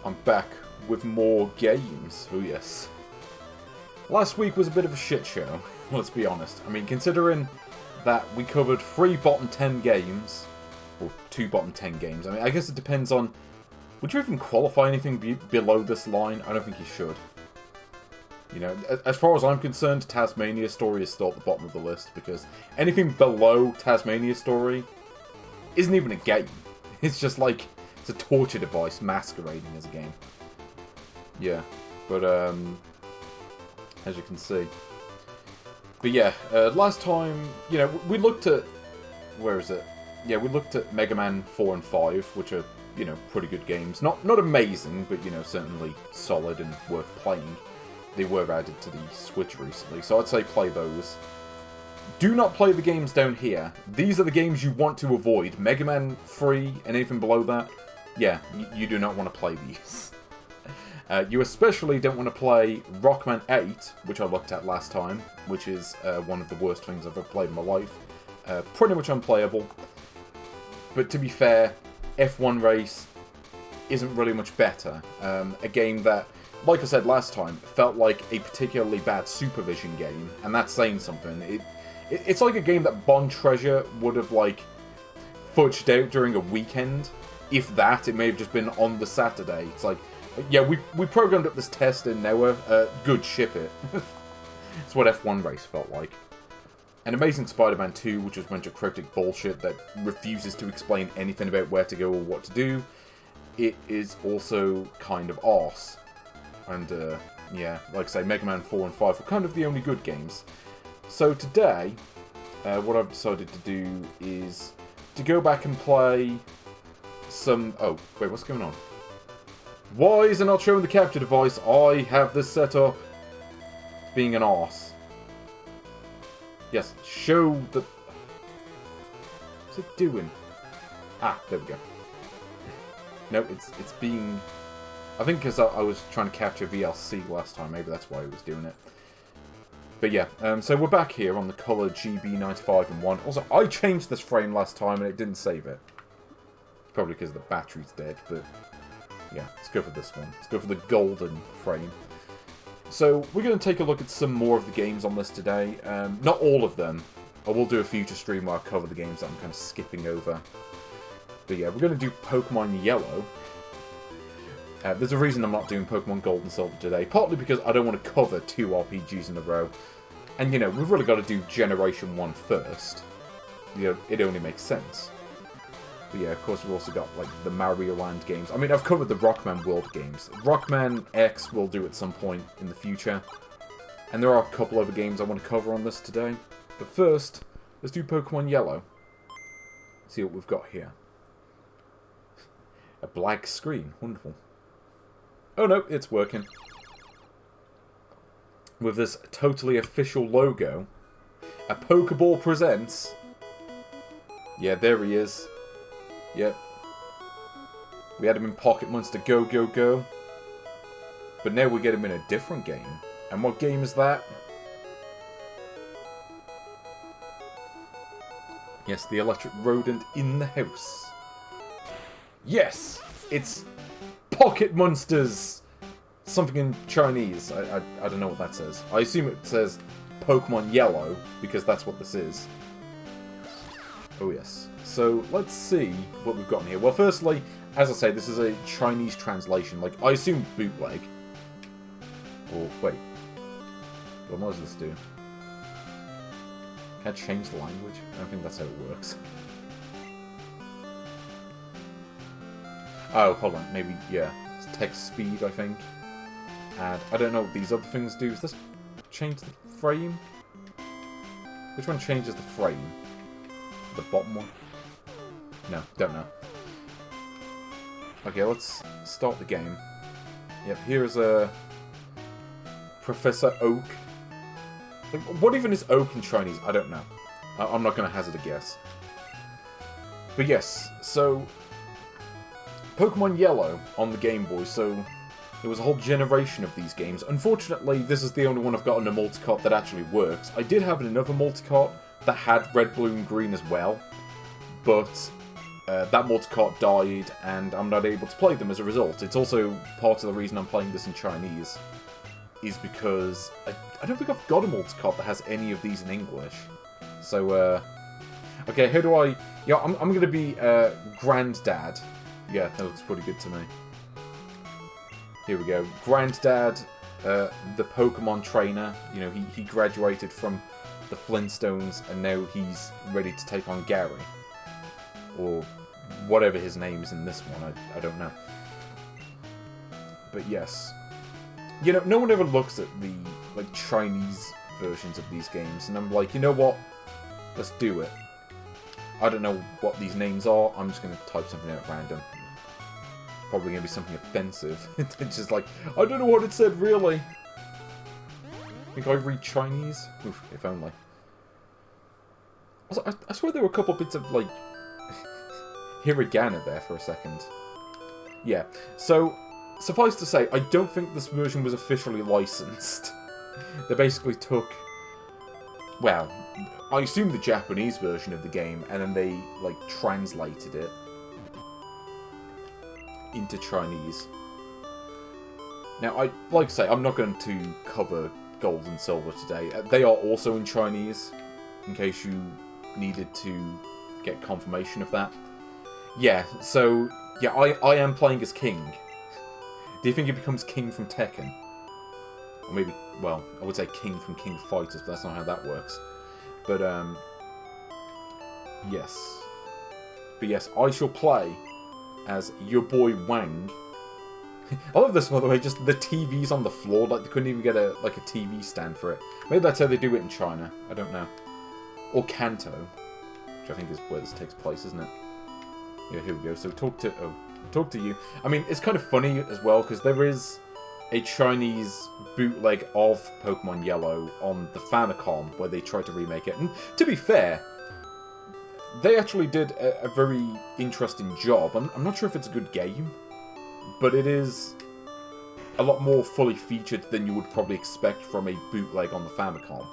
I'm back with more games. Oh yes. Last week was a bit of a shit show, let's be honest. I mean, considering that we covered 3 bottom 10 games, or 2 bottom 10 games, I mean, I guess it depends on... Would you even qualify anything below this line? I don't think you should. You know, as far as I'm concerned, Tasmania Story is still at the bottom of the list, because anything below Tasmania Story isn't even a game. It's just like, it's a torture device masquerading as a game. Yeah, but as you can see. But yeah, last time, you know, we looked at, where is it? Yeah, we looked at Mega Man 4 and 5, which are, you know, pretty good games. Not amazing, but, you know, certainly solid and worth playing. They were added to the Switch recently, so I'd say play those. Do not play the games down here. These are the games you want to avoid. Mega Man 3 and anything below that, yeah, you do not want to play these. You especially don't want to play Rockman 8, which I looked at last time, which is one of the worst things I've ever played in my life. Pretty much unplayable. But to be fair, F1 Race isn't really much better. A game that, like I said last time, felt like a particularly bad Supervision game, and that's saying something. It's like a game that Bond Treasure would have, like, fudged out during a weekend. If that, it may have just been on the Saturday. It's like, yeah, we programmed up this test in an hour. Good, ship it. It's what F1 Race felt like. An Amazing Spider-Man 2, which is a bunch of cryptic bullshit that refuses to explain anything about where to go or what to do. It is also kind of arse. And, yeah, like I say, Mega Man 4 and 5 were kind of the only good games. So today, what I've decided to do is to go back and play some... Oh, wait, what's going on? Why is it not showing the capture device? I have this set up. Being an arse. Yes, show the... What's it doing? Ah, there we go. No, it's being... I think because I was trying to capture VLC last time, maybe that's why I was doing it. But yeah, so we're back here on the Color GB95 and 1. Also, I changed this frame last time and it didn't save it. Probably because the battery's dead, but yeah, let's go for this one. Let's go for the golden frame. So, we're going to take a look at some more of the games on this today. Not all of them. I will do a future stream where I cover the games that I'm kind of skipping over. But yeah, we're going to do Pokémon Yellow. There's a reason I'm not doing Pokemon Gold and Silver today, partly because I don't want to cover 2 RPGs in a row. And, you know, we've really got to do Generation 1 first. You know, it only makes sense. But yeah, of course, we've also got, like, the Mario Land games. I mean, I've covered the Rockman World games. Rockman X we'll do at some point in the future. And there are a couple other games I want to cover on this today. But first, let's do Pokemon Yellow. See what we've got here. A blank screen. Wonderful. Oh no, it's working. With this totally official logo. A Pokeball presents. Yeah, there he is. Yep. We had him in Pocket Monster Go Go Go. But now we get him in a different game. And what game is that? Yes, the electric rodent in the house. Yes! It's Pocket Monsters! Something in Chinese. I don't know what that says. I assume it says Pokemon Yellow, because that's what this is. Oh yes. So, let's see what we've got in here. Well, firstly, as I say, this is a Chinese translation. Like, I assume bootleg. Oh, wait. What does this do? Can I change the language? I don't think that's how it works. Oh, hold on. Maybe, yeah. It's text speed, I think. And I don't know what these other things do. Does this change the frame? Which one changes the frame? The bottom one? No, don't know. Okay, let's start the game. Yep, here's a Professor Oak. Like, what even is Oak in Chinese? I don't know. I'm not going to hazard a guess. But yes, so Pokemon Yellow on the Game Boy, so there was a whole generation of these games. Unfortunately, this is the only one I've got in a multicart that actually works. I did have another multicart that had red, blue, and green as well, but that multi-cart died, and I'm not able to play them as a result. It's also part of the reason I'm playing this in Chinese, is because I don't think I've got a multi-cart that has any of these in English. So, okay, who do I... Yeah, I'm going to be Granddad. Yeah, that looks pretty good to me. Here we go. Granddad, the Pokemon trainer. You know, he graduated from the Flintstones, and now he's ready to take on Gary. Or whatever his name is in this one, I don't know. But yes. You know, no one ever looks at the, like, Chinese versions of these games, and I'm like, you know what? Let's do it. I don't know what these names are, I'm just going to type something out random. Probably going to be something offensive. It's just like, I don't know what it said, really. Think I read Chinese? Oof, if only. Also, I swear there were a couple bits of, like, hiragana there for a second. Yeah, so, suffice to say, I don't think this version was officially licensed. They basically took, well, I assume the Japanese version of the game, and then they, like, translated it into Chinese. Now, like I say, I'm not going to cover Gold and Silver today. They are also in Chinese, in case you needed to get confirmation of that. Yeah, so, yeah, I am playing as King. Do you think he becomes King from Tekken? Or maybe, well, I would say King from King of Fighters, but that's not how that works. But, yes. But yes, I shall play as your boy Wang. I love this, by the way, just the TV's on the floor, like they couldn't even get a TV stand for it. Maybe that's how they do it in China, I don't know. Or Kanto, which I think is where this takes place, isn't it? Yeah, here we go. So talk to you. I mean, it's kind of funny as well, because there is a Chinese bootleg of Pokemon Yellow on the Famicom, where they tried to remake it. And to be fair, they actually did a very interesting job. I'm not sure if it's a good game, but it is a lot more fully featured than you would probably expect from a bootleg on the Famicom.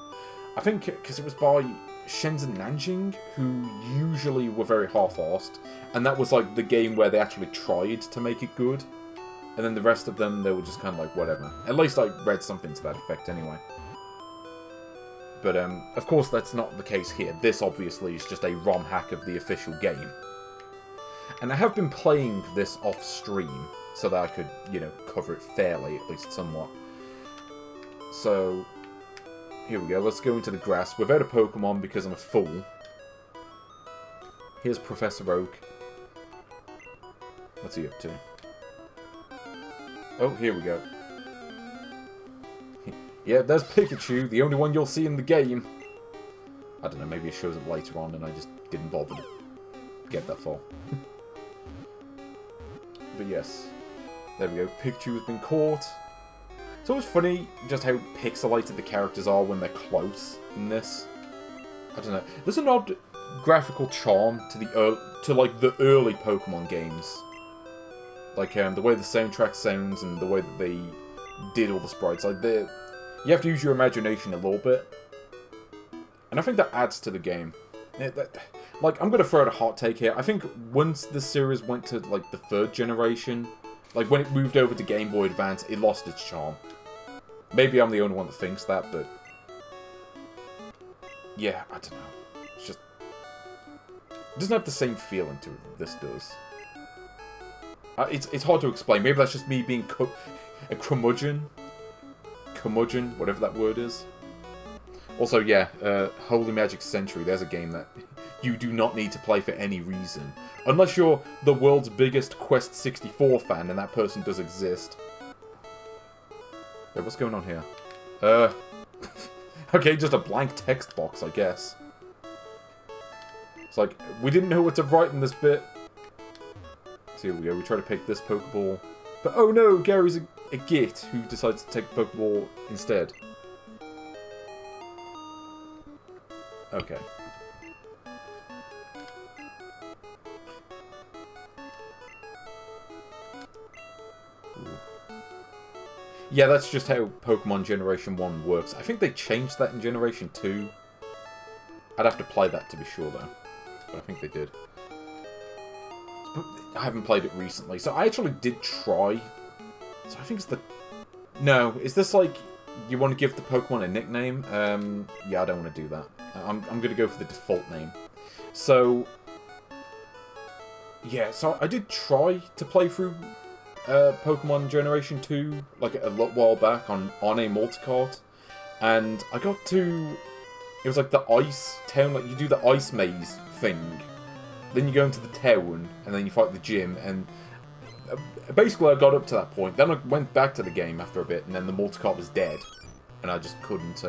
I think because it was by Shenzhen Nanjing, who usually were very half-arsed, and that was like the game where they actually tried to make it good, and then the rest of them, they were just kind of like, whatever. At least I read something to that effect anyway. But, of course that's not the case here. This, obviously, is just a ROM hack of the official game. And I have been playing this off-stream, so that I could, you know, cover it fairly, at least somewhat. So, here we go. Let's go into the grass without a Pokemon because I'm a fool. Here's Professor Oak. What's he up to? Oh, here we go. Yeah, there's Pikachu, the only one you'll see in the game. I don't know, maybe it shows up later on and I just didn't bother to get that far. But yes, there we go. Pikachu has been caught. It's always funny just how pixelated the characters are when they're close in this. I don't know. There's an odd graphical charm to the early Pokemon games. Like the way the soundtrack sounds and the way that they did all the sprites. Like you have to use your imagination a little bit, and I think that adds to the game. Like, I'm gonna throw out a hot take here. I think once the series went to like the 3rd generation, like when it moved over to Game Boy Advance, it lost its charm. Maybe I'm the only one that thinks that, but yeah, I don't know. It's just it doesn't have the same feeling to it that this does. It's hard to explain. Maybe that's just me being a curmudgeon. Curmudgeon, whatever that word is. Also, yeah, Holy Magic Century, there's a game that you do not need to play for any reason. Unless you're the world's biggest Quest 64 fan, and that person does exist. Wait, what's going on here? Okay, just a blank text box, I guess. It's like, we didn't know what to write in this bit. So here we go, we try to pick this Pokeball. But oh no, Gary's a git who decides to take the Pokeball instead. Okay. Ooh. Yeah, that's just how Pokemon Generation 1 works. I think they changed that in Generation 2. I'd have to play that to be sure, though. But I think they did. I haven't played it recently. So I actually did try. So I think it's the... No, is this like... You want to give the Pokemon a nickname? Yeah, I don't want to do that. I'm going to go for the default name. So... Yeah, so I did try to play through Pokemon Generation 2, like a little while back on a multicard. And I got to... It was like the ice town, like you do the ice maze thing. Then you go into the town, and then you fight the gym, and... Basically, I got up to that point. Then I went back to the game after a bit, and then the multicart was dead. And I just couldn't,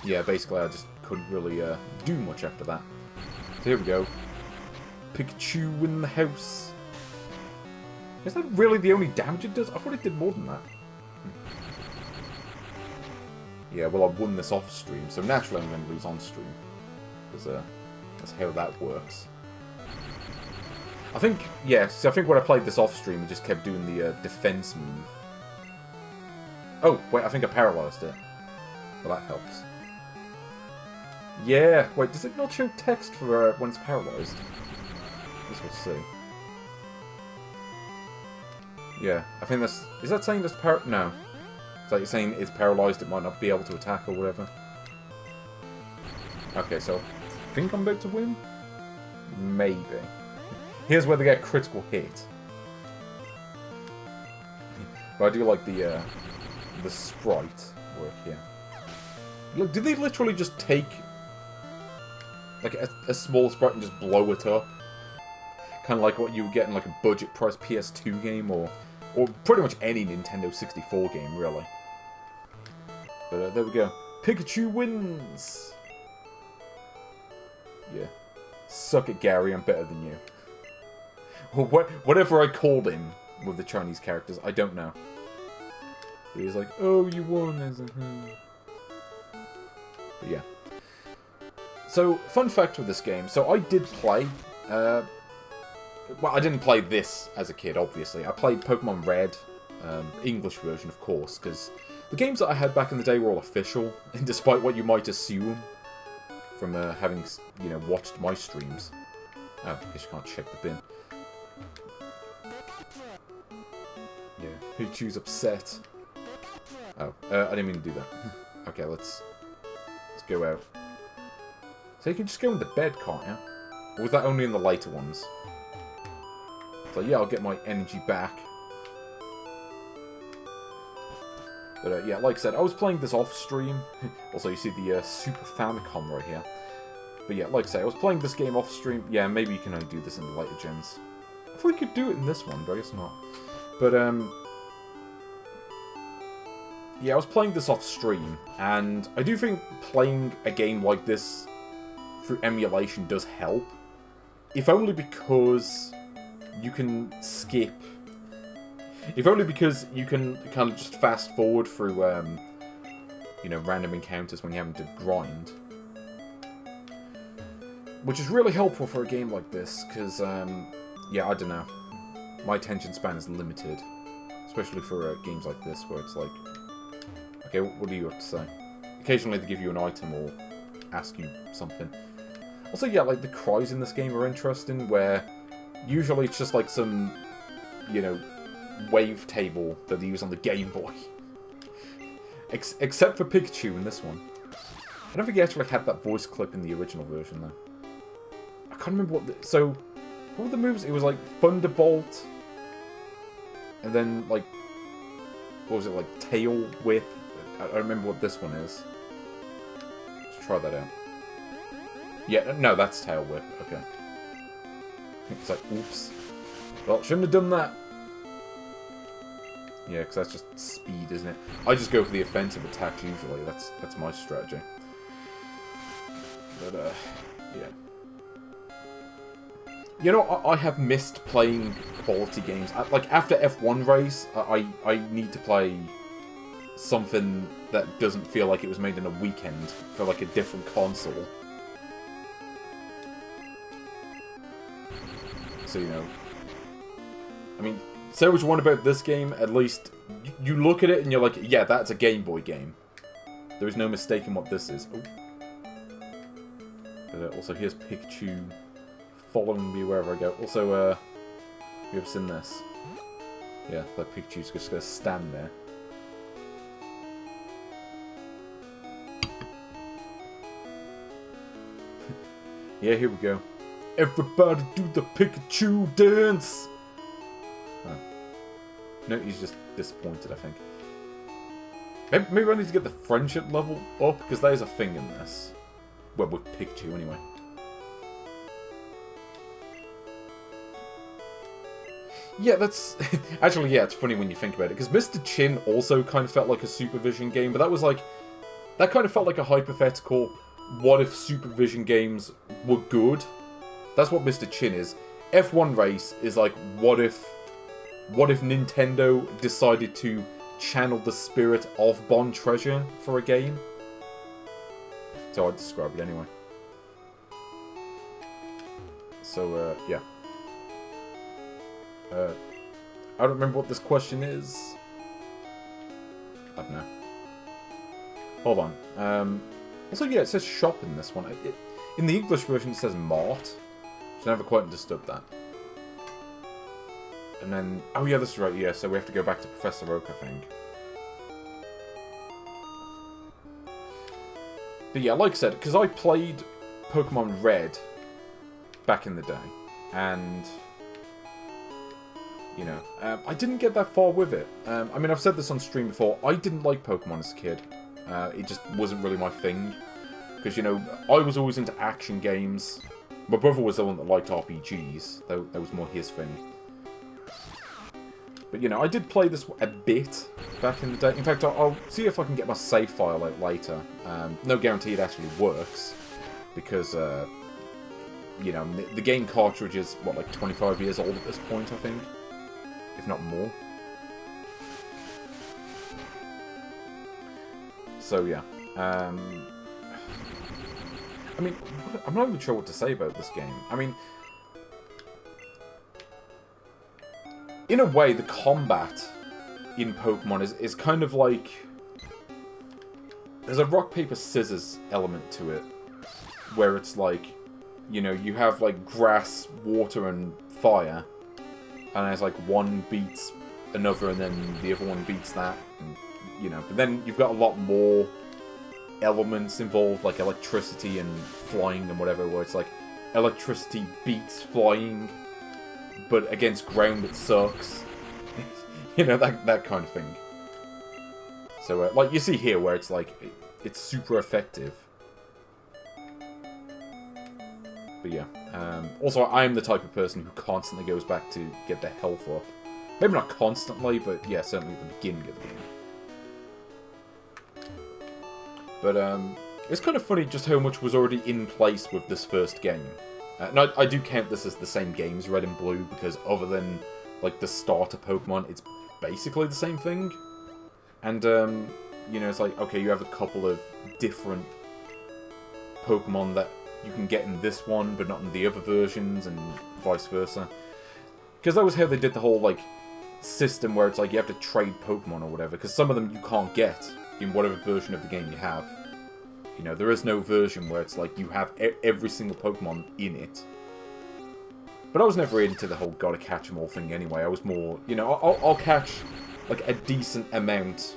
yeah, basically I just couldn't really do much after that. So here we go. Pikachu in the house. Is that really the only damage it does? I thought it did more than that. Yeah, well, I won this off stream, so naturally I'm going to lose on stream. Because that's how that works. I think, yeah, so I think when I played this off stream, it just kept doing the defense move. Oh, wait, I think I paralyzed it. Well, that helps. Yeah, wait, does it not show text for when it's paralyzed? Let's see. Yeah, I think that's... Is that saying that's No. It's like saying it's paralyzed, it might not be able to attack or whatever. Okay, so I think I'm about to win? Maybe. Here's where they get critical hit. But I do like the sprite work here. Look, did they literally just take like a small sprite and just blow it up? Kind of like what you would get in like a budget price PS2 game or pretty much any Nintendo 64 game, really. But there we go. Pikachu wins! Yeah. Suck it, Gary, I'm better than you. Whatever I called him with the Chinese characters, I don't know. But he's like, oh, you won. But yeah. So, fun fact with this game. So, I did play... well, I didn't play this as a kid, obviously. I played Pokémon Red, English version, of course, because the games that I had back in the day were all official, and despite what you might assume from having, you know, watched my streams. Oh, I guess you can't check the bin. Yeah, Pikachu's upset. Oh, I didn't mean to do that. Okay, let's go out. So you can just go in the bed, can't you? Or was that only in the later ones? So yeah, I'll get my energy back. But yeah, like I said, I was playing this off stream. Also, you see the Super Famicom right here. But yeah, like I say, I was playing this game off stream. Yeah, maybe you can only do this in the later gens. I thought you could do it in this one, but I guess not. But yeah, I was playing this off stream, and I do think playing a game like this through emulation does help. If only because you can skip. If only because you can kind of just fast forward through, you know, random encounters when you're having to grind. Which is really helpful for a game like this, because, yeah, I don't know. My attention span is limited. Especially for games like this, where it's like... Okay, what do you have to say? Occasionally they give you an item or ask you something. Also, yeah, like, the cries in this game are interesting, where usually it's just like some, you know, wavetable that they use on the Game Boy. Except for Pikachu in this one. I don't think he actually had that voice clip in the original version, though. I can't remember what so, what were the moves? It was like Thunderbolt, and then, like, what was it, like, Tail Whip? I remember what this one is. Let's try that out. Yeah, no, that's Tail Whip. Okay. It's like, oops. Well, shouldn't have done that. Yeah, because that's just speed, isn't it? I just go for the offensive attacks usually. That's my strategy. But, yeah. You know, I have missed playing quality games. Like, after F1 Race, I need to play something that doesn't feel like it was made in a weekend for, like, a different console. So, you know... I mean, say what you want about this game, at least you look at it and you're like, yeah, that's a Game Boy game. There is no mistaking what this is. Oh. Also, here's Pikachu following me wherever I go. Also, have you ever seen this? Yeah, that Pikachu's just gonna stand there. Yeah, here we go. Everybody do the Pikachu dance! Oh. No, he's just disappointed, I think. Maybe I need to get the friendship level up, because that is a thing in this. Well, with Pikachu, anyway. Yeah, that's... Actually, yeah, it's funny when you think about it, because Mr. Chin also kind of felt like a Supervision game, but that was like... That kind of felt like a hypothetical, what if Supervision games were good? That's what Mr. Chin is. F1 Race is like, what if Nintendo decided to channel the spirit of Bond Treasure for a game? That's how I'd describe it anyway. So, yeah. I don't remember what this question is. I don't know. Hold on. Also, yeah, it says shop in this one. In the English version, it says mart. So I never quite understood that. And then... Oh, yeah, that's right, yeah. So we have to go back to Professor Oak, I think. But yeah, like I said, because I played Pokémon Red back in the day. And... You know, I didn't get that far with it. I mean, I've said this on stream before. I didn't like Pokemon as a kid. It just wasn't really my thing. Because, you know, I was always into action games. My brother was the one that liked RPGs. That was more his thing. But, you know, I did play this a bit back in the day. In fact, I'll see if I can get my save file out later. No guarantee it actually works. Because, you know, the game cartridge is, what, like 25 years old at this point, I think? If not more. So, yeah. I mean, I'm not even sure what to say about this game. I mean, in a way, the combat in Pokemon is kind of like... There's a rock, paper, scissors element to it. Where it's like, you know, you have like grass, water, and fire. And it's like one beats another and then the other one beats that. And, you know, but then you've got a lot more elements involved, like electricity and flying and whatever, where it's like electricity beats flying, but against ground it sucks. You know, that kind of thing. So, like you see here, where it's like, it's super effective. But yeah. Also, I'm the type of person who constantly goes back to get their health up. Maybe not constantly, but yeah, certainly at the beginning of the game. But it's kind of funny just how much was already in place with this first game. Now, I do count this as the same game as Red and Blue, because other than like the starter Pokemon, it's basically the same thing. And, you know, it's like, okay, you have a couple of different Pokemon that you can get in this one, but not in the other versions, and vice versa. Because that was how they did the whole, like, system where it's like you have to trade Pokemon or whatever, because some of them you can't get in whatever version of the game you have. You know, there is no version where it's like you have every single Pokemon in it. But I was never into the whole gotta catch them all thing anyway. I was more, you know, I'll catch, like, a decent amount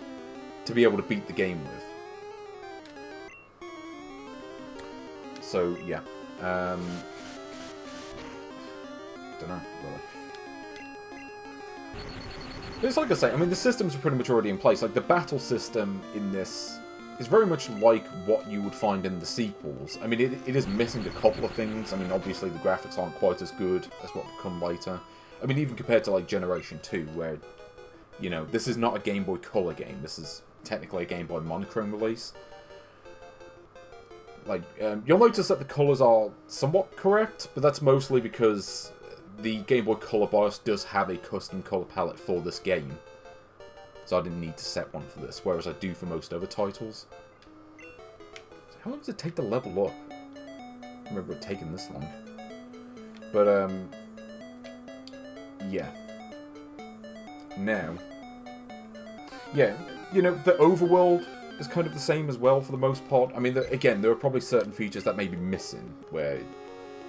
to be able to beat the game with. So, yeah. Don't know, really. But it's like I say, I mean, the systems are pretty much already in place. Like, the battle system in this is very much like what you would find in the sequels. I mean, it is missing a couple of things. I mean, obviously the graphics aren't quite as good as what will come later. I mean, even compared to, like, Generation 2, where, you know, this is not a Game Boy Color game. This is technically a Game Boy Monochrome release. Like, you'll notice that the colours are somewhat correct, but that's mostly because the Game Boy Color BIOS does have a custom colour palette for this game. So I didn't need to set one for this, whereas I do for most other titles. So how long does it take to level up? I don't remember it taking this long. But, yeah. Now. Yeah, you know, the overworld is kind of the same as well for the most part. I mean, again, there are probably certain features that may be missing, where,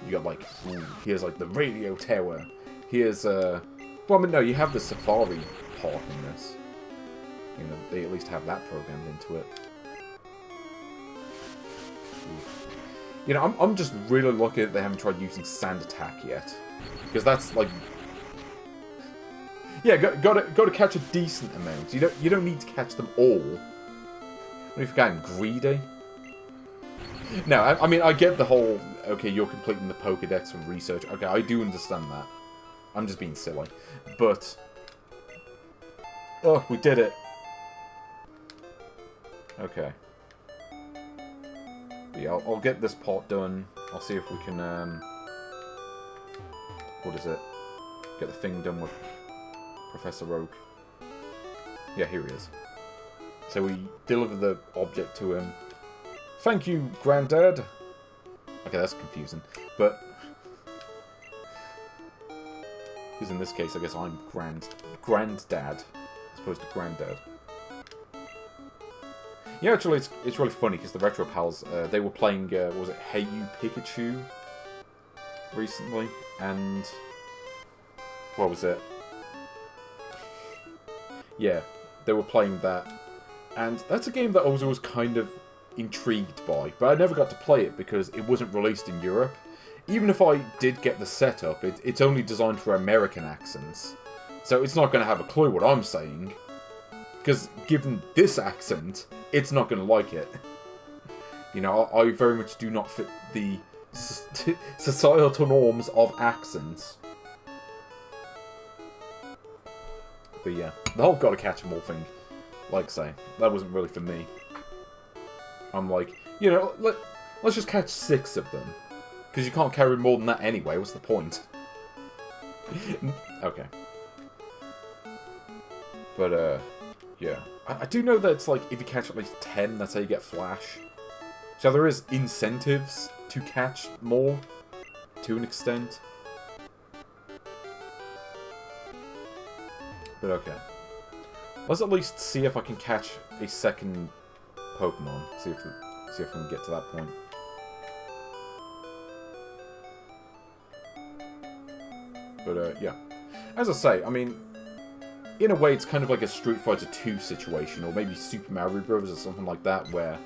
You got like, ooh, here's like the radio tower. Here's well, I mean, no, you have the Safari part in this. You know, they at least have that programmed into it. Ooh. You know, I'm just really lucky that they haven't tried using Sand Attack yet, because that's like, yeah, got to catch a decent amount. You don't need to catch them all. What if you're getting greedy? No, I mean, I get the whole, okay, you're completing the Pokédex from research. Okay, I do understand that. I'm just being silly. But, oh, we did it. Okay. But yeah, I'll get this part done. I'll see if we can, what is it? Get the thing done with Professor Oak. Yeah, here he is. So we deliver the object to him. Thank you, Granddad. Okay, that's confusing. But, because in this case, I guess I'm Granddad, as opposed to Granddad. Yeah, actually, it's really funny, because the Retro Pals, they were playing, what was it, Hey You Pikachu recently, and, what was it? Yeah, they were playing that, and that's a game that I was always kind of intrigued by, but I never got to play it because it wasn't released in Europe. Even if I did get the setup, it's only designed for American accents, so it's not going to have a clue what I'm saying, because given this accent, it's not going to like it. You know, I very much do not fit the societal norms of accents. But yeah, the whole gotta catch 'em all thing, like I say, that wasn't really for me. I'm like, you know, let's just catch 6 of them. Because you can't carry more than that anyway, what's the point? Okay. But, yeah. I do know that it's like, if you catch at least 10, that's how you get Flash. So there is incentives to catch more, to an extent. But okay. Let's at least see if I can catch a second Pokemon. See if we can get to that point. But yeah, as I say, I mean, in a way, it's kind of like a Street Fighter 2 situation, or maybe Super Mario Bros. Or something like that, where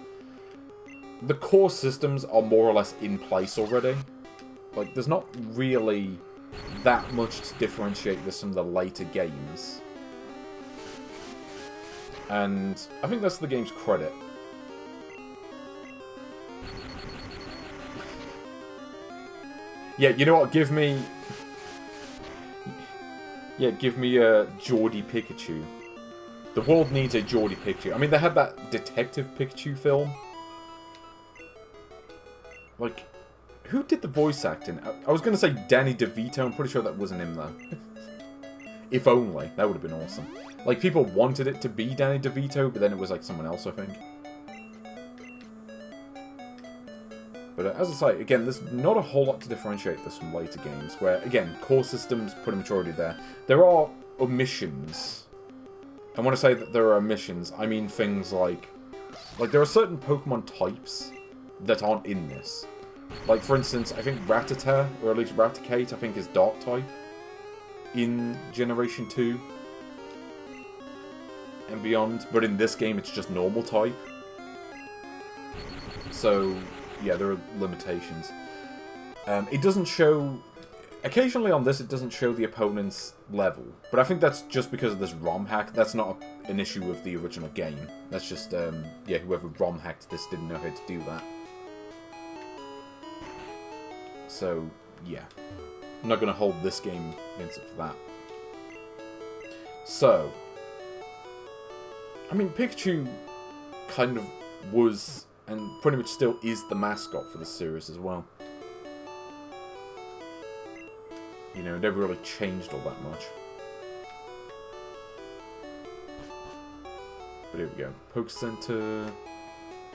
the core systems are more or less in place already. Like, there's not really that much to differentiate this from the later games. And I think that's the game's credit. Yeah, you know what? Give me a Geordie Pikachu. The world needs a Geordie Pikachu. I mean, they had that Detective Pikachu film. Like, who did the voice acting? I was going to say Danny DeVito. I'm pretty sure that wasn't him, though. If only. That would have been awesome. Like, people wanted it to be Danny DeVito, but then it was, like, someone else, I think. But as I say, again, there's not a whole lot to differentiate this from later games, where, again, core systems pretty much already there. There are omissions. And when I say that there are omissions, I mean things like there are certain Pokemon types that aren't in this. Like, for instance, I think Rattata, or at least Raticate, I think is Dark type in Generation 2 and beyond. But in this game, it's just normal type. So, yeah, there are limitations. It doesn't show... Occasionally on this, it doesn't show the opponent's level. But I think that's just because of this ROM hack. That's not an issue with the original game. That's just, yeah, whoever ROM hacked this didn't know how to do that. So, yeah. I'm not going to hold this game against it for that. So, I mean, Pikachu kind of was, and pretty much still is, the mascot for the series as well. You know, it never really changed all that much. But here we go. Poke Center.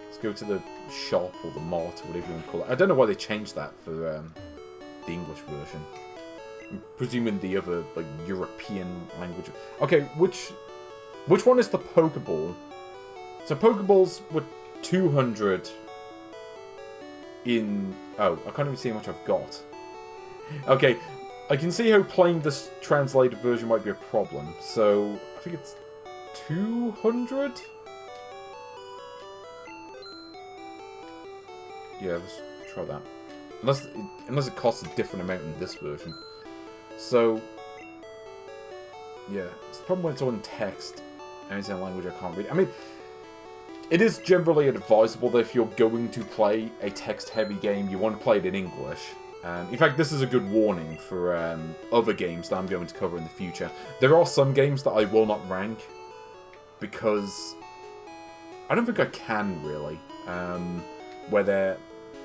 Let's go to the shop, or the mart, or whatever you want to call it. I don't know why they changed that for the English version. I'm presuming the other, like, European language. Okay, which one is the Pokeball? So Pokeballs were 200 in... Oh, I can't even see how much I've got. Okay, I can see how playing this translated version might be a problem. So, I think it's 200? Yeah, let's try that. Unless it costs a different amount in this version. So, yeah, it's the problem when it's all in text and it's in a language I can't read. I mean, it is generally advisable that if you're going to play a text-heavy game, you want to play it in English. In fact, this is a good warning for other games that I'm going to cover in the future. There are some games that I will not rank because I don't think I can, really. Where they're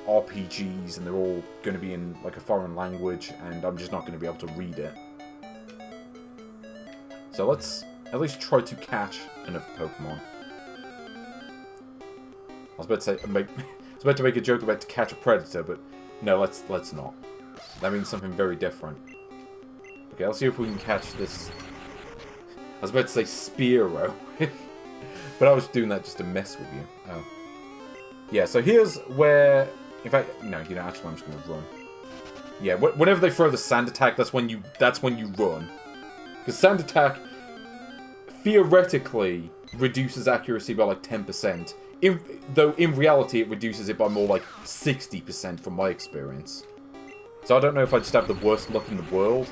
RPGs and they're all going to be in like a foreign language and I'm just not going to be able to read it. So let's at least try to catch another Pokemon. I was about to make a joke about to catch a Predator, but no, let's not. That means something very different. Okay, let's see if we can catch this. I was about to say Spearow, but I was doing that just to mess with you. Oh. Yeah, so here's where... In fact, no, you know, actually I'm just going to run. Yeah, whenever they throw the Sand Attack, that's when you run. Because Sand Attack, theoretically, reduces accuracy by like 10%. Though in reality it reduces it by more like 60% from my experience. So I don't know if I just have the worst luck in the world,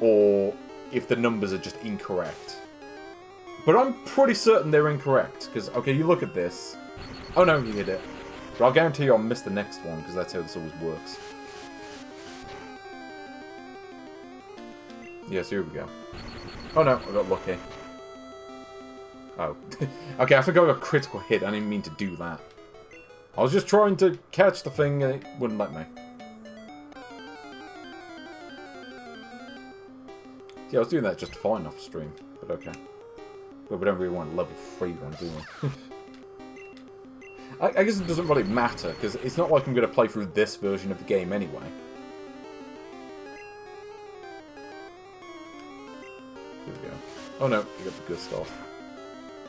or if the numbers are just incorrect. But I'm pretty certain they're incorrect, because, okay, you look at this. Oh no, you hit it. But I'll guarantee you I'll miss the next one, because that's how this always works. Yes, here we go. Oh no, I got lucky. Oh. Okay, I forgot I got a critical hit. I didn't mean to do that. I was just trying to catch the thing and it wouldn't let me. Yeah, I was doing that just fine off stream, but okay. But we don't really want a level 3 one, do we? I guess it doesn't really matter, because it's not like I'm going to play through this version of the game anyway. Here we go. Oh no, you got the good stuff.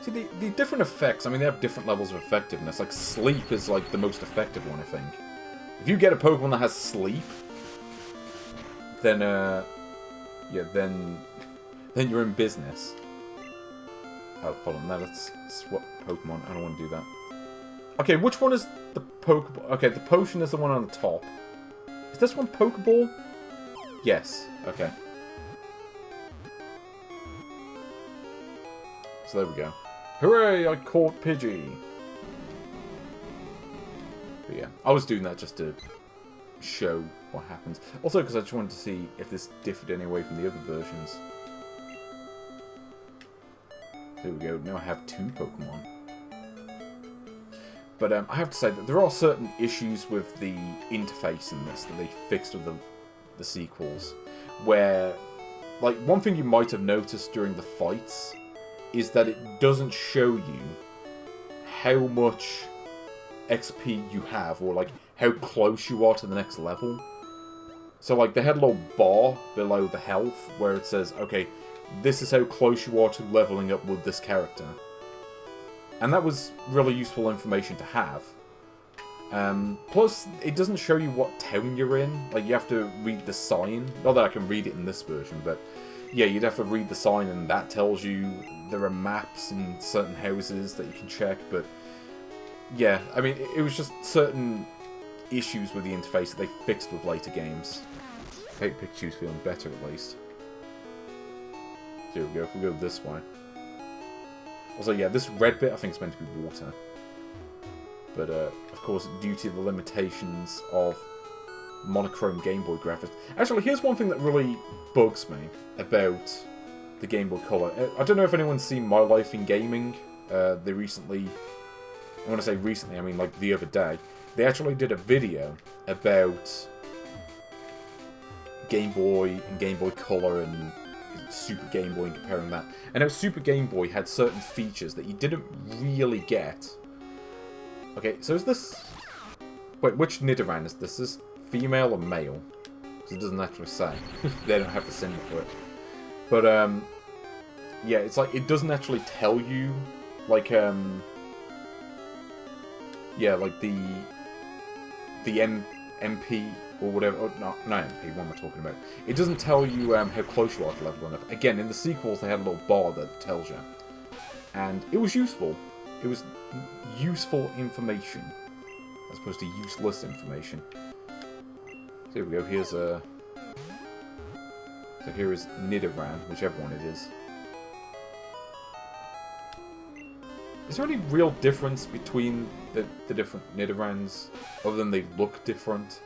See, the different effects, I mean, they have different levels of effectiveness. Like, sleep is, like, the most effective one, I think. If you get a Pokemon that has sleep, then, yeah, then you're in business. Oh, hold on, now let's swap Pokemon. I don't want to do that. Okay, which one is the Pokeball? Okay, the potion is the one on the top. Is this one Pokeball? Yes, okay. So there we go. Hooray, I caught Pidgey! But yeah, I was doing that just to show what happens. Also, because I just wanted to see if this differed in any way from the other versions. There we go, now I have 2 Pokemon. But I have to say that there are certain issues with the interface in this that they fixed with the sequels. Where, like, one thing you might have noticed during the fights is that it doesn't show you how much XP you have, or like how close you are to the next level. So like they had a little bar below the health where it says, okay, this is how close you are to leveling up with this character. And that was really useful information to have. Plus, it doesn't show you what town you're in. Like, you have to read the sign. Not that I can read it in this version, but yeah, you'd have to read the sign and that tells you there are maps in certain houses that you can check, but yeah, I mean, it was just certain issues with the interface that they fixed with later games. I hope Pikachu's feeling better at least. Here we go, if we go this way. Also, yeah, this red bit I think is meant to be water. But, of course, due to the limitations of monochrome Game Boy graphics. Actually, here's one thing that really bugs me about the Game Boy Color. I don't know if anyone's seen My Life in Gaming. They recently... I want to say recently, I mean like the other day. They actually did a video about Game Boy and Game Boy Color and Super Game Boy and comparing that. And how Super Game Boy had certain features that you didn't really get. Okay, so is this... Wait, which Nidoran is this? Is this female or male? Because it doesn't actually say. They don't have the symbol for it. But, yeah, it's like, it doesn't actually tell you, like, yeah, like the the MP or whatever. Oh, no, not MP. What am I talking about? It doesn't tell you how close you are to leveling up. Again, in the sequels, they had a little bar that tells you, and it was useful. It was useful information as opposed to useless information. So here we go. Here's a. So here is Nidoran, whichever one it is. Is there any real difference between the different Nidorans, other than they look different?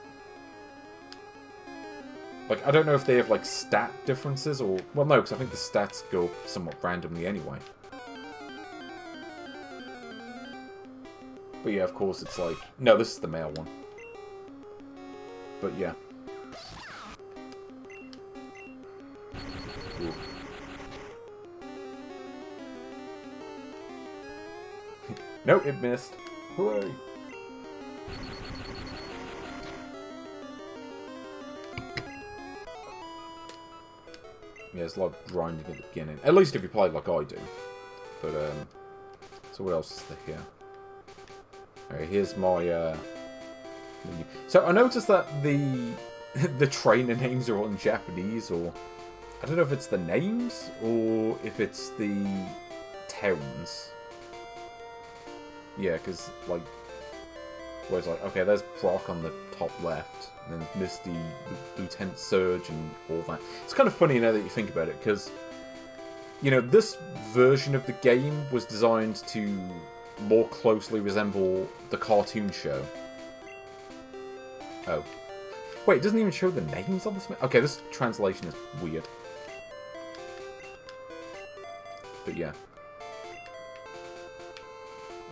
Like, I don't know if they have, like, stat differences, or... Well, no, because I think the stats go somewhat randomly anyway. But yeah, of course, it's like... No, this is the male one. But yeah. Ooh. Nope, it missed. Hooray! Yeah, there's a lot of grinding at the beginning. At least if you play like I do. But, so what else is there here? Alright, here's my, menu. So I noticed that the trainer names are all in Japanese, or... I don't know if it's the names, or if it's the towns. Yeah, because, like, where it's like, okay, there's Brock on the top left, and then Misty, Lieutenant Surge, and all that. It's kind of funny now that you think about it, because, you know, this version of the game was designed to more closely resemble the cartoon show. Oh. Wait, it doesn't even show the names on this? Okay, this translation is weird. But yeah.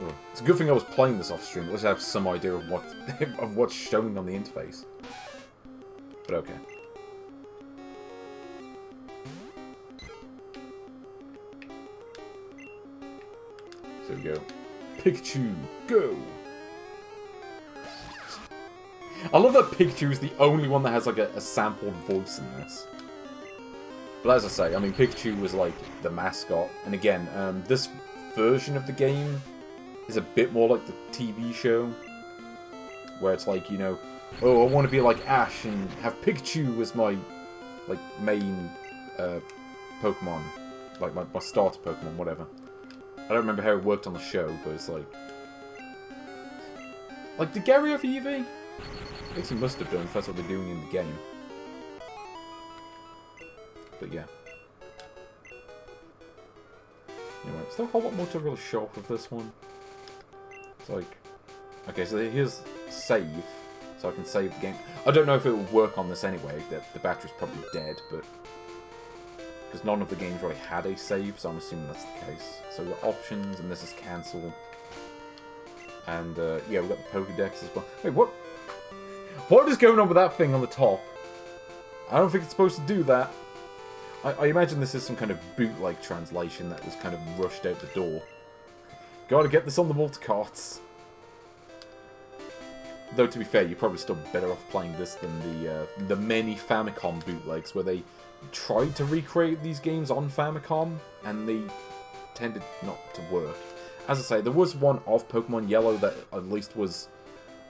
Oh, it's a good thing I was playing this off stream. At least I have some idea of what of what's showing on the interface. But okay. So we go. Pikachu, go! I love that Pikachu is the only one that has like a sampled voice in this. But as I say, I mean, Pikachu was like the mascot. And again, this version of the game is a bit more like the TV show. Where it's like, you know, oh, I want to be like Ash and have Pikachu as my, like, main Pokemon. Like, my starter Pokemon, whatever. I don't remember how it worked on the show, but it's like... Like, did Gary have Eevee? I guess he must have done, if that's what they're doing in the game. But yeah. Anyway, is there a whole lot more to really show off of this one? It's like... Okay, so here's save, so I can save the game. I don't know if it will work on this anyway, the battery's probably dead, but... Because none of the games really had a save, so I'm assuming that's the case. So we've got options, and this is cancel. And, yeah, we've got the Pokédex as well. Wait, what? What is going on with that thing on the top? I don't think it's supposed to do that. I imagine this is some kind of bootleg translation that was kind of rushed out the door. Gotta get this on the multicarts. Though, to be fair, you're probably still better off playing this than the many Famicom bootlegs, where they tried to recreate these games on Famicom, and they tended not to work. As I say, there was one of Pokémon Yellow that at least was...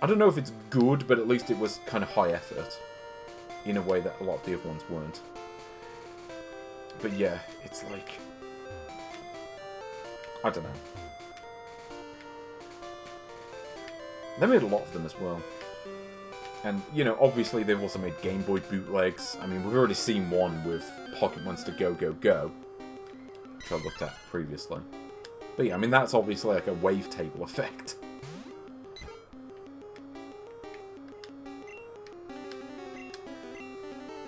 I don't know if it's good, but at least it was kind of high effort. In a way that a lot of the other ones weren't. But yeah, it's like... I don't know. They made a lot of them as well. And, you know, obviously they've also made Game Boy bootlegs. I mean, we've already seen one with Pocket Monster Go Go Go, which I looked at previously. But yeah, I mean, that's obviously like a wavetable effect.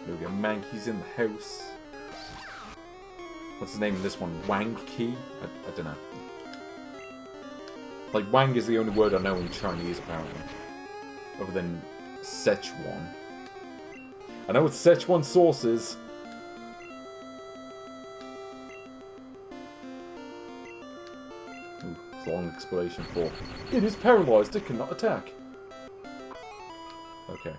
There we go, Mankey's in the house. What's the name of this one? Wang Key? I don't know. Like, Wang is the only word I know in Chinese, apparently. Other than Szechuan. I know what Szechuan sauce is. Ooh, it's a long explanation for... It is paralyzed, it cannot attack. Okay.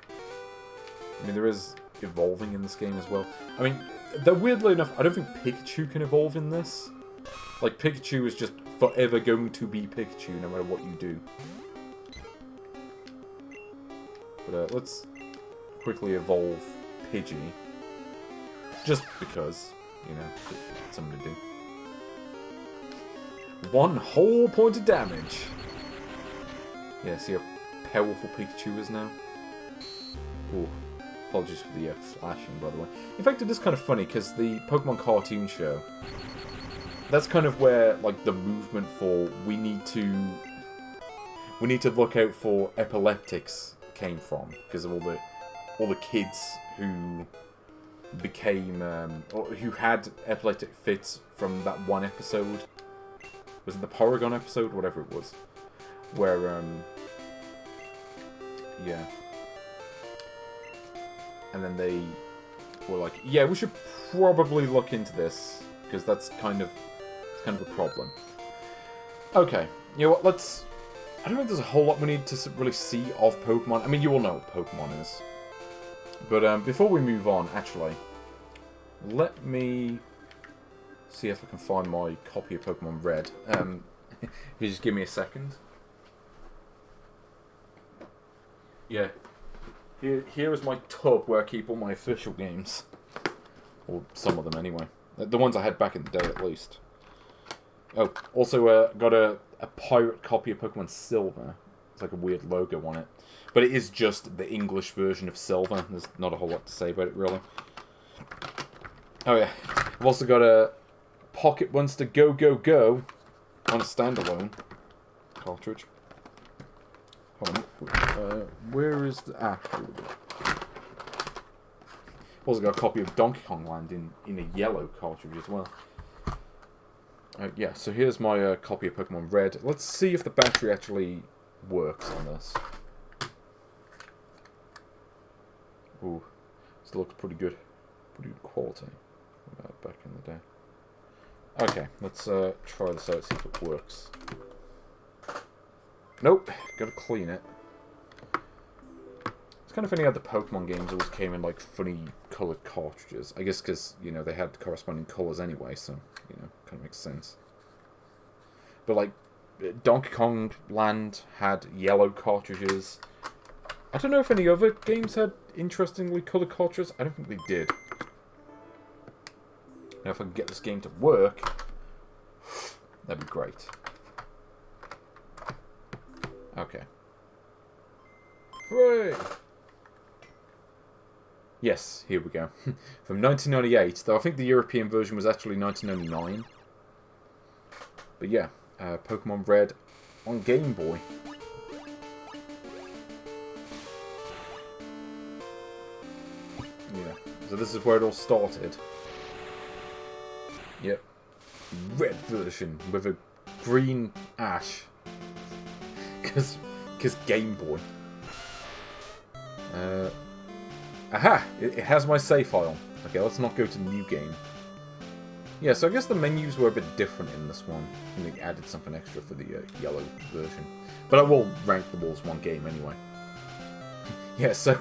I mean, there is evolving in this game as well. I mean, though weirdly enough, I don't think Pikachu can evolve in this. Like, Pikachu is just forever going to be Pikachu, no matter what you do. But let's quickly evolve Pidgey. Just because, you know, it's something to do. 1 whole point of damage. Yeah, see how powerful Pikachu is now? Ooh, apologies for the flashing, by the way. In fact, it is kind of funny, because the Pokemon cartoon show, that's kind of where, like, the movement for we need to look out for epileptics came from, because of all the kids who became, or who had epileptic fits from that one episode. Was it the Porygon episode? Whatever it was. Where, yeah. And then they were like, yeah, we should probably look into this, because that's kind of a problem. Okay, you know what, I don't think there's a whole lot we need to really see of Pokemon. I mean, you all know what Pokemon is. But before we move on, actually, let me see if I can find my copy of Pokemon Red. If you just give me a second. Yeah. Here is my tub where I keep all my official games. Or some of them, anyway. The ones I had back in the day, at least. Oh, also got a pirate copy of Pokemon Silver. It's like a weird logo on it. But it is just the English version of Silver. There's not a whole lot to say about it, really. Oh, yeah. I've also got a Pocket Monster Go Go Go on a standalone cartridge. Hold on. Where is the... Ah, here we go. Also got a copy of Donkey Kong Land in a yellow cartridge as well. Yeah, so here's my copy of Pokemon Red. Let's see if the battery actually works on this. Ooh, this looks pretty good. Pretty good quality. Back in the day. Okay, let's try this out, see if it works. Nope, gotta clean it. It's kind of funny how the Pokemon games always came in like funny coloured cartridges. I guess because, you know, they had corresponding colours anyway, so, you know, kind of makes sense. But like, Donkey Kong Land had yellow cartridges. I don't know if any other games had interestingly coloured cartridges. I don't think they did. Now if I can get this game to work, that'd be great. Okay. Hooray! Yes, here we go. From 1998, though I think the European version was actually 1999. But yeah, Pokemon Red on Game Boy. Yeah, so this is where it all started. Yep. Red version with a green Ash. Because Game Boy. Aha! It has my save file. Okay, let's not go to new game. Yeah, so I guess the menus were a bit different in this one. And they added something extra for the yellow version. But I will rank them all as one game anyway. Yeah, so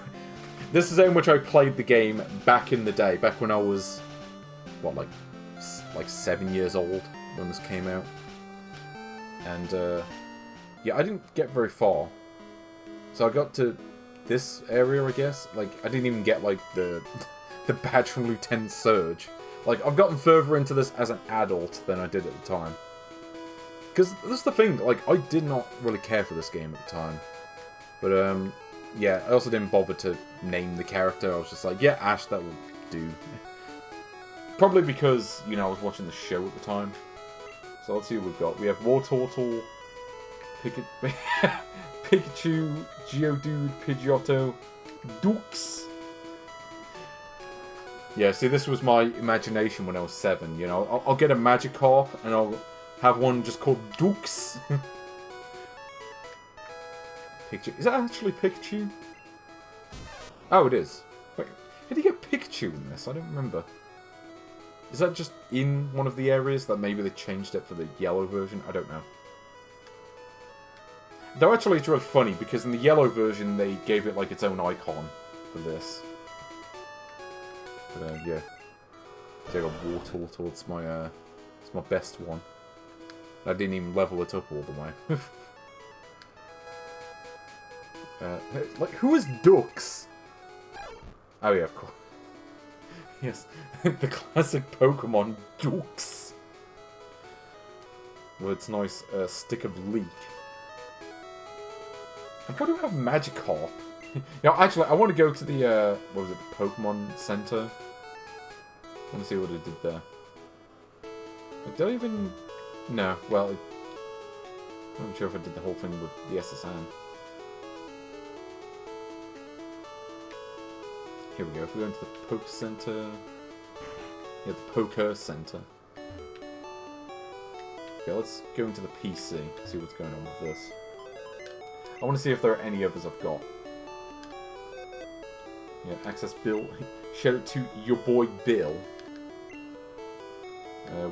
this is how much I played the game back in the day. Back when I was, what, like 7 years old when this came out. And, yeah, I didn't get very far. So I got to this area, I guess. Like, I didn't even get, like, the badge from Lieutenant Surge. Like, I've gotten further into this as an adult than I did at the time. Because that's the thing, like, I did not really care for this game at the time. But, yeah, I also didn't bother to name the character. I was just like, yeah, Ash, that will do. Probably because, you know, I was watching the show at the time. So let's see what we've got. We have Wartortle, Pikachu, Geodude, Pidgeotto, Dukes. Yeah, see, this was my imagination when I was 7, you know. I'll get a Magikarp, and I'll have one just called Dukes. Pikachu. Is that actually Pikachu? Oh, it is. Wait, how do you get Pikachu in this? I don't remember. Is that just in one of the areas that maybe they changed it for the yellow version? I don't know. Though actually it's really funny, because in the yellow version they gave it like its own icon for this. But yeah. Take a Wartortle towards my It's my best one. I didn't even level it up all the way. Like, who is Dux? Oh yeah, of course. Yes, the classic Pokemon Dux. With its nice stick of leek. And why do I have Magikarp? Yeah, actually, I want to go to the, what was it, the Pokemon Center? I want to see what it did there. I don't even... No, well, I'm not sure if I did the whole thing with the SSN. Here we go, if we go into the Poke Center... Yeah, the Poker Center. Okay, let's go into the PC, see what's going on with this. I want to see if there are any others I've got. Yeah, access Bill. Shout out to your boy Bill.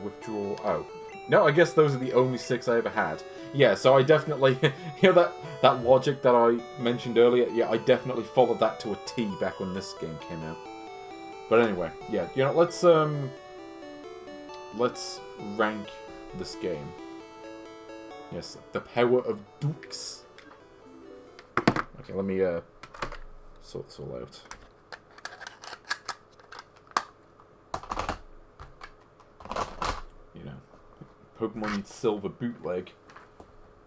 Withdraw. Oh. No, I guess those are the only 6 I ever had. Yeah, so I definitely... You know that logic that I mentioned earlier? Yeah, I definitely followed that to a T back when this game came out. But anyway, yeah, you know, let's rank this game. Yes, the power of Dukes. Okay, let me sort this all out. You know, Pokemon Silver bootleg.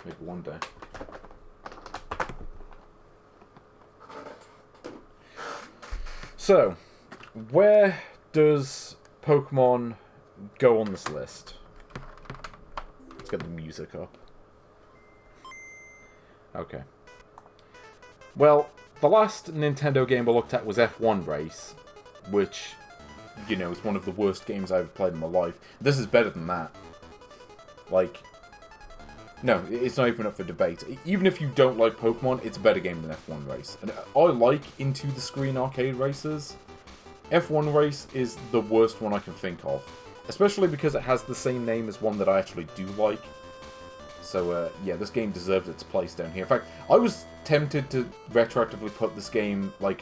Maybe one day. So, where does Pokemon go on this list? Let's get the music up. Okay. Well, the last Nintendo game I looked at was F1 Race, which, you know, is one of the worst games I've ever played in my life. This is better than that. Like, no, it's not even up for debate. Even if you don't like Pokemon, it's a better game than F1 Race. And I like Into the Screen arcade races. F1 Race is the worst one I can think of. Especially because it has the same name as one that I actually do like. So, yeah, this game deserves its place down here. In fact, I was tempted to retroactively put this game, like,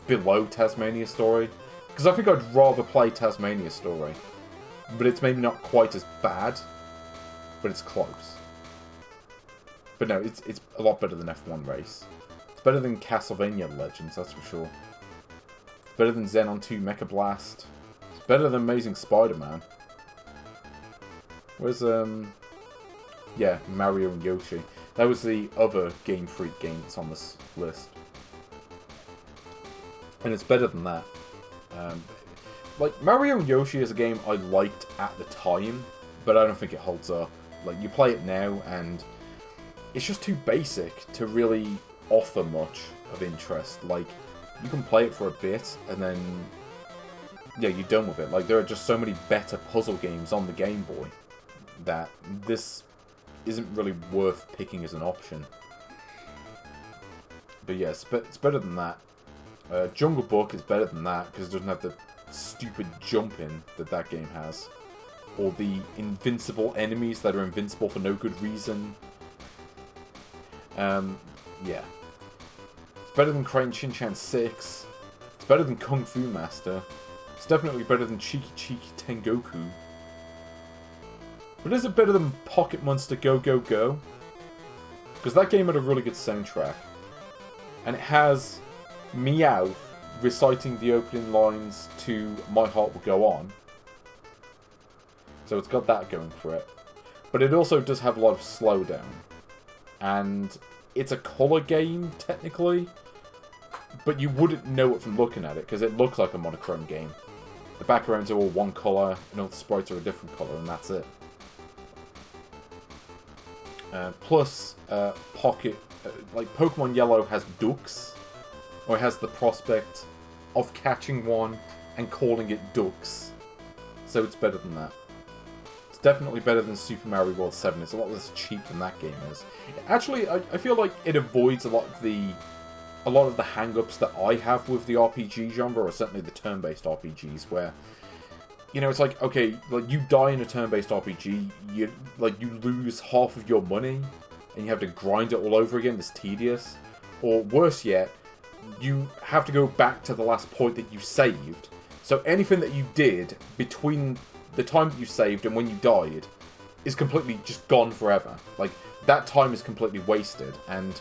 below Tasmania Story. Because I think I'd rather play Tasmania Story. But it's maybe not quite as bad. But it's close. But no, it's a lot better than F1 Race. It's better than Castlevania Legends, that's for sure. It's better than Xenon 2 Mecha Blast. It's better than Amazing Spider-Man. Where's, yeah, Mario and Yoshi. That was the other Game Freak game that's on this list. And it's better than that. Like, Mario and Yoshi is a game I liked at the time, but I don't think it holds up. Like, you play it now, and it's just too basic to really offer much of interest. Like, you can play it for a bit, and then, yeah, you're done with it. Like, there are just so many better puzzle games on the Game Boy that this isn't really worth picking as an option. But yes, yeah, it's better than that. Jungle Book is better than that, because it doesn't have the stupid jumping that game has. Or the invincible enemies that are invincible for no good reason. Yeah. It's better than Crayon Shin-chan 6. It's better than Kung Fu Master. It's definitely better than Cheeky Cheeky Tengoku. But is it better than Pocket Monster Go Go Go? Because that game had a really good soundtrack. And it has Meowth reciting the opening lines to My Heart Will Go On. So it's got that going for it. But it also does have a lot of slowdown. And it's a colour game, technically. But you wouldn't know it from looking at it, because it looks like a monochrome game. The backgrounds are all one colour, and all the sprites are a different colour, and that's it. Plus, like Pokemon Yellow has Dux, or it has the prospect of catching one and calling it Dux. So it's better than that. It's definitely better than Super Mario World 7. It's a lot less cheap than that game is. Actually, I feel like it avoids a lot of the hang-ups that I have with the RPG genre, or certainly the turn-based RPGs, where, you know, it's like, okay, like, you die in a turn-based RPG, you lose half of your money, and you have to grind it all over again, it's tedious. Or, worse yet, you have to go back to the last point that you saved. So anything that you did between the time that you saved and when you died is completely just gone forever. Like, that time is completely wasted, and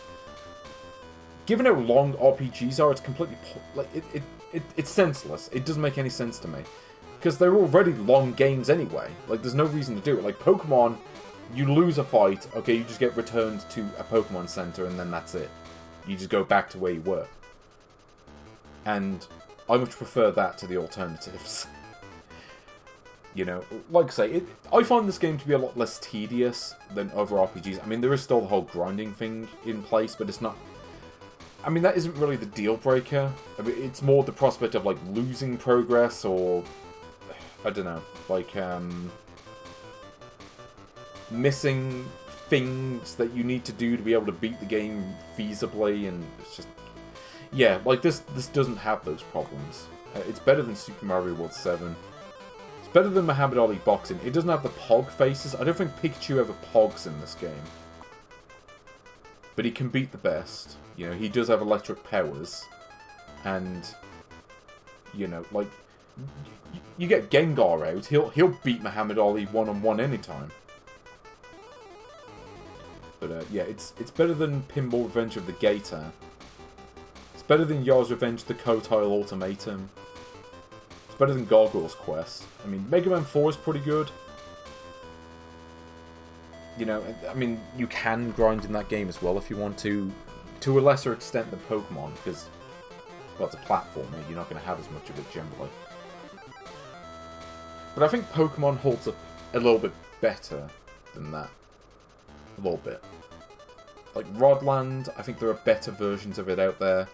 given how long RPGs are, it's completely... like, it's senseless. It doesn't make any sense to me. Because they're already long games anyway. Like, there's no reason to do it. Like, Pokemon, you lose a fight, okay, you just get returned to a Pokemon Center, and then that's it. You just go back to where you were. And I much prefer that to the alternatives. You know, like I say, I find this game to be a lot less tedious than other RPGs. I mean, there is still the whole grinding thing in place, but it's not... I mean, that isn't really the deal breaker. I mean, it's more the prospect of, like, losing progress or... I don't know, like, missing things that you need to do to be able to beat the game feasibly, and it's just... Yeah, like, this doesn't have those problems. It's better than Super Mario World 7. It's better than Muhammad Ali Boxing. It doesn't have the Pog faces. I don't think Pikachu ever Pogs in this game. But he can beat the best. You know, he does have electric powers. And, you know, like... You get Gengar out, he'll beat Muhammad Ali one-on-one anytime. But yeah, it's better than Pinball Revenge of the Gator. It's better than Yar's Revenge the Kotile Ultimatum. It's better than Gargoyle's Quest. I mean, Mega Man 4 is pretty good. You know, I mean, you can grind in that game as well if you want to a lesser extent than Pokemon, because, well, it's a platformer, you're not going to have as much of it generally. But I think Pokemon holds up a little bit better than that. A little bit. Like Rodland, I think there are better versions of it out there.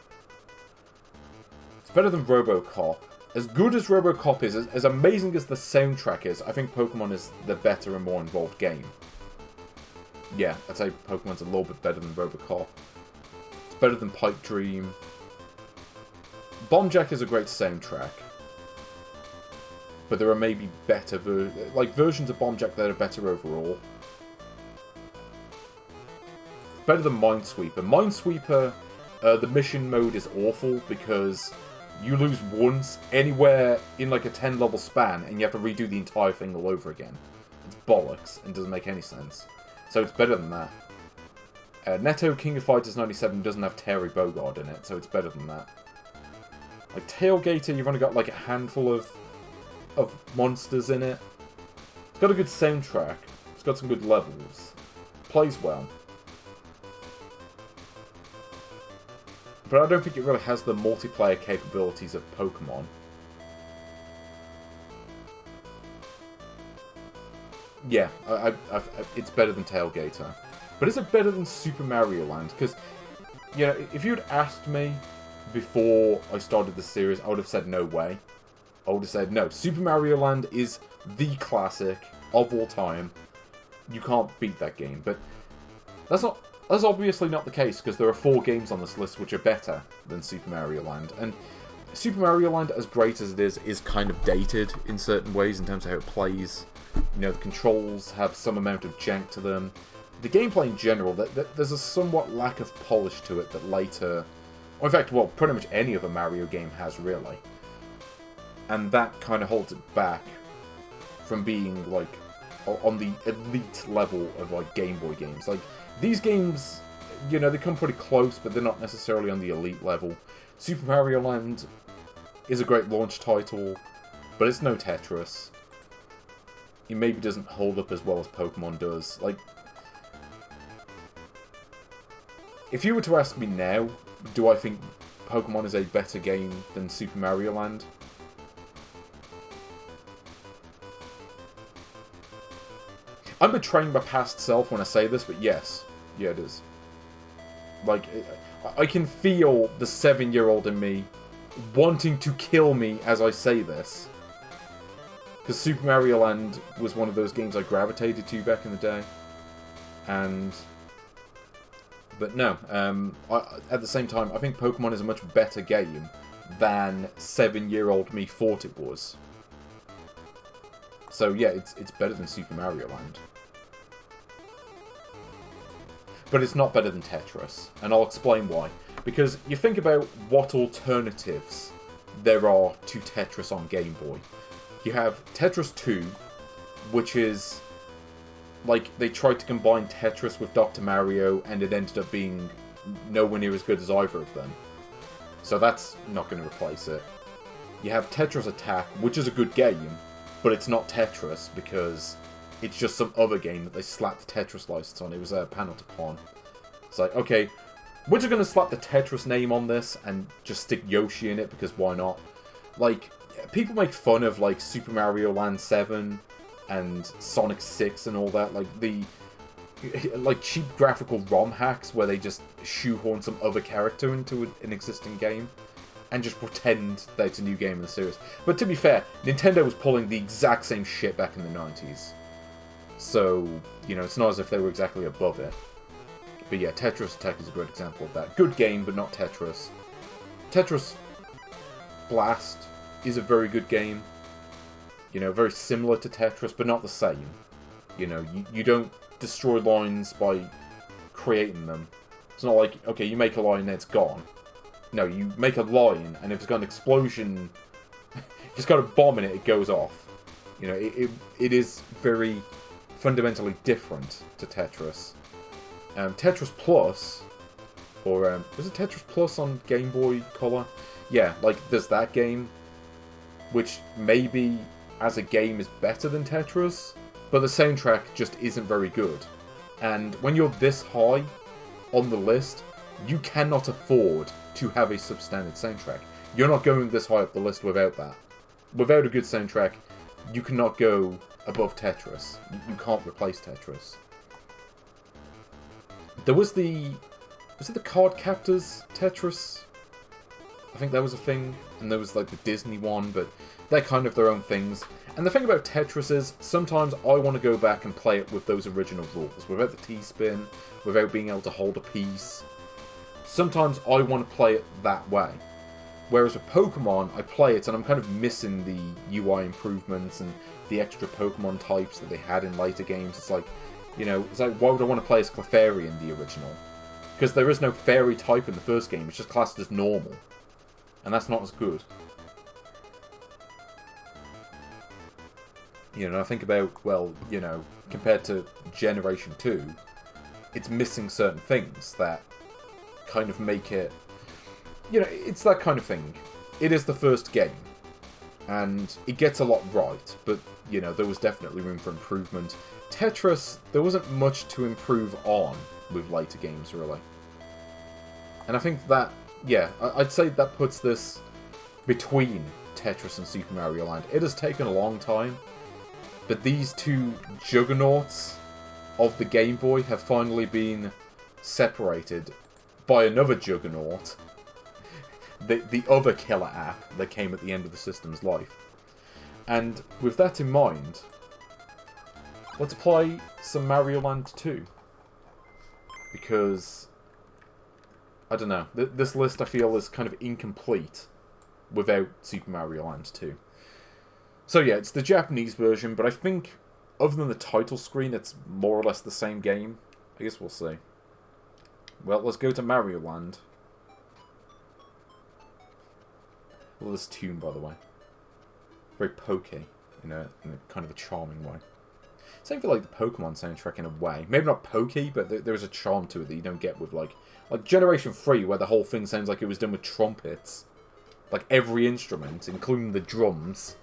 It's better than RoboCop. As good as RoboCop is, as amazing as the soundtrack is, I think Pokemon is the better and more involved game. Yeah, I'd say Pokemon's a little bit better than RoboCop. It's better than Pipe Dream. Bomb Jack is a great soundtrack. But there are maybe better versions of Bomb Jack that are better overall. Better than Minesweeper. Minesweeper, the mission mode is awful because you lose once anywhere in like a 10-level span and you have to redo the entire thing all over again. It's bollocks and doesn't make any sense. So it's better than that. Netto King of Fighters 97 doesn't have Terry Bogard in it, so it's better than that. Like Tailgater, you've only got like a handful of monsters in it. It's got a good soundtrack. It's got some good levels. Plays well. But I don't think it really has the multiplayer capabilities of Pokemon. Yeah, it's better than Tailgater. But is it better than Super Mario Land? Because, you know, if you'd asked me before I started the series, I would have said no way. I would have said, no, Super Mario Land is the classic of all time. You can't beat that game. But that's obviously not the case, because there are 4 games on this list which are better than Super Mario Land. And Super Mario Land, as great as it is kind of dated in certain ways in terms of how it plays. You know, the controls have some amount of jank to them. The gameplay in general, there's a somewhat lack of polish to it that later... Or in fact, well, pretty much any other Mario game has, really. And that kind of holds it back from being, like, on the elite level of, like, Game Boy games. Like, these games, you know, they come pretty close, but they're not necessarily on the elite level. Super Mario Land is a great launch title, but it's no Tetris. It maybe doesn't hold up as well as Pokemon does. Like, if you were to ask me now, do I think Pokemon is a better game than Super Mario Land? I'm betraying my past self when I say this, but yes. Yeah, it is. Like, I can feel the 7-year-old in me wanting to kill me as I say this. Because Super Mario Land was one of those games I gravitated to back in the day. But no, at the same time, I think Pokemon is a much better game than 7-year-old me thought it was. So yeah, it's better than Super Mario Land. But it's not better than Tetris, and I'll explain why. Because you think about what alternatives there are to Tetris on Game Boy. You have Tetris 2, which is like they tried to combine Tetris with Dr. Mario, and it ended up being nowhere near as good as either of them. So that's not going to replace it. You have Tetris Attack, which is a good game, but it's not Tetris because it's just some other game that they slapped the Tetris license on. It was a panel to pawn. It's like, okay, we're just going to slap the Tetris name on this and just stick Yoshi in it because why not? Like, people make fun of like Super Mario Land 7 and Sonic 6 and all that, like the cheap graphical ROM hacks where they just shoehorn some other character into an existing game and just pretend that it's a new game in the series. But to be fair, Nintendo was pulling the exact same shit back in the 90s. So, you know, it's not as if they were exactly above it. But yeah, Tetris Attack is a great example of that. Good game, but not Tetris. Tetris Blast is a very good game. You know, very similar to Tetris, but not the same. You know, you don't destroy lines by creating them. It's not like, okay, you make a line and it's gone. No, you make a line, and if it's got an explosion, if it's got a bomb in it, it goes off. You know, it is very fundamentally different to Tetris. Tetris Plus, or was it Tetris Plus on Game Boy Color? Yeah, like there's that game, which maybe as a game is better than Tetris, but the soundtrack just isn't very good. And when you're this high on the list, you cannot afford to have a substandard soundtrack. You're not going this high up the list without that. Without a good soundtrack, you cannot go above Tetris. You can't replace Tetris. There was the Card Captors Tetris? I think that was a thing. And there was like the Disney one, but they're kind of their own things. And the thing about Tetris is, sometimes I want to go back and play it with those original rules, without the T-spin, without being able to hold a piece. Sometimes I want to play it that way. Whereas with Pokemon, I play it and I'm kind of missing the UI improvements and the extra Pokemon types that they had in later games. It's like, you know, it's like, why would I want to play as Clefairy in the original? Because there is no fairy type in the first game, it's just classed as normal. And that's not as good. You know, I think about, well, you know, compared to Generation 2, it's missing certain things that kind of make it... You know, it's that kind of thing. It is the first game, and it gets a lot right, but, you know, there was definitely room for improvement. Tetris, there wasn't much to improve on with later games, really. And I think that, yeah, I'd say that puts this between Tetris and Super Mario Land. It has taken a long time, but these two juggernauts of the Game Boy have finally been separated by another juggernaut, the other killer app that came at the end of the system's life. And with that in mind, let's play some Mario Land 2. Because, I don't know, this list I feel is kind of incomplete without Super Mario Land 2. So yeah, it's the Japanese version, but I think, other than the title screen, it's more or less the same game. I guess we'll see. Well, let's go to Mario Land. I love this tune, by the way. Very pokey, in a kind of a charming way. Same for like the Pokemon soundtrack in a way. Maybe not pokey, but there's a charm to it that you don't get with like Generation 3, where the whole thing sounds like it was done with trumpets. Like every instrument, including the drums.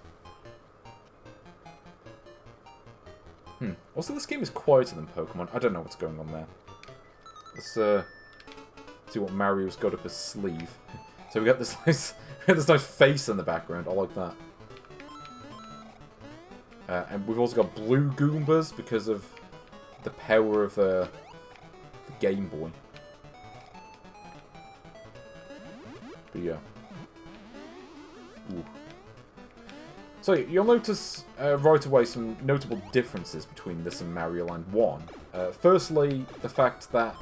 Also, this game is quieter than Pokemon. I don't know what's going on there. Let's see what Mario's got up his sleeve. So we got this nice face in the background. I like that. And we've also got blue Goombas because of the power of the Game Boy. But yeah. Ooh. So you'll notice right away some notable differences between this and Mario Land 1. Firstly, the fact that,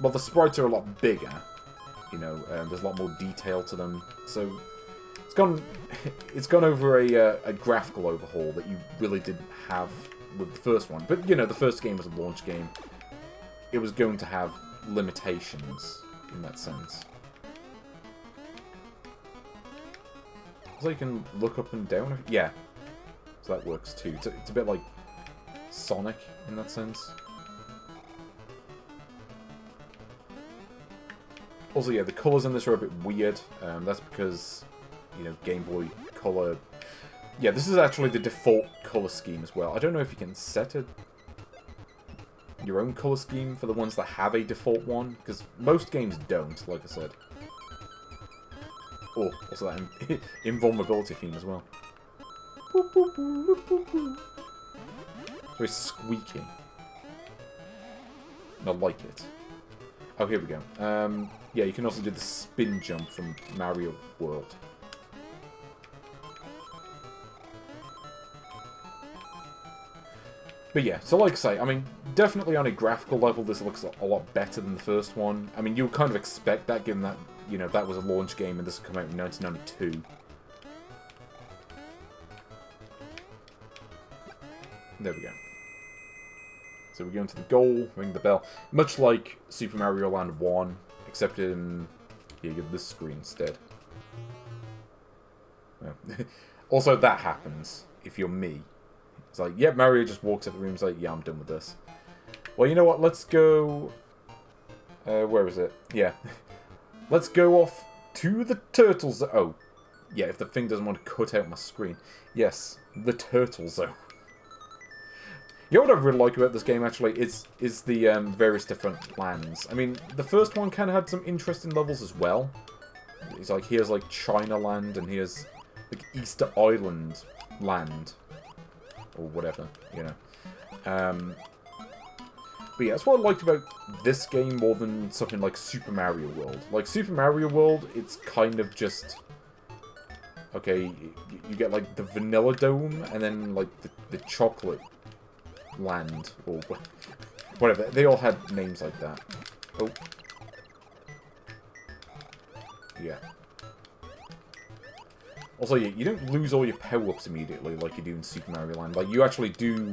well, the sprites are a lot bigger. You know, there's a lot more detail to them. So it's gone over a graphical overhaul that you really didn't have with the first one. But, you know, the first game was a launch game. It was going to have limitations in that sense. So you can look up and down? Yeah. So that works too. It's a bit like Sonic in that sense. Also, yeah, the colours in this are a bit weird. That's because, you know, Game Boy Color... Yeah, this is actually the default colour scheme as well. I don't know if you can set your own colour scheme for the ones that have a default one, because most games don't, like I said. Oh, also that invulnerability theme as well. Very squeaky. I like it. Oh, here we go. Yeah, you can also do the spin jump from Mario World. But yeah, so like I say, I mean, definitely on a graphical level, this looks a lot better than the first one. I mean, you'll kind of expect that, given that, you know, that was a launch game and this came out in 1992. There we go. So we go into the goal, ring the bell. Much like Super Mario Land 1, except in... Here, you get this screen instead. Yeah. Also, that happens if you're me. It's like, yeah, Mario just walks out the room, he's like, yeah, I'm done with this. Well, you know what, let's go... where is it? Yeah. Let's go off to the Turtle Zone. Oh, yeah, if the thing doesn't want to cut out my screen. Yes, the Turtle Zone. You know what I really like about this game, actually, is the various different lands. I mean, the first one kind of had some interesting levels as well. It's like, here's like China Land, and here's like Easter Island Land. Or whatever, you know. But yeah, that's what I liked about this game more than something like Super Mario World. Like, Super Mario World, it's kind of just... Okay, you get like the Vanilla Dome, and then like the Chocolate Land, or whatever. They all had names like that. Oh. Yeah. Also, yeah, you don't lose all your power-ups immediately like you do in Super Mario Land. Like, you actually do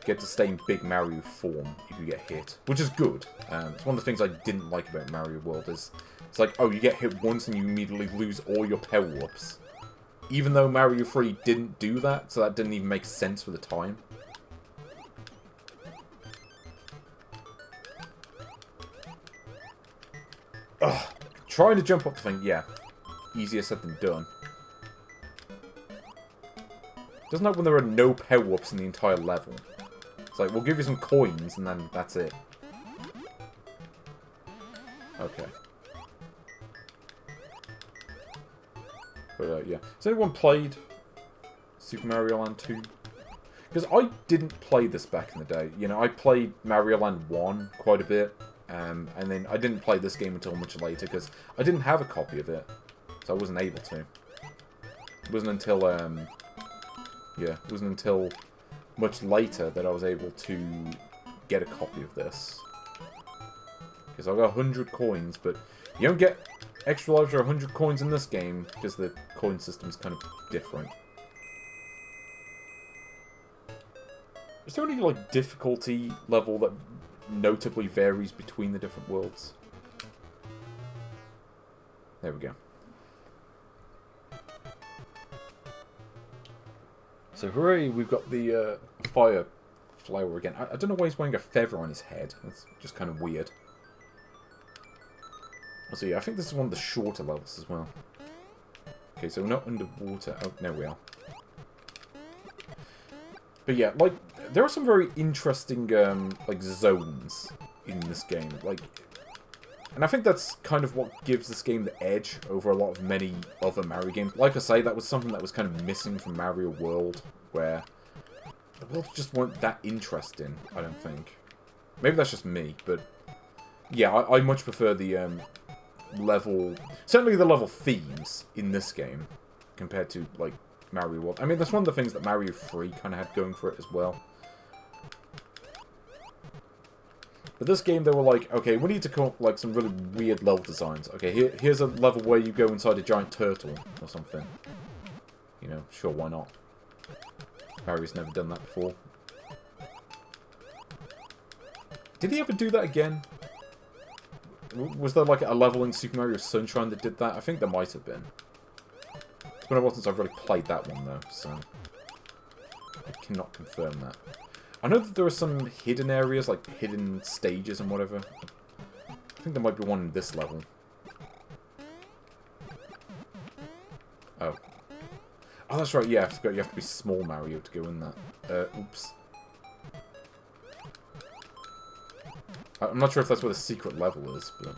get to stay in Big Mario form if you get hit, which is good. It's one of the things I didn't like about Mario World is, it's like, oh, you get hit once and you immediately lose all your power-ups. Even though Mario 3 didn't do that, so that didn't even make sense for the time. Ugh. Trying to jump up the thing, yeah. Easier said than done. Doesn't help when there are no power-ups in the entire level. It's like, we'll give you some coins, and then that's it. Okay. But, yeah. Has anyone played Super Mario Land 2? Because I didn't play this back in the day. You know, I played Mario Land 1 quite a bit. And then I didn't play this game until much later, because I didn't have a copy of it. So I wasn't able to. It wasn't until, yeah, it wasn't until much later that I was able to get a copy of this. Because I got 100 coins, but you don't get extra lives or 100 coins in this game, because the coin system's kind of different. Is there any, like, difficulty level that notably varies between the different worlds? There we go. So hooray, we've got the fire flower again. I don't know why he's wearing a feather on his head. That's just kind of weird. So yeah, I think this is one of the shorter levels as well. Okay, so we're not underwater. Oh, there we are. But yeah, like, there are some very interesting, like, zones in this game. Like, and I think that's kind of what gives this game the edge over a lot of many other Mario games. Like I say, that was something that was kind of missing from Mario World, where the worlds just weren't that interesting, I don't think. Maybe that's just me, but yeah, I much prefer the level... Certainly the level themes in this game, compared to, like, Mario World. I mean, that's one of the things that Mario 3 kind of had going for it as well. But this game, they were like, okay, we need to come up with, like, some really weird level designs. Okay, here's a level where you go inside a giant turtle or something. You know, sure, why not? Mario's never done that before. Did he ever do that again? Was there, like, a level in Super Mario Sunshine that did that? I think there might have been. It's been a while since I've really played that one, though, so... I cannot confirm that. I know that there are some hidden areas, like hidden stages and whatever. I think there might be one in this level. Oh. Oh, that's right, yeah, I forgot you have to be small Mario to go in that. Oops. I'm not sure if that's where the secret level is, but...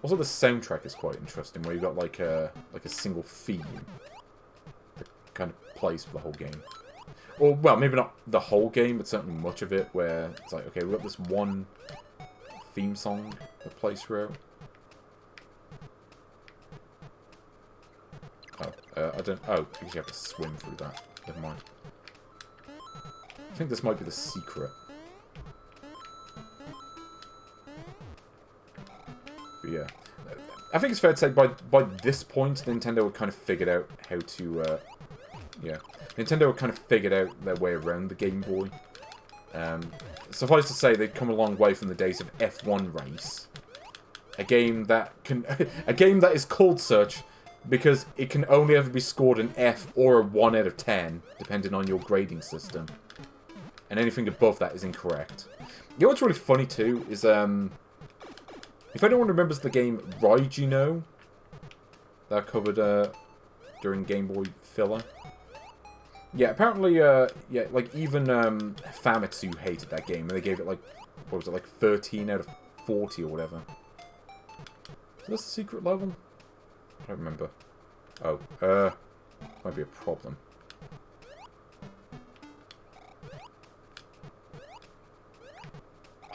Also, the soundtrack is quite interesting, where you've got like a single theme that kind of plays for the whole game. Or, well, maybe not the whole game, but certainly much of it, where it's like, okay, we've got this one theme song that plays throughout. Oh, I don't... Oh, because you have to swim through that. Never mind. I think this might be the secret. But yeah. I think it's fair to say by this point, Nintendo had kind of figured out how to... yeah. Nintendo had kind of figured out their way around the Game Boy. Suffice to say, they've come a long way from the days of F1 Race. A game that can... a game that is called such... because it can only ever be scored an F or a 1 out of 10, depending on your grading system. And anything above that is incorrect. You know what's really funny too, is, if anyone remembers the game Raijino, that I covered, during Game Boy Filler. Yeah, apparently, yeah, like, even, Famitsu hated that game, and they gave it, like, what was it, like, 13 out of 40 or whatever. Is this the secret level? I don't remember. Oh, might be a problem.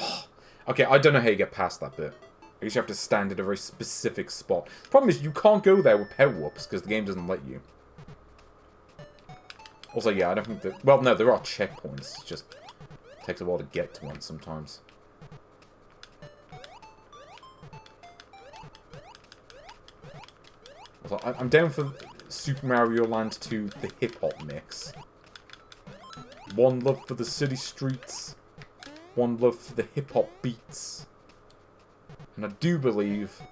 Oh, okay, I don't know how you get past that bit. I guess you have to stand at a very specific spot. The problem is you can't go there with power-ups because the game doesn't let you. Also, yeah, I don't think that... Well, no, there are checkpoints. It just takes a while to get to one sometimes. I'm down for Super Mario Land 2, the hip-hop mix. One love for the city streets. One love for the hip-hop beats. And I do believe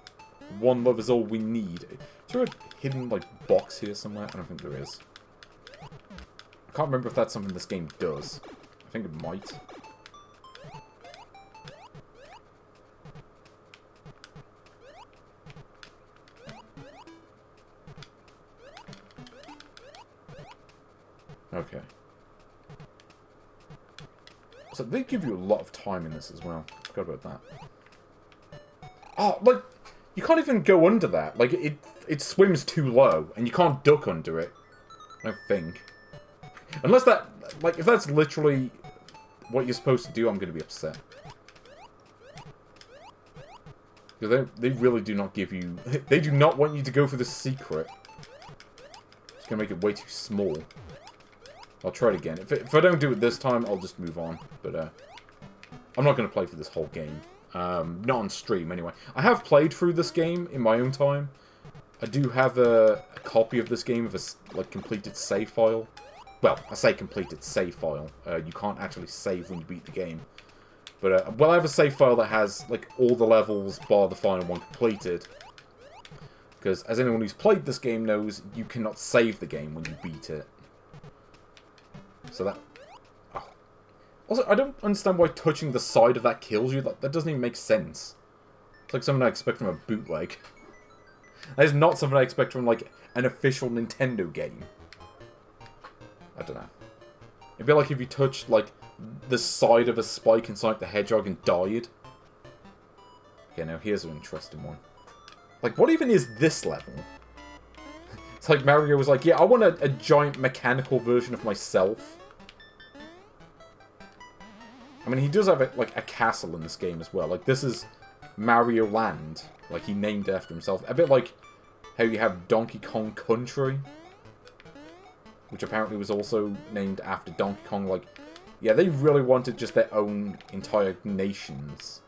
one love is all we need. Is there a hidden, like, box here somewhere? I don't think there is. I can't remember if that's something this game does. I think it might. Okay. So they give you a lot of time in this as well. Forgot about that. Oh, like, you can't even go under that. Like, it swims too low, and you can't duck under it. I don't think. Unless that, like, if that's literally what you're supposed to do, I'm going to be upset. Because they really do not give you... They do not want you to go for the secret. It's going to make it way too small. I'll try it again. If I don't do it this time, I'll just move on. But, I'm not going to play through this whole game. Not on stream, anyway. I have played through this game in my own time. I do have a copy of this game of a, like, completed save file. Well, I say completed save file. You can't actually save when you beat the game. But, well, I have a save file that has, like, all the levels bar the final one completed. Because, as anyone who's played this game knows, you cannot save the game when you beat it. So that... Oh. Also, I don't understand why touching the side of that kills you. That doesn't even make sense. It's like something I expect from a bootleg. That is not something I expect from, like, an official Nintendo game. I don't know. It'd be like if you touched, like, the side of a Spike in Sonic the Hedgehog and died. Okay, now here's an interesting one. Like, what even is this level? It's like Mario was like, yeah, I want a giant mechanical version of myself. I mean, he does have, like, a castle in this game as well. Like, this is Mario Land. Like, he named it after himself. A bit like how you have Donkey Kong Country, which apparently was also named after Donkey Kong. Like, yeah, they really wanted just their own entire nations.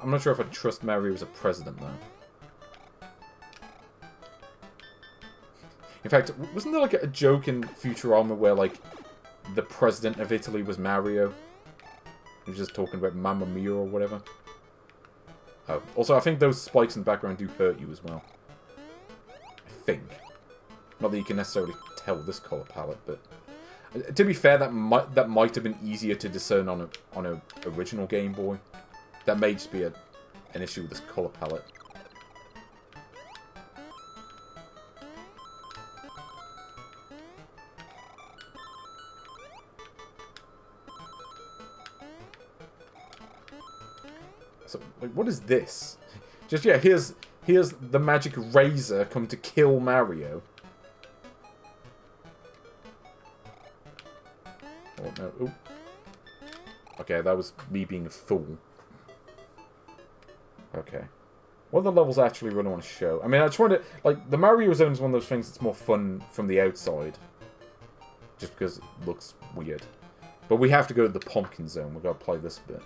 I'm not sure if I trust Mario as a president, though. In fact, wasn't there, like, a joke in Futurama where, like, the president of Italy was Mario? He was just talking about Mamma Mia or whatever. Oh, also, I think those spikes in the background do hurt you as well. I think. Not that you can necessarily tell this colour palette, but... To be fair, that might have been easier to discern on a original Game Boy. That may just be an issue with this colour palette. So, like, what is this? Just, yeah, here's the magic razor come to kill Mario. Oh, no. Ooh. Okay, that was me being a fool. Okay. What are the levels I actually really want to show? I mean, I just want to... Like, the Mario Zone is one of those things that's more fun from the outside. Just because it looks weird. But we have to go to the Pumpkin Zone. We've got to play this bit.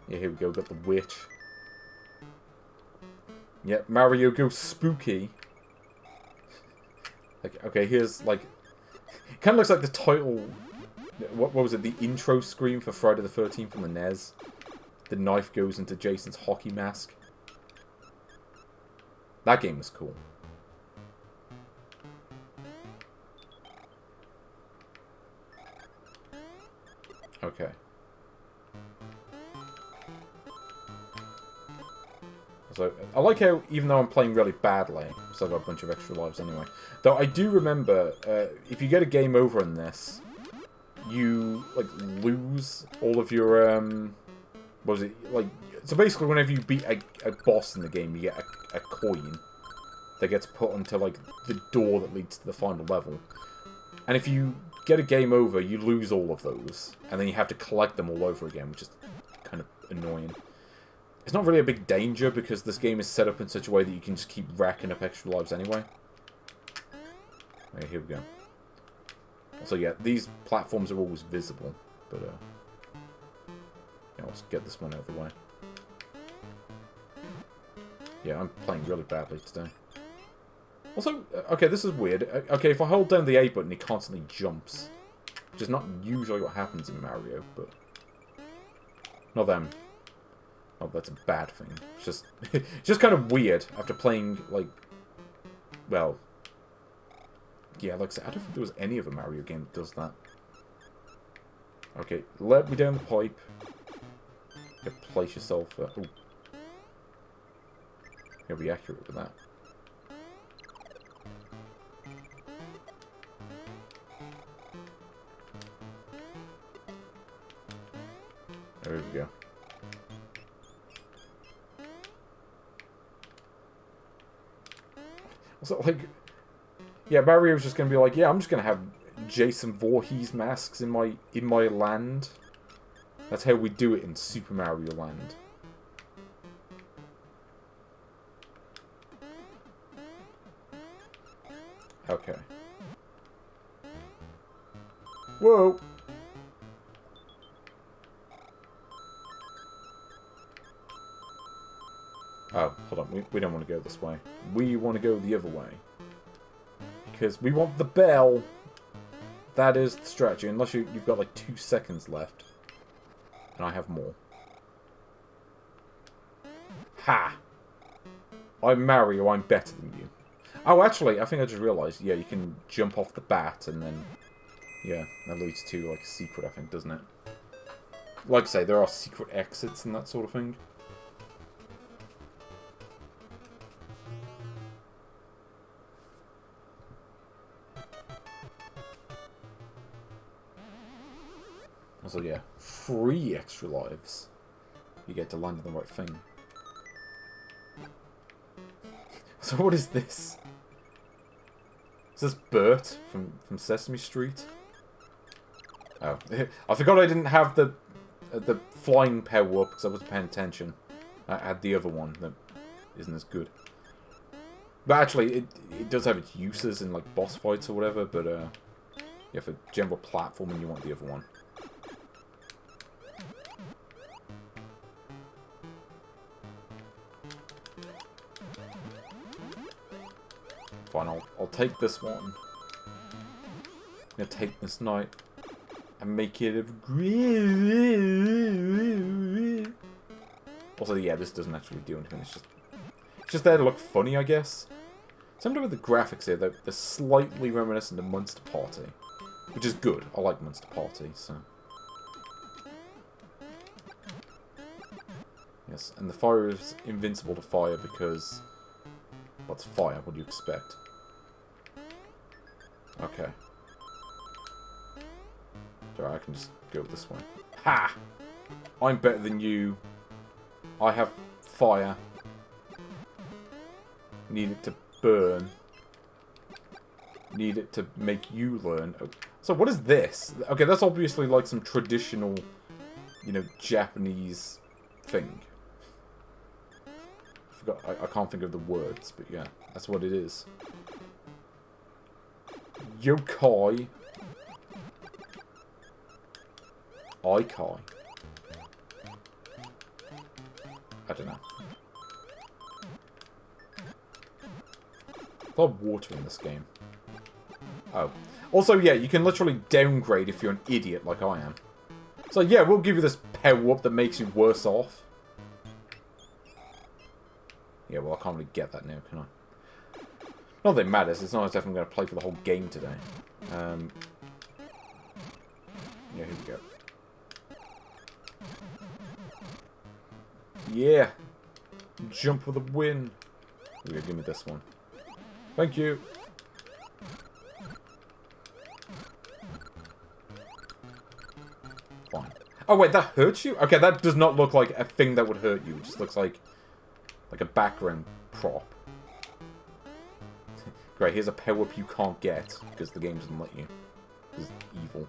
Yeah, here we go. We've got the witch. Yeah, Mario goes spooky. Like, okay, here's, like... It kind of looks like the title... What was it? The intro screen for Friday the 13th on the NES. The knife goes into Jason's hockey mask. That game was cool. Okay. So, I like how, even though I'm playing really badly, so I've got a bunch of extra lives anyway. Though I do remember, if you get a game over in this, you, like, lose all of your, what was it, like, so basically whenever you beat a boss in the game, you get a coin that gets put onto, like, the door that leads to the final level. And if you get a game over, you lose all of those, and then you have to collect them all over again, which is kind of annoying. It's not really a big danger, because this game is set up in such a way that you can just keep racking up extra lives anyway. Okay, here we go. So yeah, these platforms are always visible, but yeah, let's get this one out of the way. Yeah, I'm playing really badly today. Also, okay, this is weird. Okay, if I hold down the A button, he constantly jumps. Which is not usually what happens in Mario, but... Not them. Oh, that's a bad thing. It's just, it's just kind of weird after playing, like... Well... Yeah, like I said, I don't think there was any other Mario game that does that. Okay, let me down the pipe. You place yourself... Ooh. Gotta be accurate with that. There we go. So, like... Yeah, Mario's just gonna be like, yeah, I'm just gonna have Jason Voorhees masks in my land. That's how we do it in Super Mario Land. Okay. Whoa! Oh, hold on. We don't want to go this way. We want to go the other way. Because we want the bell. That is the strategy. Unless you've got like 2 seconds left. And I have more. Ha! I'm Mario, I'm better than you. Oh, actually, I think I just realised, yeah, you can jump off the bat and then... Yeah, that leads to, like, a secret, I think, doesn't it? Like I say, there are secret exits and that sort of thing. So yeah, 3 extra lives. You get to land on the right thing. So what is this? Is this Bert from Sesame Street? Oh, I forgot I didn't have the flying power up because I wasn't paying attention. I had the other one that isn't as good. But actually, it does have its uses in like boss fights or whatever. But yeah, for general platforming, you want the other one. Fine, I'll take this one. I'm gonna take this knight and make it of green. Also, yeah, this doesn't actually do anything. It's just there to look funny, I guess. Something with the graphics here, they're slightly reminiscent of Monster Party. Which is good. I like Monster Party, so... Yes, and the fire is invincible to fire because... What's fire? What do you expect? Okay. So I can just go this way. Ha! I'm better than you. I have fire. Need it to burn. Need it to make you learn. So what is this? Okay, that's obviously like some traditional, you know, Japanese thing. I can't think of the words, but yeah, that's what it is. Yokai. Ikai. I don't know. A lot of water in this game. Oh. Also, yeah, you can literally downgrade if you're an idiot like I am. So, yeah, we'll give you this power-up that makes you worse off. Yeah, well, I can't really get that now, can I? Not that it matters. It's not as if I'm going to play for the whole game today. Yeah, here we go. Yeah! Jump for the win! Here we go, give me this one. Thank you! Fine. Oh wait, that hurts you? Okay, that does not look like a thing that would hurt you. It just looks like a background prop. Great, here's a power-up you can't get, because the game doesn't let you. Because it's evil.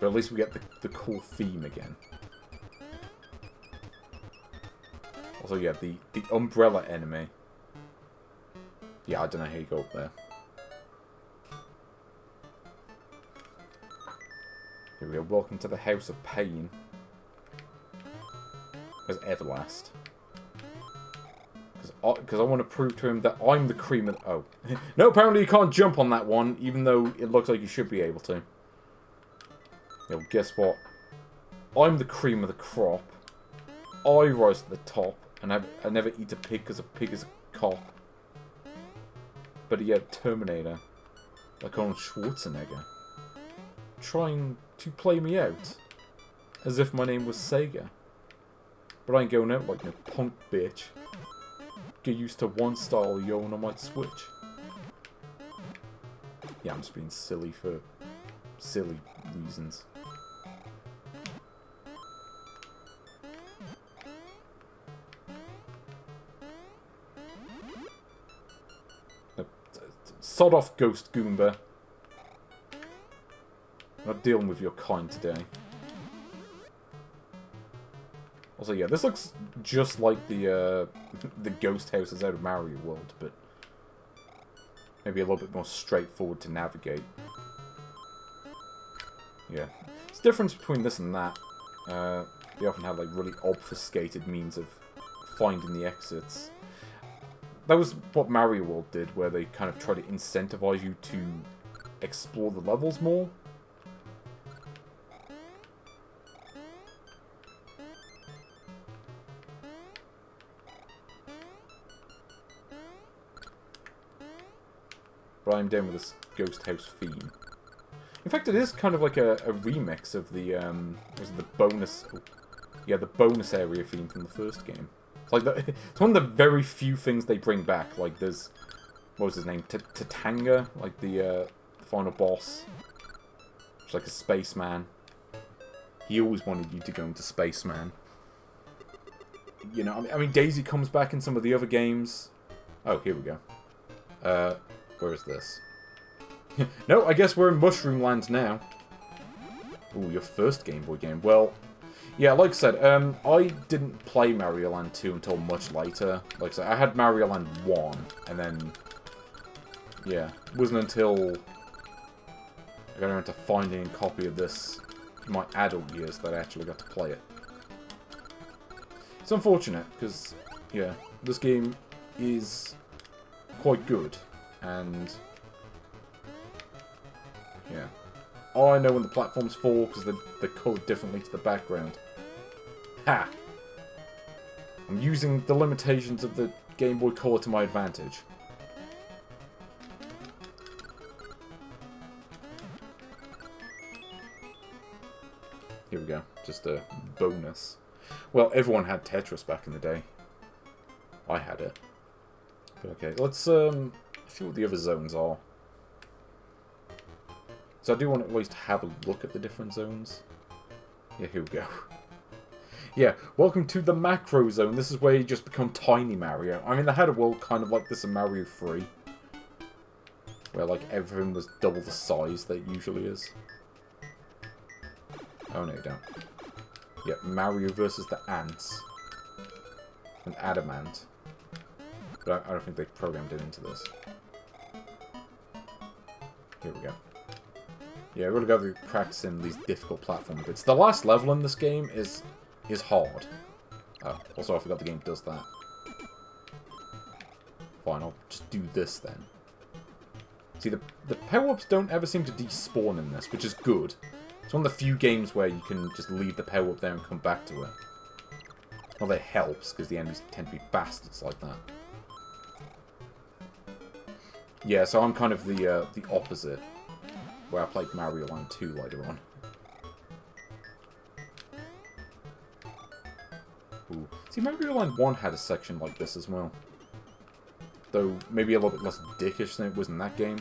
But at least we get the cool theme again. Also, yeah, the umbrella enemy. Yeah, I don't know how you go up there. Here we go. Welcome to the House of Pain. As Everlast. Because I want to prove to him that I'm the cream of... Oh. No, apparently you can't jump on that one, even though it looks like you should be able to. Yeah, well, guess what? I'm the cream of the crop. I rise to the top, and I never eat a pig because a pig is a cop. But yet, Terminator, like Arnold Schwarzenegger, trying to play me out, as if my name was Sega. But I ain't going out like no punk bitch. Get used to one style, yo, and I might switch. Yeah, I'm just being silly for silly reasons. Sod off, Ghost Goomba. I'm not dealing with your kind today. Also, yeah, this looks just like the ghost houses out of Mario World, but maybe a little bit more straightforward to navigate. Yeah. It's the difference between this and that. They often have, like, really obfuscated means of finding the exits. That was what Mario World did, where they kind of try to incentivize you to explore the levels more. But I'm down with this Ghost House theme. In fact, it is kind of like a remix of the, was it the bonus... Oh, yeah, the bonus area theme from the first game. It's like it's one of the very few things they bring back. Like, there's... What was his name? Tatanga? Like, the final boss. It's like a spaceman. He always wanted you to go into Spaceman. You know, I mean, Daisy comes back in some of the other games. Oh, here we go. Where is this? No, I guess we're in Mushroom Land now. Ooh, your first Game Boy game. Well, yeah, like I said, I didn't play Mario Land 2 until much later. Like I said, I had Mario Land 1, and then... Yeah, it wasn't until I got around to finding a copy of this in my adult years that I actually got to play it. It's unfortunate, because, yeah, this game is quite good, and... Yeah. Oh, I know when the platforms fall because they're coloured differently to the background. Ha! I'm using the limitations of the Game Boy Color to my advantage. Here we go. Just a bonus. Well, everyone had Tetris back in the day. I had it. But okay, let's see what the other zones are. So I do want to at least have a look at the different zones. Yeah, here we go. Yeah, welcome to the Macro Zone. This is where you just become Tiny Mario. I mean, they had a world kind of like this in Mario 3. Where, like, everything was double the size that it usually is. Oh, no, you don't. Yeah, Mario versus the ants. And Adamant. But I don't think they programmed it into this. Here we go. Yeah, we're gonna go through practicing these difficult platform bits. The last level in this game is hard. Oh, also I forgot the game does that. Fine, I'll just do this then. See, the power-ups don't ever seem to despawn in this, which is good. It's one of the few games where you can just leave the power-up there and come back to it. Well, that helps, because the enemies tend to be bastards like that. Yeah, so I'm kind of the opposite. Where I played Mario Land 2 later on. Ooh. See, Mario Land 1 had a section like this as well. Though, maybe a little bit less dickish than it was in that game.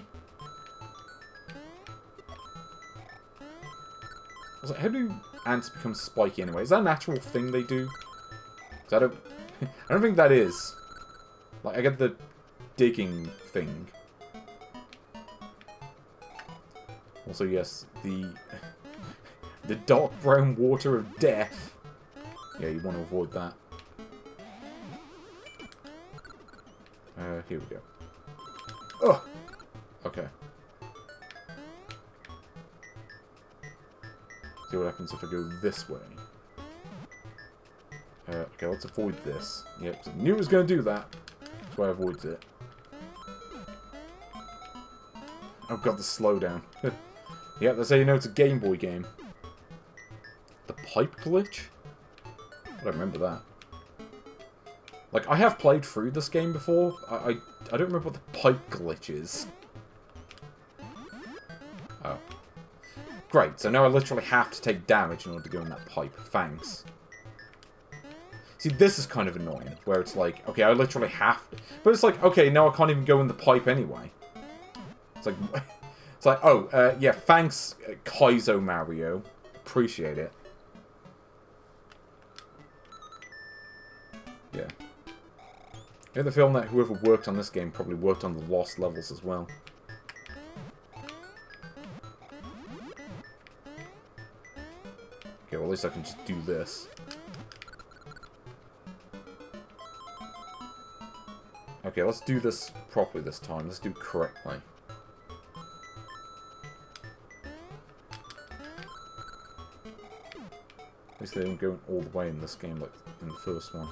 I was like, how do ants become spiky anyway? Is that an actual thing they do? 'Cause I don't think that is. Like, I get the digging thing. Also, yes, the dark brown water of death. Yeah, you want to avoid that. Here we go. Oh! Okay. See what happens if I go this way. Okay, let's avoid this. Yep, so I knew it was going to do that. That's why I avoided it. Oh god, the slowdown. Yeah, that's how you know it's a Game Boy game. The pipe glitch? I don't remember that. Like, I have played through this game before. I don't remember what the pipe glitch is. Oh. Great, so now I literally have to take damage in order to go in that pipe. Thanks. See, this is kind of annoying, where it's like, okay, I literally have to... But it's like, okay, now I can't even go in the pipe anyway. It's like... It's like, oh, yeah, thanks, Kaizo Mario. Appreciate it. Yeah. I have the feeling that whoever worked on this game probably worked on the lost levels as well. Okay, well, at least I can just do this. Okay, let's do this properly this time. Let's do it correctly. At least they didn't go all the way in this game like in the first one.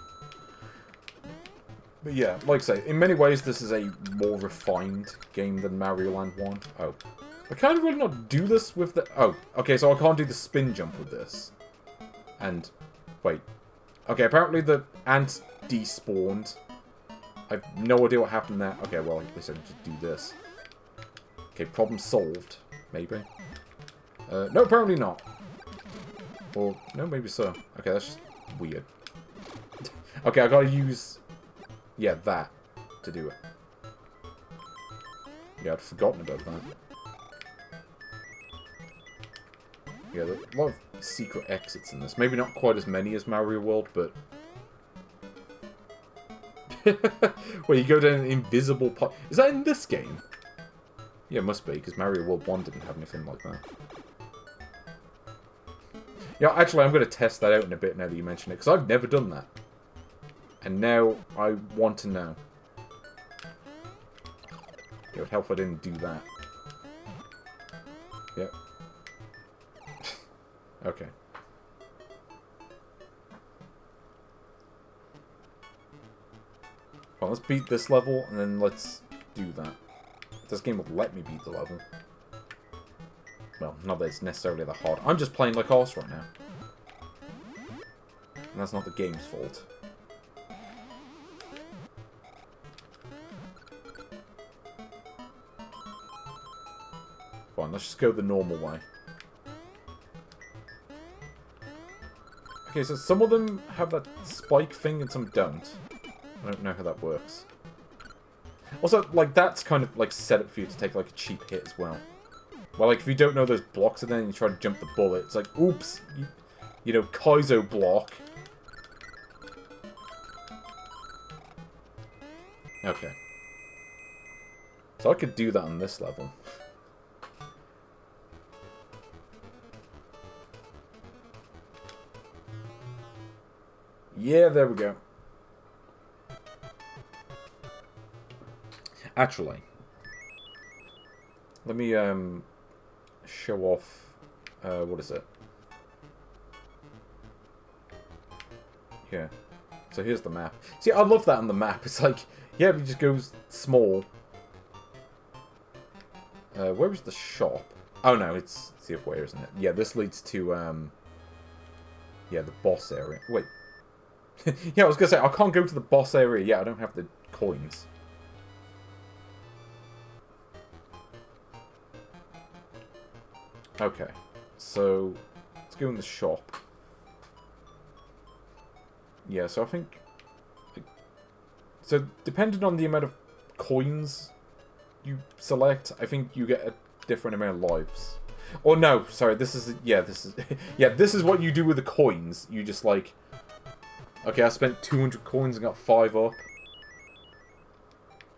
But yeah, like I say, in many ways this is a more refined game than Mario Land 1. Oh. I can't really not do this with the... Oh, okay, so I can't do the spin jump with this. And... Wait. Okay, apparently the ants despawned. I have no idea what happened there. Okay, well, at least I can just do this. Okay, problem solved. Maybe. No, apparently not. Or, no, maybe so. Okay, that's just weird. Okay, I gotta use... Yeah, that to do it. Yeah, I'd forgotten about that. Yeah, there's a lot of secret exits in this. Maybe not quite as many as Mario World, but... Where you go down an invisible pipe. Is that in this game? Yeah, it must be, because Mario World 1 didn't have anything like that. Yeah, actually, I'm going to test that out in a bit now that you mention it, because I've never done that. And now I want to know. It would help if I didn't do that. Yep. Okay. Well, let's beat this level, and then let's do that. This game will let me beat the level. Well, not that it's necessarily that hard. I'm just playing like arse right now. And that's not the game's fault. Fine, let's just go the normal way. Okay, so some of them have that spike thing and some don't. I don't know how that works. Also, like, that's kind of, like, set up for you to take, like, a cheap hit as well. Well, like, if you don't know those blocks are there and you try to jump the bullet, it's like, oops, you know, Kaizo block. Okay. So I could do that on this level. Yeah, there we go. Actually, let me show off, what is it? Yeah. So here's the map. See, I love that on the map. It's like, yeah, it just goes small. Where was the shop? Oh no, it's the other way, isn't it? Yeah, this leads to, yeah, the boss area. Wait. Yeah, I was gonna say, I can't go to the boss area yet. I don't have the coins. Okay, so let's go in the shop. Yeah, so I think... So, depending on the amount of coins you select, I think you get a different amount of lives. Or no, sorry, this is... Yeah, this is... Yeah, this is what you do with the coins. You just, like... Okay, I spent 200 coins and got 5 up.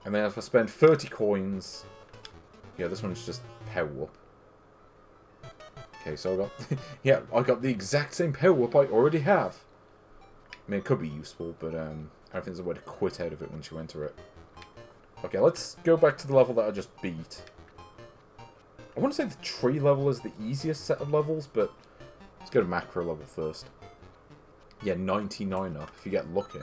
And then if I spend 30 coins... Yeah, this one's just power up. Okay, so I got... yeah, I got the exact same power up I already have. I mean, it could be useful, but I don't think there's a way to quit out of it once you enter it. Okay, let's go back to the level that I just beat. I want to say the tree level is the easiest set of levels, but let's go to macro level first. Yeah, 99 up, if you get lucky.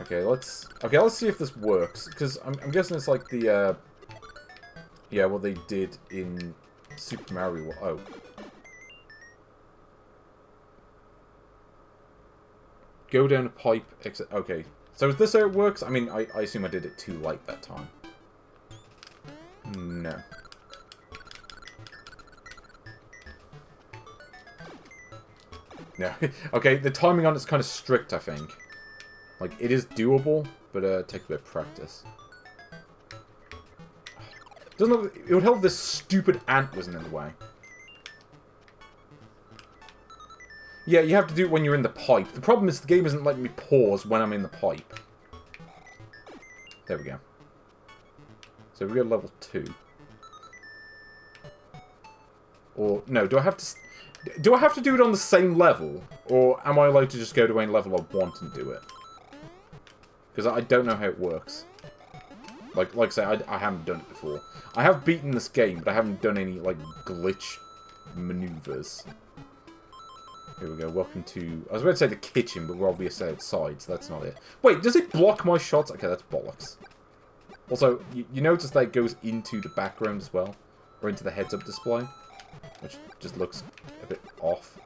Okay, let's see if this works, because I'm guessing it's like the, yeah, what they did in Super Mario. Oh. Go down a pipe, exit. Okay. So is this how it works? I mean, I assume I did it too late that time. No. No. Okay, the timing on it's kind of strict, I think. Like, it is doable, but it takes a bit of practice. It would help if this stupid ant wasn't in the way. Yeah, you have to do it when you're in the pipe. The problem is the game isn't letting me pause when I'm in the pipe. There we go. So we go to level 2. Or, no, do I have to do it on the same level? Or am I allowed to just go to any level I want and do it? Because I don't know how it works. Like I say, I haven't done it before. I have beaten this game, but I haven't done any, like, glitch maneuvers. Here we go, welcome to... I was about to say the kitchen, but we're obviously outside, so that's not it. Wait, does it block my shots? Okay, that's bollocks. Also, you notice that it goes into the background as well? Or into the heads-up display? Which just looks a bit off.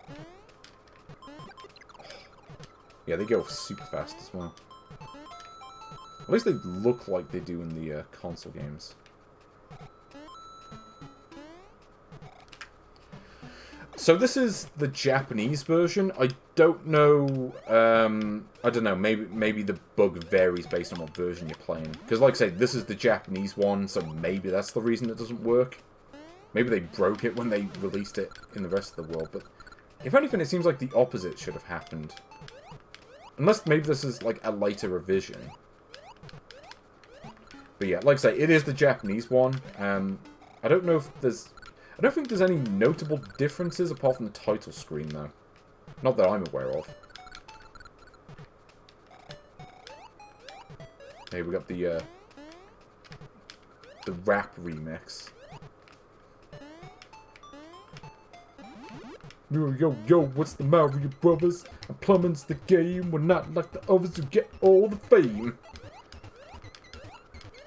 Yeah, they go super fast as well. At least they look like they do in the console games. So this is the Japanese version. I don't know. I don't know. Maybe the bug varies based on what version you're playing. Because, like I say, this is the Japanese one, so maybe that's the reason it doesn't work. Maybe they broke it when they released it in the rest of the world. But if anything, it seems like the opposite should have happened. Unless maybe this is like a later revision. But yeah, like I say, it is the Japanese one. I don't know if there's... I don't think there's any notable differences apart from the title screen, though. Not that I'm aware of. Hey, we got the rap remix. Yo, what's the Mario Brothers? I'm plumbing's the game. We're not like the others who get all the fame.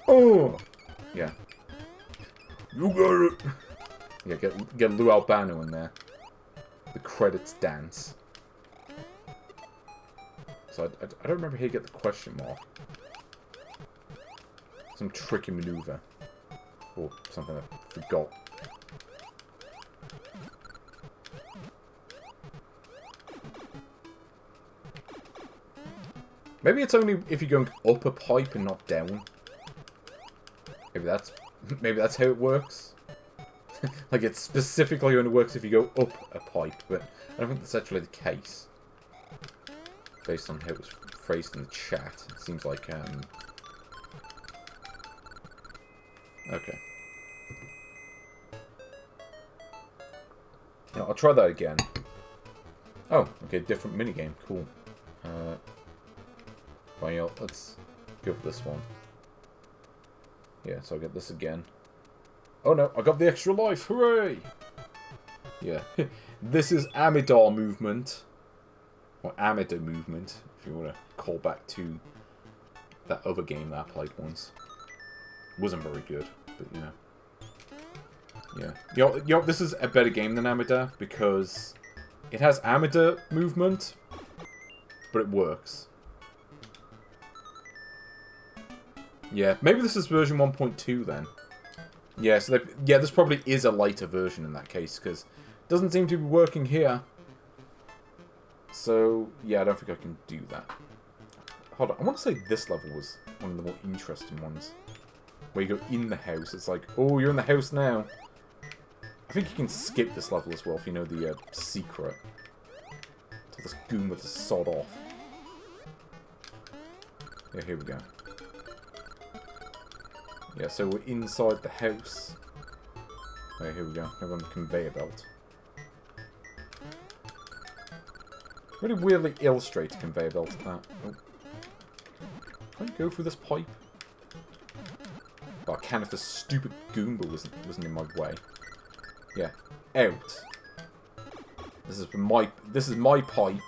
Oh! Yeah. You got it! Yeah, get Lou Albano in there. The credits dance. So I don't remember how you get the question mark. Some tricky maneuver. Or something I forgot. Maybe it's only if you're going up a pipe and not down. Maybe that's how it works. Like, it specifically only works if you go up a pipe, but I don't think that's actually the case. Based on how it was phrased in the chat, it seems like, okay. Now, I'll try that again. Oh, okay, different minigame, cool. Well, let's go for this one. Yeah, so I'll get this again. Oh no, I got the extra life, hooray! Yeah, this is Amidar movement. Or Amida movement, if you want to call back to that other game that I played once. Wasn't very good, but you know. Yeah. Yo, this is a better game than Amida, because it has Amida movement, but it works. Yeah, maybe this is version 1.2 then. Yeah, so this probably is a later version in that case, because it doesn't seem to be working here. So, yeah, I don't think I can do that. Hold on, I want to say this level was one of the more interesting ones. Where you go in the house, it's like, oh, you're in the house now. I think you can skip this level as well if you know the secret. So this goon with the sod off. Yeah, here we go. Yeah, so we're inside the house. Okay, here we go. We're on the conveyor belt. Really weirdly illustrated conveyor belt at that. Oh. Can I go through this pipe? Oh, I can if the stupid Goomba wasn't in my way. Yeah. Out. This is my pipe.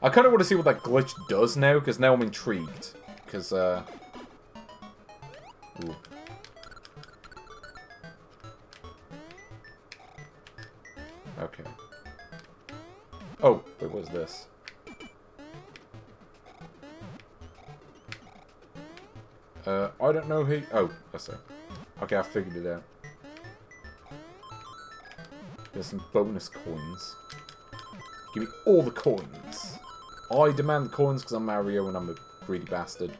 I kind of want to see what that glitch does now, because now I'm intrigued. Because, ooh. Okay. Oh, wait, what is this? I don't know who... Oh, I see. Okay, I figured it out. There's some bonus coins. Give me all the coins. I demand the coins because I'm Mario and I'm a greedy bastard.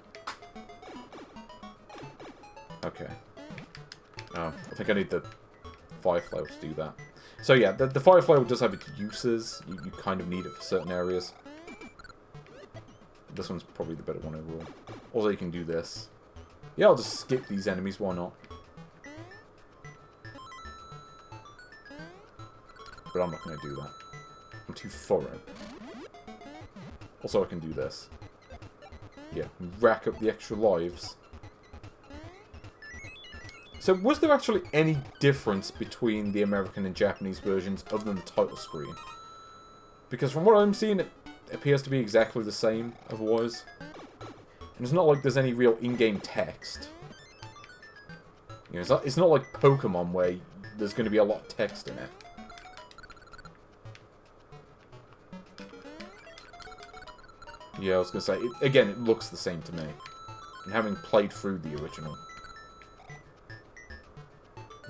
Okay. Oh, I think I need the fire flower to do that. So yeah, the fire flower does have its uses. You kind of need it for certain areas. This one's probably the better one overall. Also, you can do this. Yeah, I'll just skip these enemies, why not? But I'm not going to do that. I'm too thorough. Also, I can do this. Yeah, rack up the extra lives. So, was there actually any difference between the American and Japanese versions other than the title screen? Because from what I'm seeing, it appears to be exactly the same otherwise. And it's not like there's any real in-game text. You know, it's not like Pokemon where there's going to be a lot of text in it. Yeah, I was going to say, again, it looks the same to me. And having played through the original.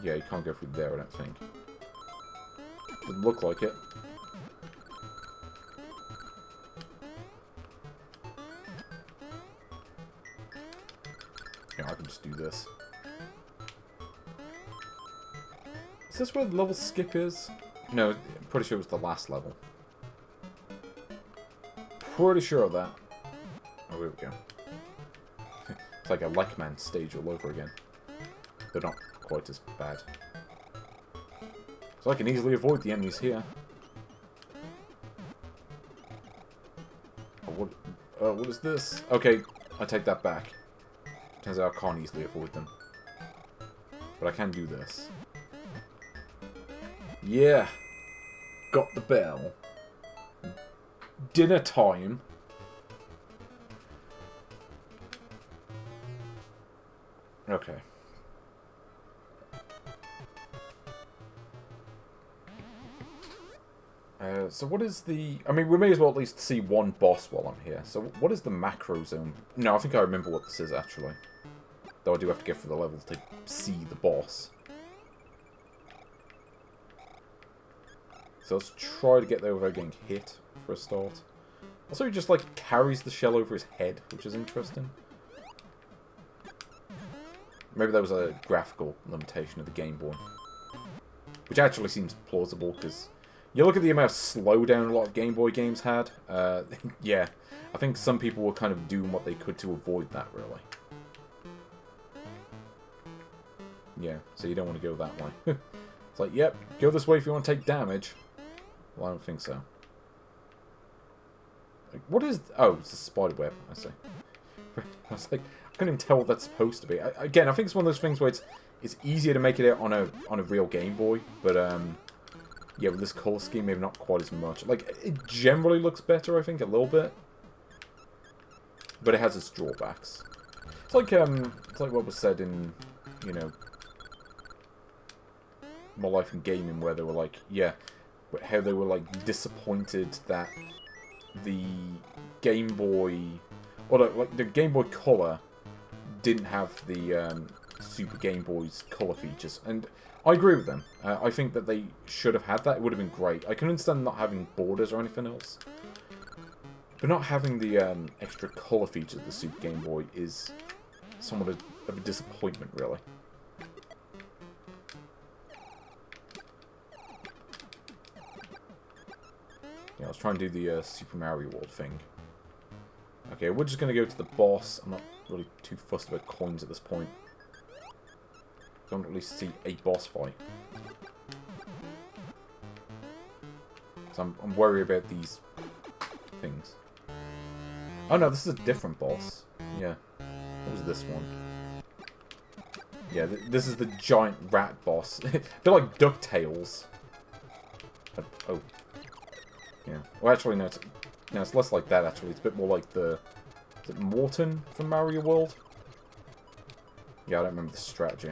Yeah, you can't go through there, I don't think. Doesn't look like it. Yeah, I can just do this. Is this where the level skip is? No, I'm pretty sure it was the last level. Pretty sure of that. Oh, here we go. It's like a Lekman stage all over again. They're not quite as bad. So I can easily avoid the enemies here. Oh, what is this? Okay, I take that back. Turns out I can't easily avoid them. But I can do this. Yeah! Got the bell. Dinner time. Okay. So what is the... I mean, we may as well at least see one boss while I'm here. So what is the macro zone? No, I think I remember what this is, actually. Though I do have to get through the level to see the boss. So let's try to get there without getting hit for a start. Also, he just, like, carries the shell over his head, which is interesting. Maybe that was a graphical limitation of the Game Boy. Which actually seems plausible, because you look at the amount of slowdown a lot of Game Boy games had. Yeah, I think some people were kind of doing what they could to avoid that, really. Yeah, so you don't want to go that way. It's like, yep, go this way if you want to take damage. Well, I don't think so. Like, what is... Oh, it's a spider web, I see. I was like, I couldn't even tell what that's supposed to be. Again, I think it's one of those things where it's easier to make it out on a real Game Boy, but yeah, with this color scheme, maybe not quite as much. Like, it generally looks better, I think, a little bit, but it has its drawbacks. It's like what was said in, you know, My Life in Gaming, where they were like, yeah, how they were like disappointed that the Game Boy, or like the Game Boy Color didn't have the Super Game Boy's color features, and I agree with them. I think that they should have had that. It would have been great. I can understand not having borders or anything else, but not having the extra color features of the Super Game Boy is somewhat of a disappointment, really. Yeah, I was trying to do the Super Mario World thing. Okay, we're just going to go to the boss. I'm not really too fussed about coins at this point. I don't at least see a boss fight. So I'm worried about these things. Oh no, this is a different boss. Yeah. What was this one? Yeah, this is the giant rat boss. They're like DuckTales. Oh. Yeah. Well, actually, no, it's less like that, actually. It's a bit more like the... Is it Morton from Mario World? Yeah, I don't remember the strategy.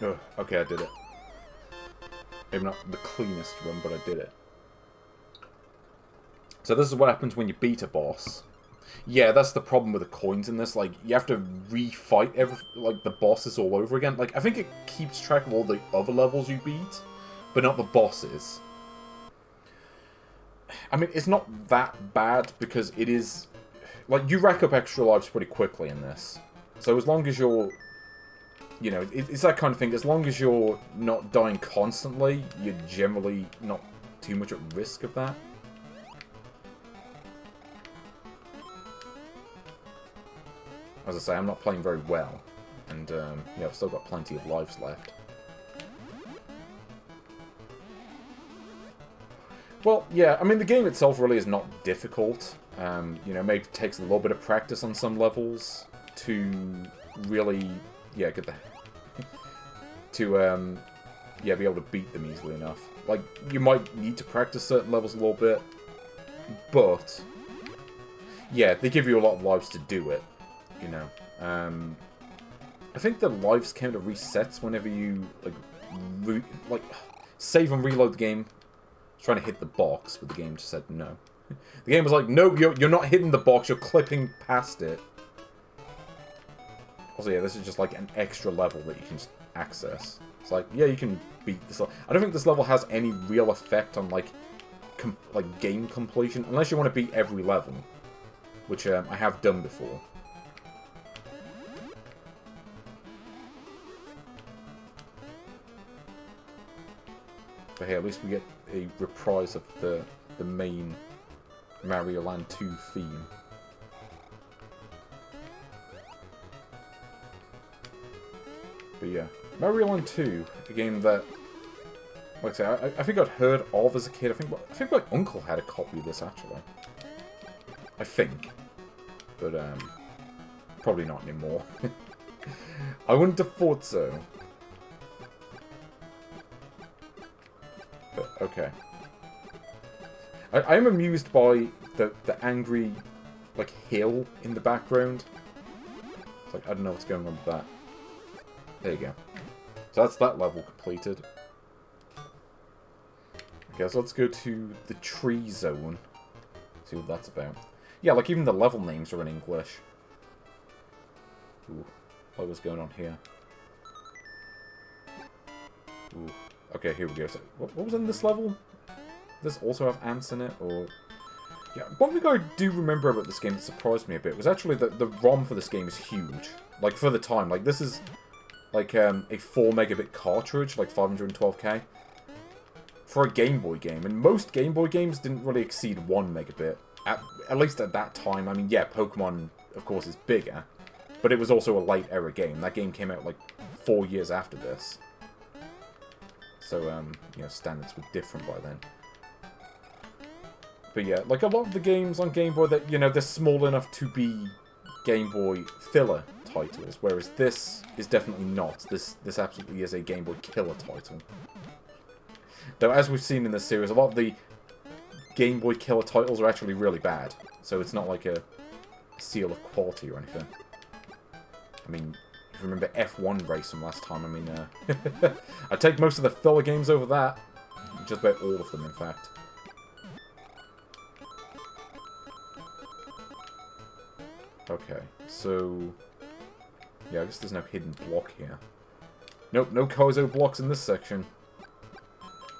Ugh, okay, I did it. Maybe not the cleanest run, but I did it. So this is what happens when you beat a boss. Yeah, that's the problem with the coins in this. Like, you have to refight like the bosses all over again. Like, I think it keeps track of all the other levels you beat, but not the bosses. I mean, it's not that bad because it is... Like, you rack up extra lives pretty quickly in this. So as long as you're... You know, it's that kind of thing. As long as you're not dying constantly, you're generally not too much at risk of that. As I say, I'm not playing very well. And, yeah, I've still got plenty of lives left. Well, yeah, I mean, the game itself really is not difficult. You know, maybe it takes a little bit of practice on some levels to really, yeah, get the... to, yeah, be able to beat them easily enough. Like, you might need to practice certain levels a little bit, but, yeah, they give you a lot of lives to do it, you know. I think the lives counter resets whenever you, like, save and reload the game. I was trying to hit the box, but the game just said no. The game was like, no, you're not hitting the box, you're clipping past it. Also, yeah, this is just like an extra level that you can just access. It's like, yeah, you can beat this level. I don't think this level has any real effect on, like game completion, unless you want to beat every level, which I have done before. But hey, at least we get a reprise of the main Mario Land 2 theme. But yeah, Mario Land 2, a game that, like I say, I think I'd heard of as a kid. I think my uncle had a copy of this, actually. I think. But, probably not anymore. I wouldn't have thought so. But, okay. I am amused by the angry, like, hill in the background. It's like, I don't know what's going on with that. There you go. So that's that level completed. Okay, so let's go to the tree zone. See what that's about. Yeah, like even the level names are in English. Ooh, what was going on here? Ooh. Okay, here we go. So, what was in this level? Does this also have ants in it, or... Yeah, one thing I do remember about this game that surprised me a bit was actually that the ROM for this game is huge. Like, for the time. Like, this is, like, a 4 megabit cartridge, like 512K. For a Game Boy game. And most Game Boy games didn't really exceed 1 megabit. At least at that time. I mean, yeah, Pokemon, of course, is bigger. But it was also a late-era game. That game came out, like, 4 years after this. So, you know, standards were different by then. But yeah, like a lot of the games on Game Boy that, you know, they're small enough to be Game Boy filler titles, whereas this is definitely not. This absolutely is a Game Boy killer title. Though, as we've seen in this series, a lot of the Game Boy killer titles are actually really bad. So it's not like a seal of quality or anything. I mean, if you remember F1 Race from last time, I mean, I'd take most of the filler games over that. Just about all of them, in fact. Okay, so... Yeah, I guess there's no hidden block here. Nope, no Kozo blocks in this section.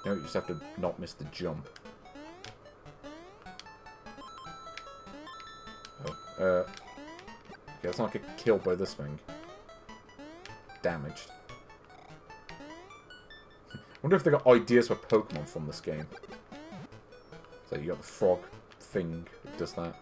No, you just have to not miss the jump. Oh, okay, let's not get killed by this thing. Damaged. Wonder if they got ideas for Pokemon from this game. So you got the frog thing that does that.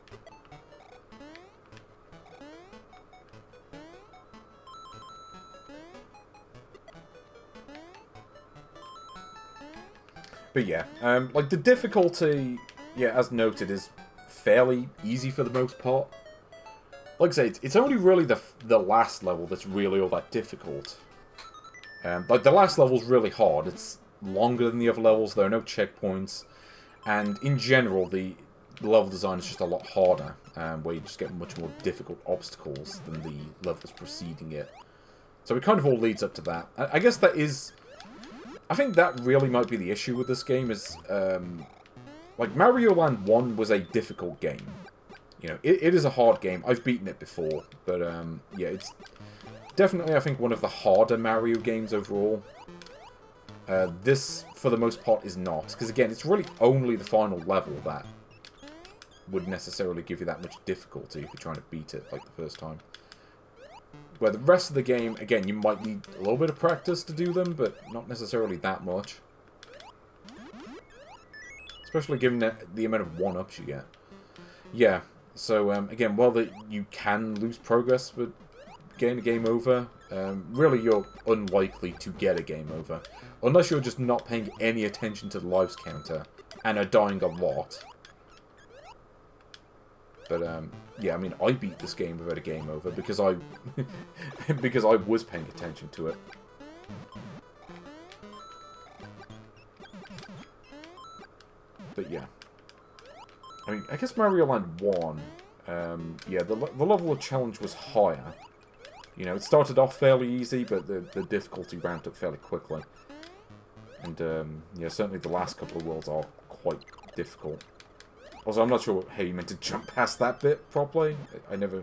But yeah, like the difficulty, yeah, as noted, is fairly easy for the most part. Like I say, it's only really the last level that's really all that difficult. Like the last level's really hard. It's longer than the other levels. There are no checkpoints, and in general, the level design is just a lot harder, where you just get much more difficult obstacles than the levels preceding it. So it kind of all leads up to that. I guess that is. I think that really might be the issue with this game is, like, Mario Land 1 was a difficult game. You know, it is a hard game. I've beaten it before, but, yeah, it's definitely, I think, one of the harder Mario games overall. This, for the most part, is not. Because, again, it's really only the final level that would necessarily give you that much difficulty if you're trying to beat it, like, the first time. Where the rest of the game, again, you might need a little bit of practice to do them, but not necessarily that much. Especially given the amount of one-ups you get. Yeah, so, again, while you can lose progress with getting a game over, really you're unlikely to get a game over. Unless you're just not paying any attention to the lives counter, and are dying a lot. But, yeah, I mean, I beat this game without a game over because I because I was paying attention to it. But, yeah. I mean, I guess Mario Land 1, yeah, the level of challenge was higher. You know, it started off fairly easy, but the difficulty ramped up fairly quickly. And, yeah, certainly the last couple of worlds are quite difficult. Also, I'm not sure how you meant to jump past that bit properly. I never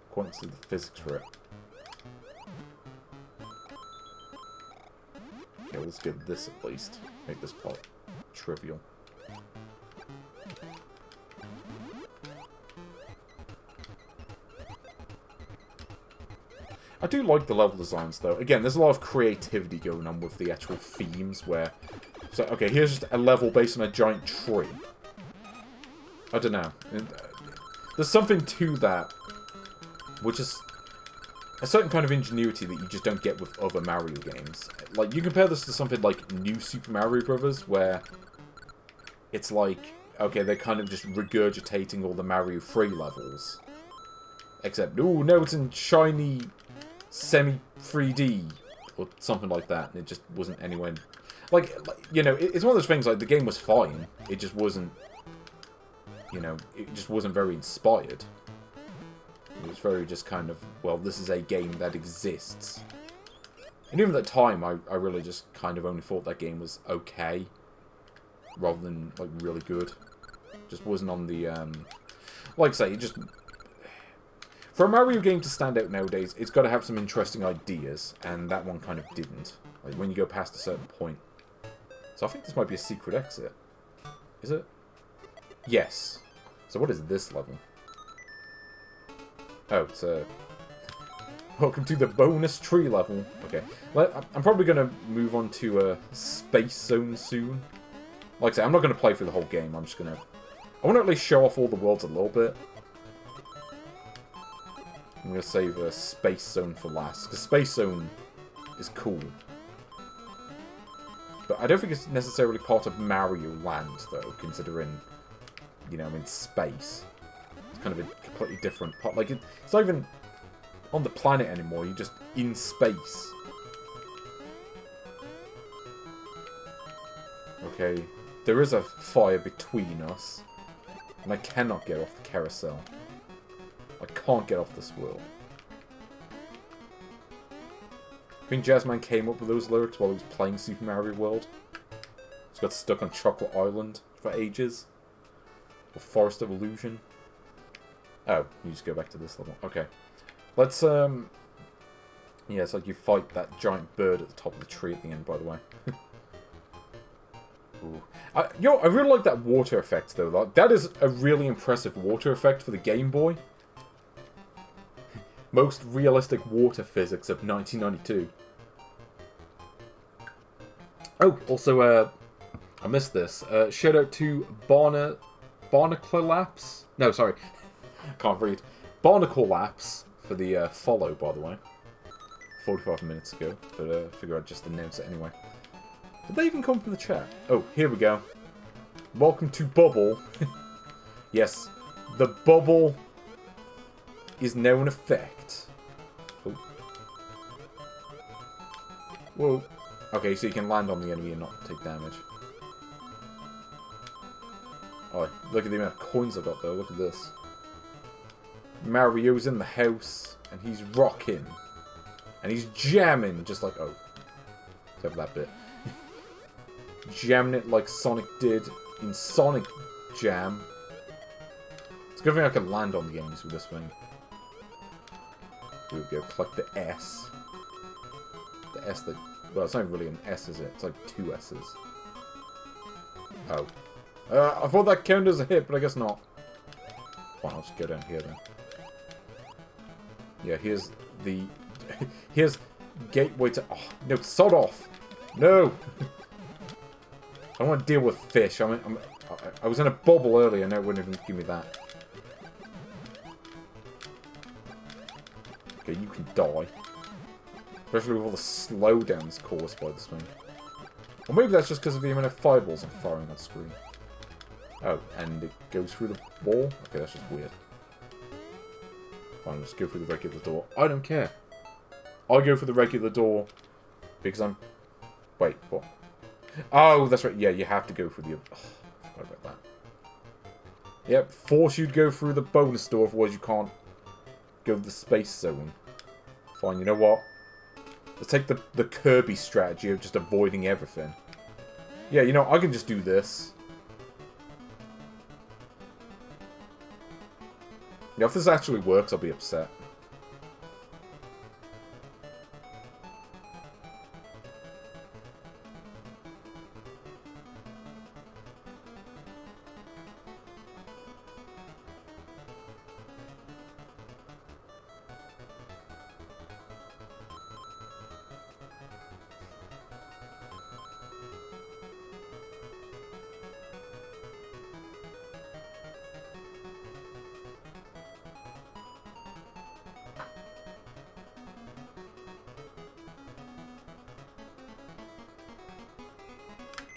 quite understood the physics for it. Okay, let's get this at least. Make this part trivial. I do like the level designs, though. Again, there's a lot of creativity going on with the actual themes where... So, okay, here's just a level based on a giant tree. I don't know. There's something to that, which is a certain kind of ingenuity that you just don't get with other Mario games. Like, you compare this to something like New Super Mario Bros., where it's like, okay, they're kind of just regurgitating all the Mario 3 levels. Except, oh, no, it's in shiny semi-3D, or something like that, and it just wasn't anywhere... Like, you know, it's one of those things, like, the game was fine, it just wasn't... You know, it just wasn't very inspired. It was very just kind of, well, this is a game that exists. And even at the time, I really just kind of only thought that game was okay. Rather than, like, really good. Just wasn't on the, like I say, it just... For a Mario game to stand out nowadays, it's got to have some interesting ideas. And that one kind of didn't. Like, when you go past a certain point. So I think this might be a secret exit. Is it? Yes. So what is this level? Oh, it's a... Welcome to the bonus tree level. Okay. I'm probably going to move on to a Space Zone soon. Like I say, I'm not going to play through the whole game. I'm just going to... I want to at least show off all the worlds a little bit. I'm going to save a Space Zone for last. Because Space Zone is cool. But I don't think it's necessarily part of Mario Land, though, considering, you know, in space. It's kind of a completely different part. Like, it's not even on the planet anymore. You're just in space. Okay. There is a fire between us. And I cannot get off the carousel. I can't get off this world. I think Jazzman came up with those lyrics while he was playing Super Mario World. He's got stuck on Chocolate Island for ages. Or Forest of Illusion. Oh, you just go back to this level. Okay. Let's, yeah, it's like you fight that giant bird at the top of the tree at the end, by the way. Ooh. I really like that water effect, though. Like, that is a really impressive water effect for the Game Boy. Most realistic water physics of 1992. Oh, also, I missed this. Shout out to Barnacle-Lapse. No, sorry. Can't read. Barnacle-Lapse for the follow, by the way. 45 minutes ago. But I figure I'd just announce it anyway. Did they even come from the chat? Oh, here we go. Welcome to Bubble. Yes, the bubble is now in effect. Oh. Whoa. Okay, so you can land on the enemy and not take damage. Oh, look at the amount of coins I've got though. Look at this. Mario's in the house, and he's rocking. And he's jamming, just like... Oh. Except for that bit. Jamming it like Sonic did in Sonic Jam. It's a good thing I can land on the enemies with this thing. Here we go, collect the S. The S that... Well, it's not really an S, is it? It's like two S's. Oh. I thought that counted as a hit, but I guess not. Fine, I'll just go down here then. Yeah, here's the... here's gateway to... Oh, no, sod off! No! I don't want to deal with fish. I was in a bubble earlier, and it wouldn't even give me that. Okay, you can die. Especially with all the slowdowns caused by this thing. Or maybe that's just because of the amount of fireballs I'm firing on screen. Oh, and it goes through the wall? Okay, that's just weird. Fine, let's go through the regular door. I don't care. I'll go for the regular door because I'm... Wait, what? Oh, that's right. Yeah, you have to go through the... Oh, I forgot about that. Yep, force you to go through the bonus door, otherwise you can't go to the space zone. Fine, you know what? Let's take the Kirby strategy of just avoiding everything. Yeah, you know, I can just do this. Yeah, if this actually works, I'll be upset.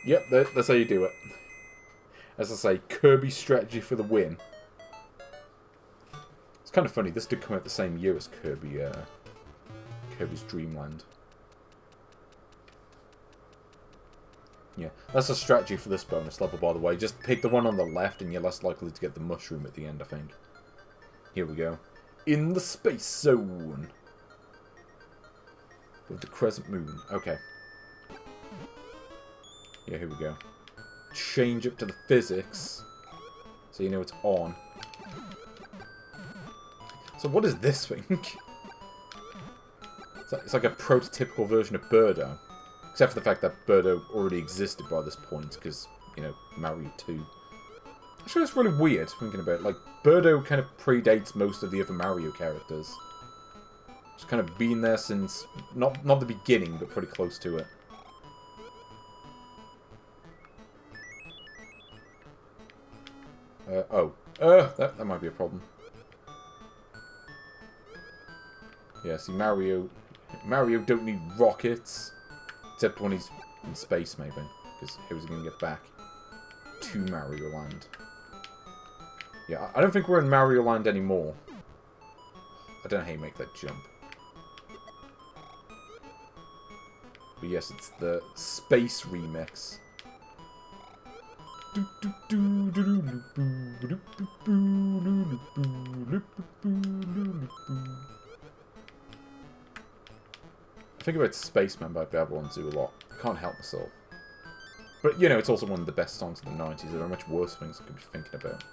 Yep, that's how you do it. As I say, Kirby strategy for the win. It's kind of funny, this did come out the same year as Kirby's Dreamland. Yeah, that's a strategy for this bonus level, by the way. Just pick the one on the left and you're less likely to get the mushroom at the end, I think. Here we go. In the space zone. With the crescent moon. Okay. Yeah, here we go. Change up to the physics. So you know it's on. So what is this thing? It's like a prototypical version of Birdo. Except for the fact that Birdo already existed by this point, because, you know, Mario 2. Actually, that's really weird, thinking about it. Like, Birdo kind of predates most of the other Mario characters. It's kind of been there since, not the beginning, but pretty close to it. That might be a problem. Yeah, see, Mario don't need rockets. Except when he's in space, maybe. Because how is he going to get back to Mario Land? Yeah, I don't think we're in Mario Land anymore. I don't know how you make that jump. But yes, it's the space remix. I think about Spaceman by Babylon Zoo a lot. I can't help myself. But, you know, it's also one of the best songs of the 90s. There are much worse things I could be thinking about.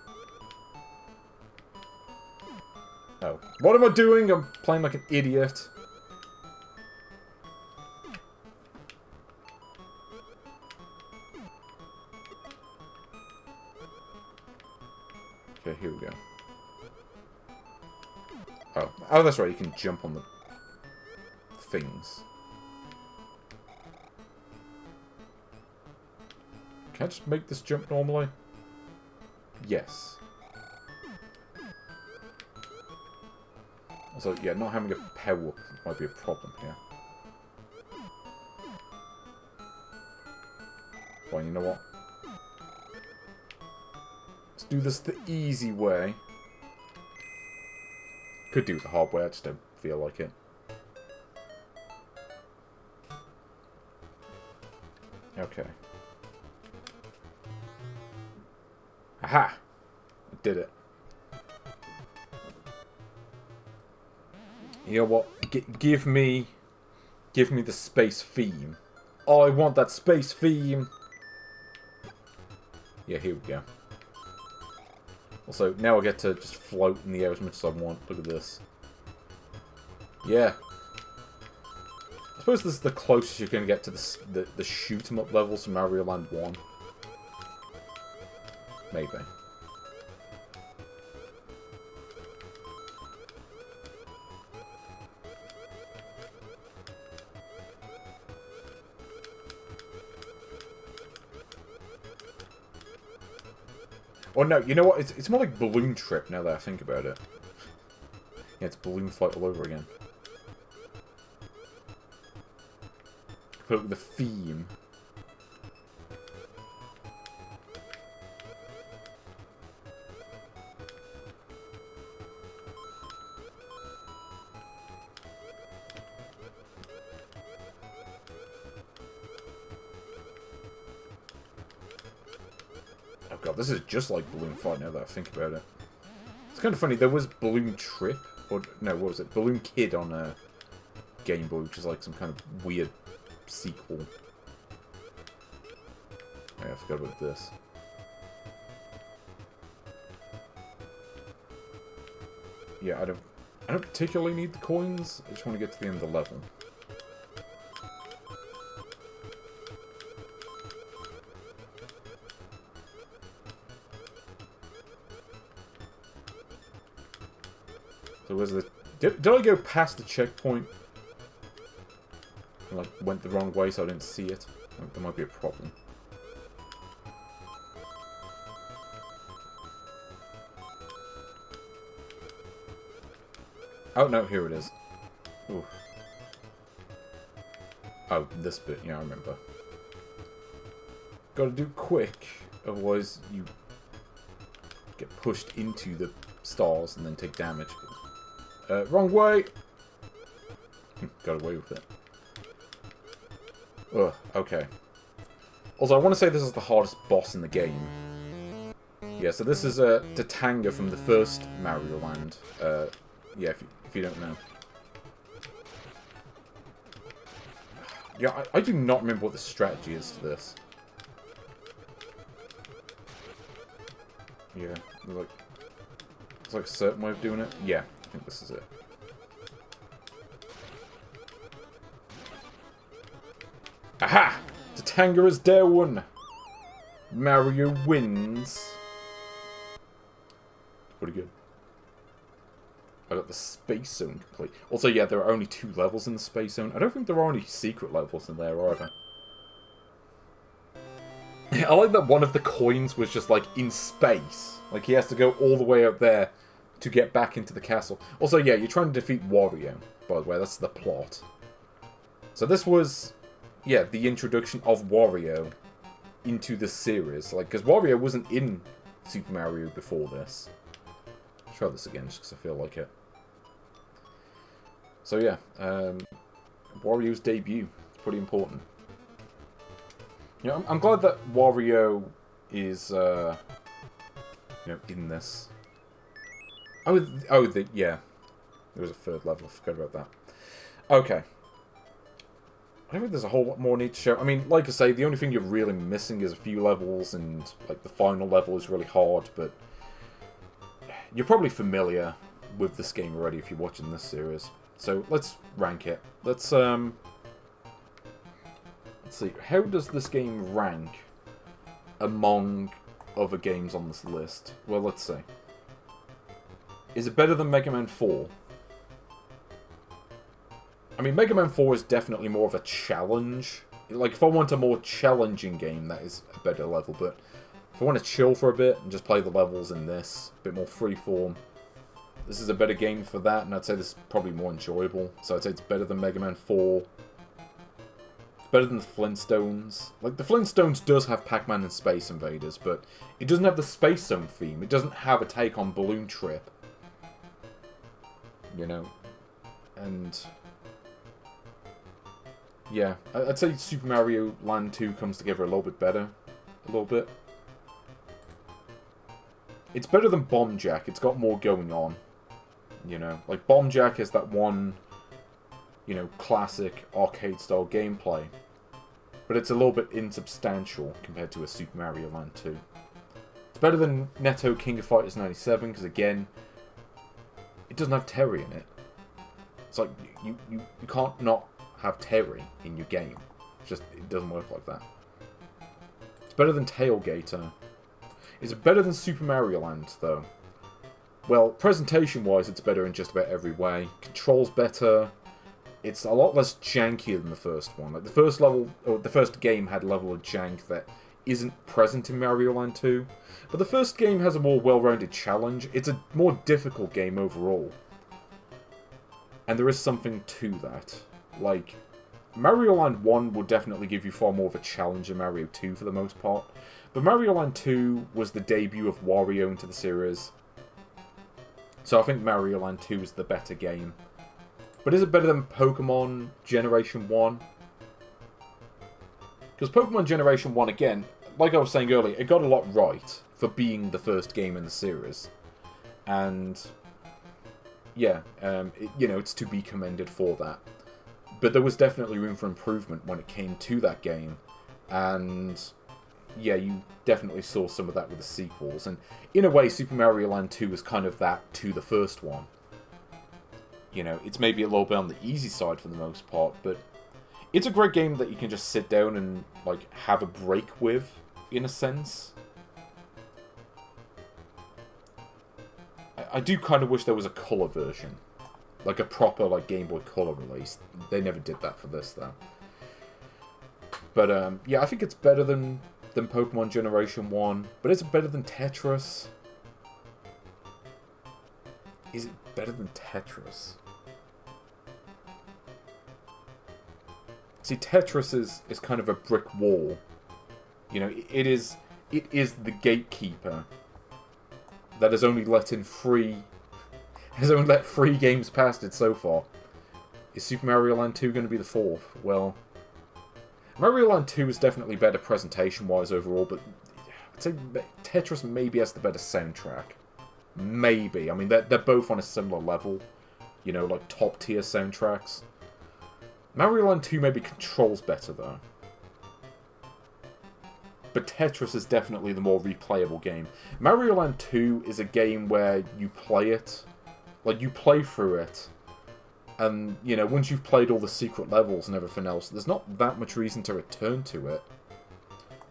Oh. What am I doing? I'm playing like an idiot. Okay, here we go. Oh, that's right. You can jump on the things. Can I just make this jump normally? Yes. Also, yeah, not having a power up might be a problem here. Well, you know what? Let's do this the easy way. Could do it the hard way, I just don't feel like it. Okay. Aha! I did it. You know what? Give me the space theme. Oh, I want that space theme. Yeah, here we go. Also, now I get to just float in the air as much as I want. Look at this. Yeah. I suppose this is the closest you're going to get to the shoot 'em up levels from Mario Land 1. Maybe. Or no, you know what? It's more like Balloon Trip now that I think about it. Yeah, it's Balloon Fight all over again. Put up with the theme. Oh god, this is just like Balloon Fight now that I think about it. It's kind of funny, there was Balloon Trip, or no, what was it? Balloon Kid on Game Boy, which is like some kind of weird sequel. Oh, yeah, I forgot about this. Yeah, I don't particularly need the coins, I just want to get to the end of the level. So was the... Did I go past the checkpoint? I, like, went the wrong way so I didn't see it. There might be a problem. Oh, no, here it is. Ooh. Oh, this bit. Yeah, I remember. Gotta do quick, otherwise you get pushed into the stars and then take damage. Wrong way! Got away with it. Ugh, okay. Also, I want to say this is the hardest boss in the game. Yeah, so this is Tatanga from the first Mario Land. Yeah, if you don't know. Yeah, I do not remember what the strategy is to this. Yeah, it's like a certain way of doing it. Yeah, I think this is it. Aha! Tatanga is down! Mario wins. Pretty good. I got the Space Zone complete. Also, yeah, there are only 2 levels in the Space Zone. I don't think there are any secret levels in there either. I like that one of the coins was just, like, in space. Like, he has to go all the way up there to get back into the castle. Also, yeah, you're trying to defeat Wario, by the way. That's the plot. So this was, yeah, the introduction of Wario into the series. Like, because Wario wasn't in Super Mario before this. I'll try this again, just because I feel like it. So, yeah, Wario's debut. It's pretty important. You know, I'm glad that Wario is, you know, in this. Yeah. There was a 3rd level. I forgot about that. Okay. I don't think there's a whole lot more need to show. I mean, like I say, the only thing you're really missing is a few levels, and, like, the final level is really hard, but you're probably familiar with this game already if you're watching this series. So, let's rank it. Let's see, how does this game rank among other games on this list? Well, let's see. Is it better than Mega Man 4? I mean, Mega Man 4 is definitely more of a challenge. Like, if I want a more challenging game, that is a better level, but if I want to chill for a bit and just play the levels in this, a bit more freeform, this is a better game for that, and I'd say this is probably more enjoyable. So I'd say it's better than Mega Man 4. Better than the Flintstones. Like, the Flintstones does have Pac-Man and Space Invaders, but it doesn't have the Space Zone theme. It doesn't have a take on Balloon Trip. You know? And yeah, I'd say Super Mario Land 2 comes together a little bit better. A little bit. It's better than Bomb Jack. It's got more going on. You know? Like, Bomb Jack is that one, you know, classic arcade-style gameplay. But it's a little bit insubstantial compared to a Super Mario Land 2. It's better than Netto King of Fighters 97, because again, it doesn't have Terry in it. It's like, you can't not have Terry in your game. It's just, it doesn't work like that. It's better than Tailgater. Is it better than Super Mario Land, though? Well, presentation-wise, it's better in just about every way. Controls better. It's a lot less janky than the first one. Like, the first level, or the first game had a level of jank that isn't present in Mario Land 2. But the first game has a more well-rounded challenge. It's a more difficult game overall. And there is something to that. Like, Mario Land 1 will definitely give you far more of a challenge than Mario 2 for the most part. But Mario Land 2 was the debut of Wario into the series. So I think Mario Land 2 is the better game. But is it better than Pokémon Generation 1? Because Pokémon Generation 1, again, like I was saying earlier, it got a lot right for being the first game in the series. And yeah, you know, it's to be commended for that. But there was definitely room for improvement when it came to that game. And yeah, you definitely saw some of that with the sequels. And in a way, Super Mario Land 2 is kind of that to the first one. You know, it's maybe a little bit on the easy side for the most part, but it's a great game that you can just sit down and, like, have a break with, in a sense. I do kind of wish there was a colour version. Like a proper, like, Game Boy Color release. They never did that for this, though. But, yeah, I think it's better than Pokemon Generation 1. But is it better than Tetris? Is it better than Tetris? See, Tetris is kind of a brick wall. You know, it is the gatekeeper that has only let in has only let 3 games past it so far. Is Super Mario Land 2 going to be the 4th? Well, Mario Land 2 is definitely better presentation-wise overall, but I'd say Tetris maybe has the better soundtrack. Maybe. I mean, they're both on a similar level. You know, like top-tier soundtracks. Mario Land 2 maybe controls better, though. But Tetris is definitely the more replayable game. Mario Land 2 is a game where you play it, like, you play through it, and, you know, once you've played all the secret levels and everything else, there's not that much reason to return to it.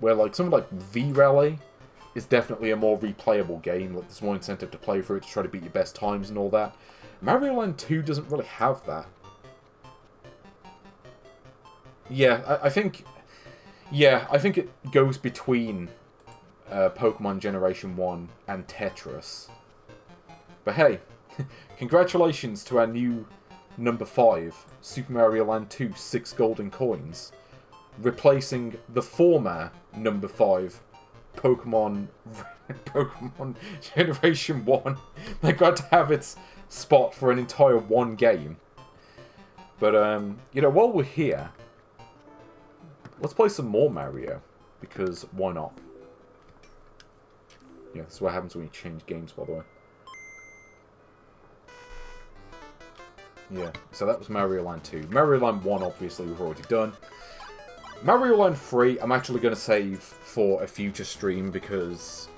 Where, like, something like V-Rally is definitely a more replayable game. Like, there's more incentive to play through it, to try to beat your best times and all that. Mario Land 2 doesn't really have that. Yeah, I think... Yeah, I think it goes between Pokemon Generation 1 and Tetris. But hey, congratulations to our new number 5, Super Mario Land 2, 6 golden coins, replacing the former number 5, Pokemon Generation 1, that got to have its spot for an entire one game. But, you know, while we're here, let's play some more Mario, because why not? Yeah, that's what happens when you change games, by the way. Yeah, so that was Mario Land 2. Mario Land 1, obviously, we've already done. Mario Land 3, I'm actually going to save for a future stream, because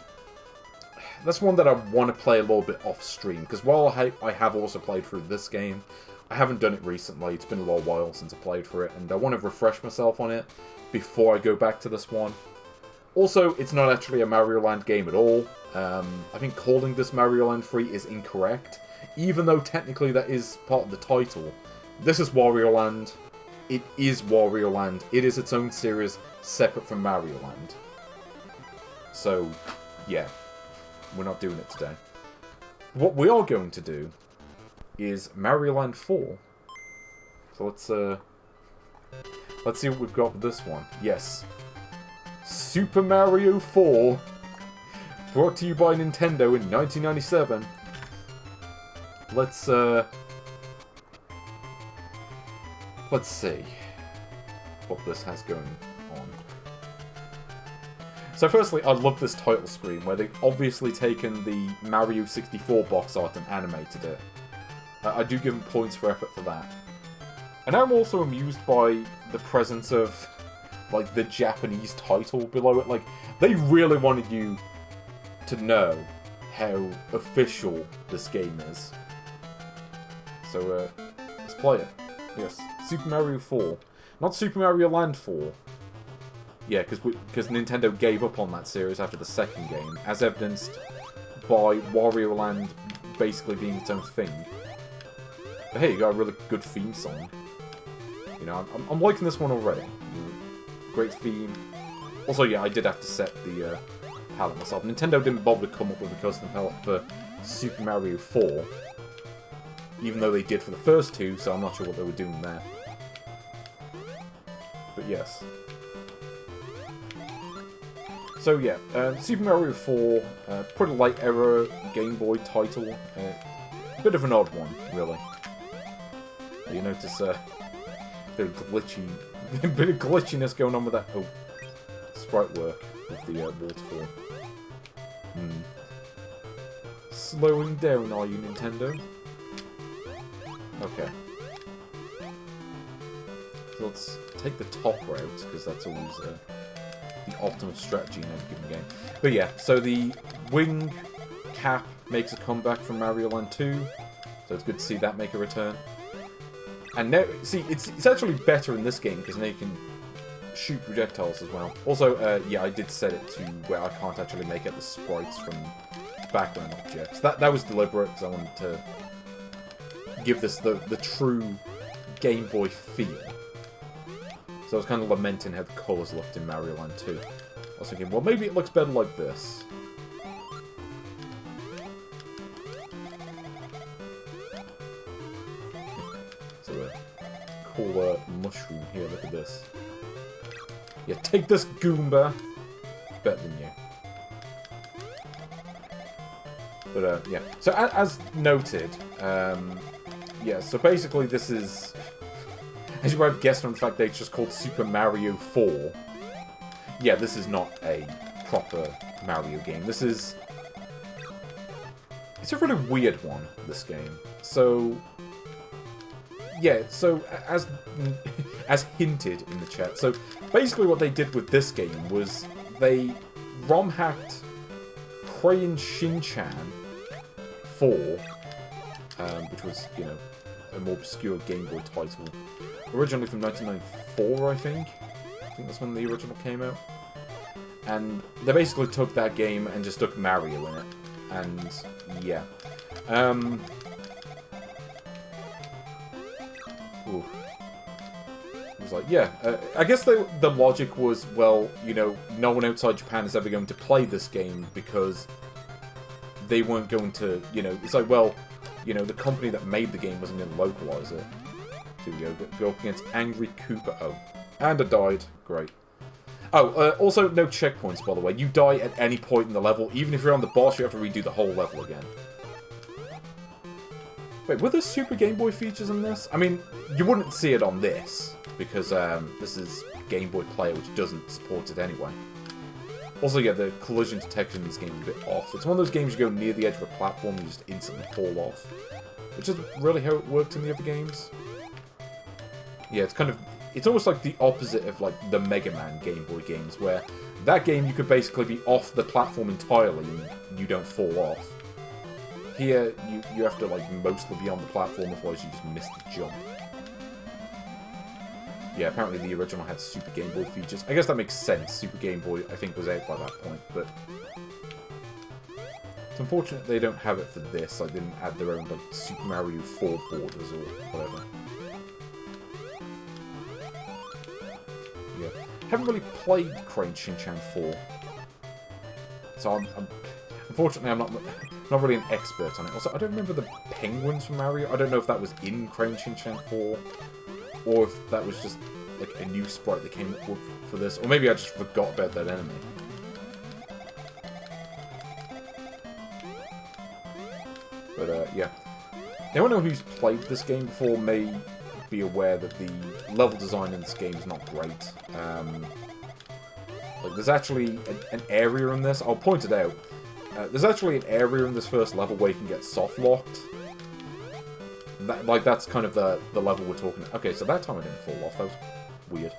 that's one that I want to play a little bit off-stream. Because while I have also played through this game, I haven't done it recently. It's been a little while since I played through it, and I want to refresh myself on it before I go back to this one. Also, it's not actually a Mario Land game at all. I think calling this Mario Land 3 is incorrect, even though technically that is part of the title. This is Wario Land. It is Wario Land. It is its own series, separate from Mario Land. So, yeah, we're not doing it today. What we are going to do is Mario Land 4. So let's see what we've got with this one. Yes. Super Mario 4. Brought to you by Nintendo in 1997. Let's see what this has going on. So firstly, I love this title screen, where they've obviously taken the Mario 64 box art and animated it. I do give them points for effort for that. And I'm also amused by the presence of, like, the Japanese title below it. Like, they really wanted you to know how official this game is. So, let's play it. Yes, Super Mario 4. Not Super Mario Land 4. Yeah, because Nintendo gave up on that series after the second game, as evidenced by Wario Land basically being its own thing. But hey, you got a really good theme song. You know, I'm liking this one already. Great theme. Also, yeah, I did have to set the palette myself. Nintendo didn't bother to come up with a custom palette for Super Mario 4. Even though they did for the first two, so I'm not sure what they were doing there. But yes. So yeah, Super Mario 4, pretty late era Game Boy title. Bit of an odd one, really. You notice a bit of glitchiness going on with that. Oh, sprite work with the waterfall. Slowing down, are you, Nintendo? Okay. So let's take the top route, because that's always the optimal strategy in any given game. But yeah, so the wing cap makes a comeback from Mario Land 2, so it's good to see that make a return. And now, see, it's actually better in this game, because now you can shoot projectiles as well. Also, yeah, I did set it to where I can't actually make out the sprites from background objects. That was deliberate, because I wanted to give this the true Game Boy feel. So I was kind of lamenting how the colours looked in Mario Land 2. I was thinking, well, maybe it looks better like this. So a cool mushroom here, look at this. Yeah, take this, Goomba! Better than you. But, yeah. So, as noted, yeah, so basically this is, as you might have guessed from the fact that it's just called Super Mario 4, yeah, this is not a proper Mario game. This is, it's a really weird one, this game. So, yeah, so as hinted in the chat, so basically what they did with this game was they ROM hacked Crayon Shin-Chan 4, which was, you know, a more obscure Game Boy title, originally from 1994, I think. I think that's when the original came out. And they basically took that game and just stuck Mario in it. And, yeah. Ooh. It was like, yeah. I guess the logic was, well, you know, no one outside Japan is ever going to play this game because they weren't going to, you know, it's like, well, you know, the company that made the game wasn't going to localize it. Here we go. Go up against Angry Koopa. Oh. And I died. Great. Oh, also no checkpoints, by the way. You die at any point in the level. Even if you're on the boss, you have to redo the whole level again. Wait, were there Super Game Boy features in this? I mean, you wouldn't see it on this, because this is Game Boy Player, which doesn't support it anyway. Also, yeah, the collision detection in this game is a bit off. It's one of those games you go near the edge of a platform and you just instantly fall off. Which is really how it worked in the other games. Yeah, it's kind of... It's almost like the opposite of, like, the Mega Man Game Boy games, where that game you could basically be off the platform entirely and you don't fall off. Here, you have to, like, mostly be on the platform, otherwise you just miss the jump. Yeah, apparently the original had Super Game Boy features. I guess that makes sense. Super Game Boy, I think, was out by that point, but... It's unfortunate they don't have it for this. Like, they didn't add their own, like, Super Mario 4 borders or whatever. Yeah. Haven't really played Crayon Shin-Chan 4. So unfortunately, I'm not really an expert on it. Also, I don't remember the penguins from Mario. I don't know if that was in Crayon Shin-Chan 4, or if that was just like a new sprite that came up for this, or maybe I just forgot about that enemy. But yeah, anyone who's played this game before may be aware that the level design in this game is not great. Like, there's actually an area in this. I'll point it out. There's actually an area in this first level where you can get soft locked. That's kind of the level we're talking about. Okay, so that time I didn't fall off. That was weird.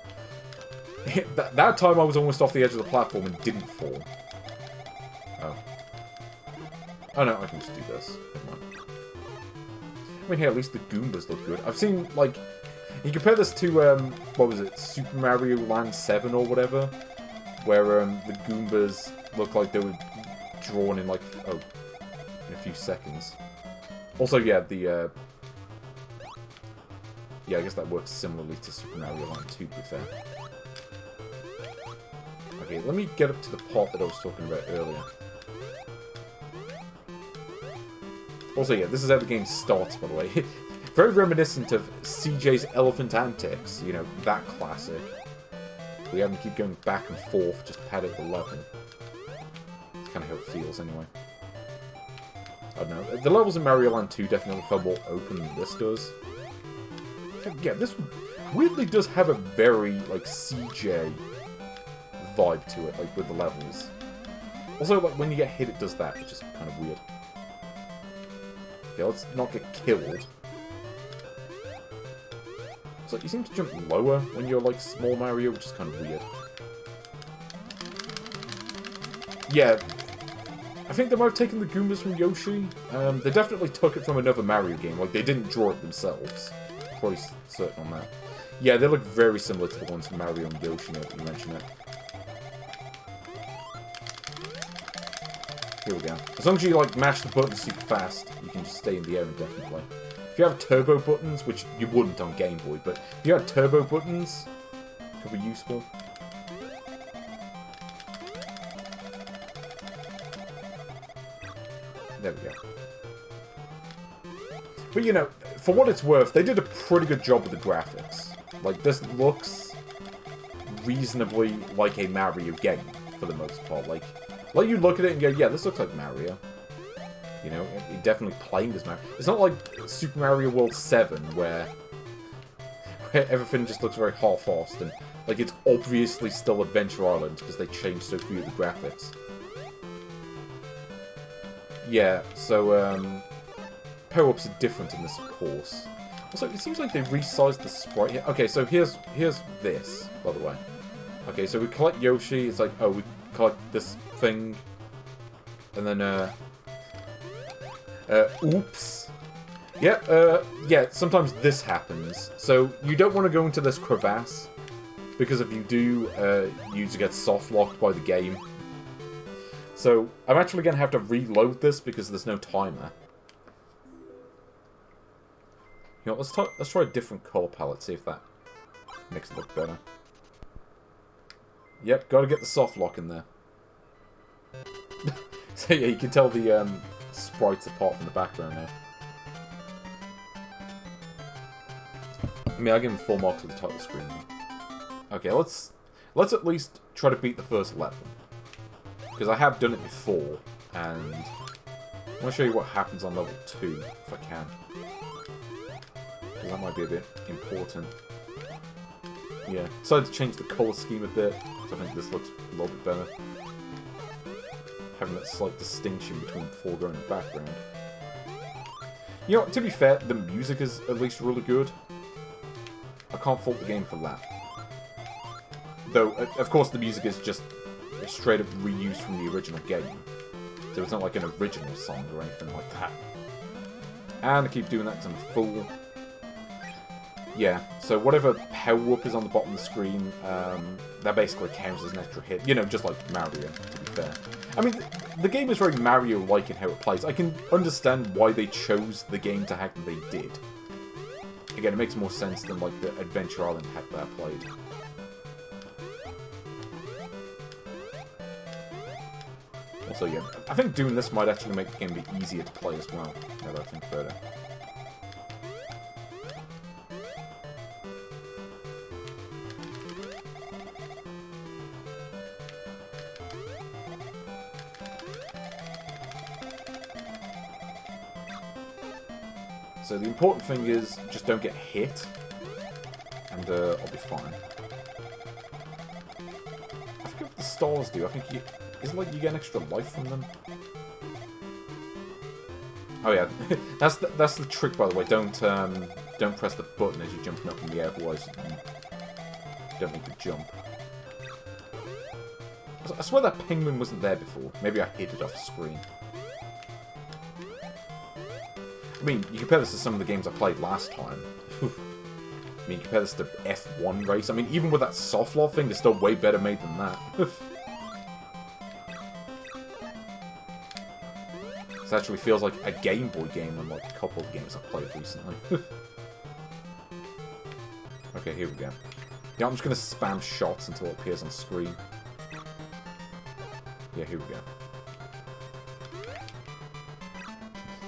that time I was almost off the edge of the platform and didn't fall. Oh. Oh no, I can just do this. Never mind. I mean, hey, at least the Goombas look good. I've seen, like... You compare this to, what was it? Super Mario Land 7 or whatever? Where, the Goombas look like they were drawn in, like, oh, in a few seconds. Also, yeah, the, yeah, I guess that works similarly to Super Mario Land 2, to be fair. Okay, let me get up to the pot that I was talking about earlier. Also, yeah, this is how the game starts, by the way. Very reminiscent of CJ's Elephant Antics, you know, that classic. We have to keep going back and forth just to pad out the level. That's kind of how it feels, anyway. I don't know. The levels in Mario Land 2 definitely felt more open than this does. Yeah, this weirdly does have a very, like, CJ vibe to it, like, with the levels. Also, like, when you get hit, it does that, which is kind of weird. Okay, let's not get killed. So you seem to jump lower when you're like small Mario, which is kind of weird. Yeah, I think they might have taken the Goombas from Yoshi. They definitely took it from another Mario game. Like, they didn't draw it themselves. Probably certain on that. Yeah, they look very similar to the ones from Mario and Yoshi, now that you mention it. Here we go. As long as you, like, mash the buttons super fast, you can just stay in the air indefinitely. If you have turbo buttons, which you wouldn't on Game Boy, but if you had turbo buttons, it could be useful. There we go. But, you know, for what it's worth, they did a pretty good job with the graphics. Like, this looks reasonably like a Mario game, for the most part. Like you look at it and go, yeah, this looks like Mario. You know, you're definitely playing as Mario. It's not like Super Mario World 7, where everything just looks very half-assed, and, like, it's obviously still Adventure Island, because they changed so few of the graphics. Yeah, so, power-ups are different in this, of course. Also, it seems like they resized the sprite here. Okay, so here's this, by the way. Okay, so we collect Yoshi. It's like, oh, we collect this thing. And then, oops. Yeah, sometimes this happens. So, you don't want to go into this crevasse. Because if you do, you just get soft-locked by the game. So, I'm actually going to have to reload this because there's no timer. You know, let's try a different colour palette, see if that makes it look better. Yep, gotta get the soft lock in there. So yeah, you can tell the sprites apart from the background now. I mean, I'll give him full marks with the title screen though. Okay, let's at least try to beat the first level. Because I have done it before, and I want to show you what happens on level 2, if I can. Because that might be a bit important. Yeah, decided to change the colour scheme a bit, so I think this looks a little bit better. Having that slight distinction between foreground and background. You know, to be fair, the music is at least really good. I can't fault the game for that. Though, of course, the music is just straight up reused from the original game. So it's not like an original song or anything like that. And I keep doing that because I'm a fool. Yeah, so whatever power-up is on the bottom of the screen, that basically counts as an extra hit. You know, just like Mario, to be fair. I mean, the game is very Mario-like in how it plays. I can understand why they chose the game to hack that they did. Again, it makes more sense than, like, the Adventure Island hack that I played. Also, yeah, I think doing this might actually make the game a bit easier to play as well, now that I think about it. So the important thing is, just don't get hit, and I'll be fine. I forget what the stars do. I think you... Is it like you get an extra life from them? Oh yeah, that's the trick, by the way. Don't press the button as you're jumping up in the air, otherwise you don't need to jump. I swear that penguin wasn't there before. Maybe I hid it off the screen. I mean, you compare this to some of the games I played last time. I mean, compare this to F1 Race. I mean, even with that softlaw thing, it's still way better made than that. This actually feels like a Game Boy game, unlike a couple of games I've played recently. Okay, here we go. Yeah, I'm just going to spam shots until it appears on screen. Yeah, here we go.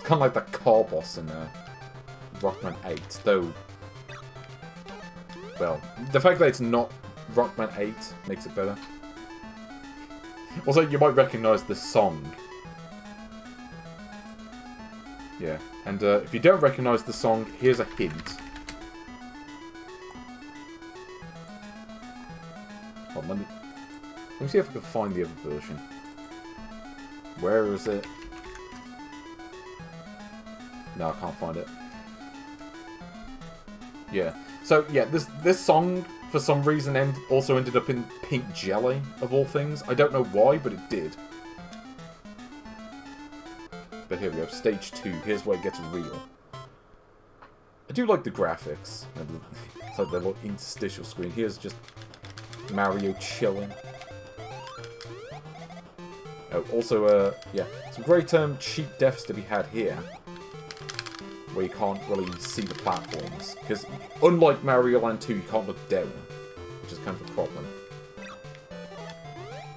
Kind of like the car boss in Rockman 8, though. Well, the fact that it's not Rockman 8 makes it better. Also, you might recognise this song. Yeah, and if you don't recognise the song, here's a hint. Hold on, let me see if I can find the other version. Where is it? No, I can't find it. Yeah. So, yeah, this song, for some reason, also ended up in Pink Jelly, of all things. I don't know why, but it did. But here we go, stage 2. Here's where it gets real. I do like the graphics. It's like the little interstitial screen. Here's just Mario chilling. Oh, also, yeah, some great cheap deaths to be had here. Where you can't really see the platforms. Because, unlike Mario Land 2, you can't look down. Which is kind of a problem.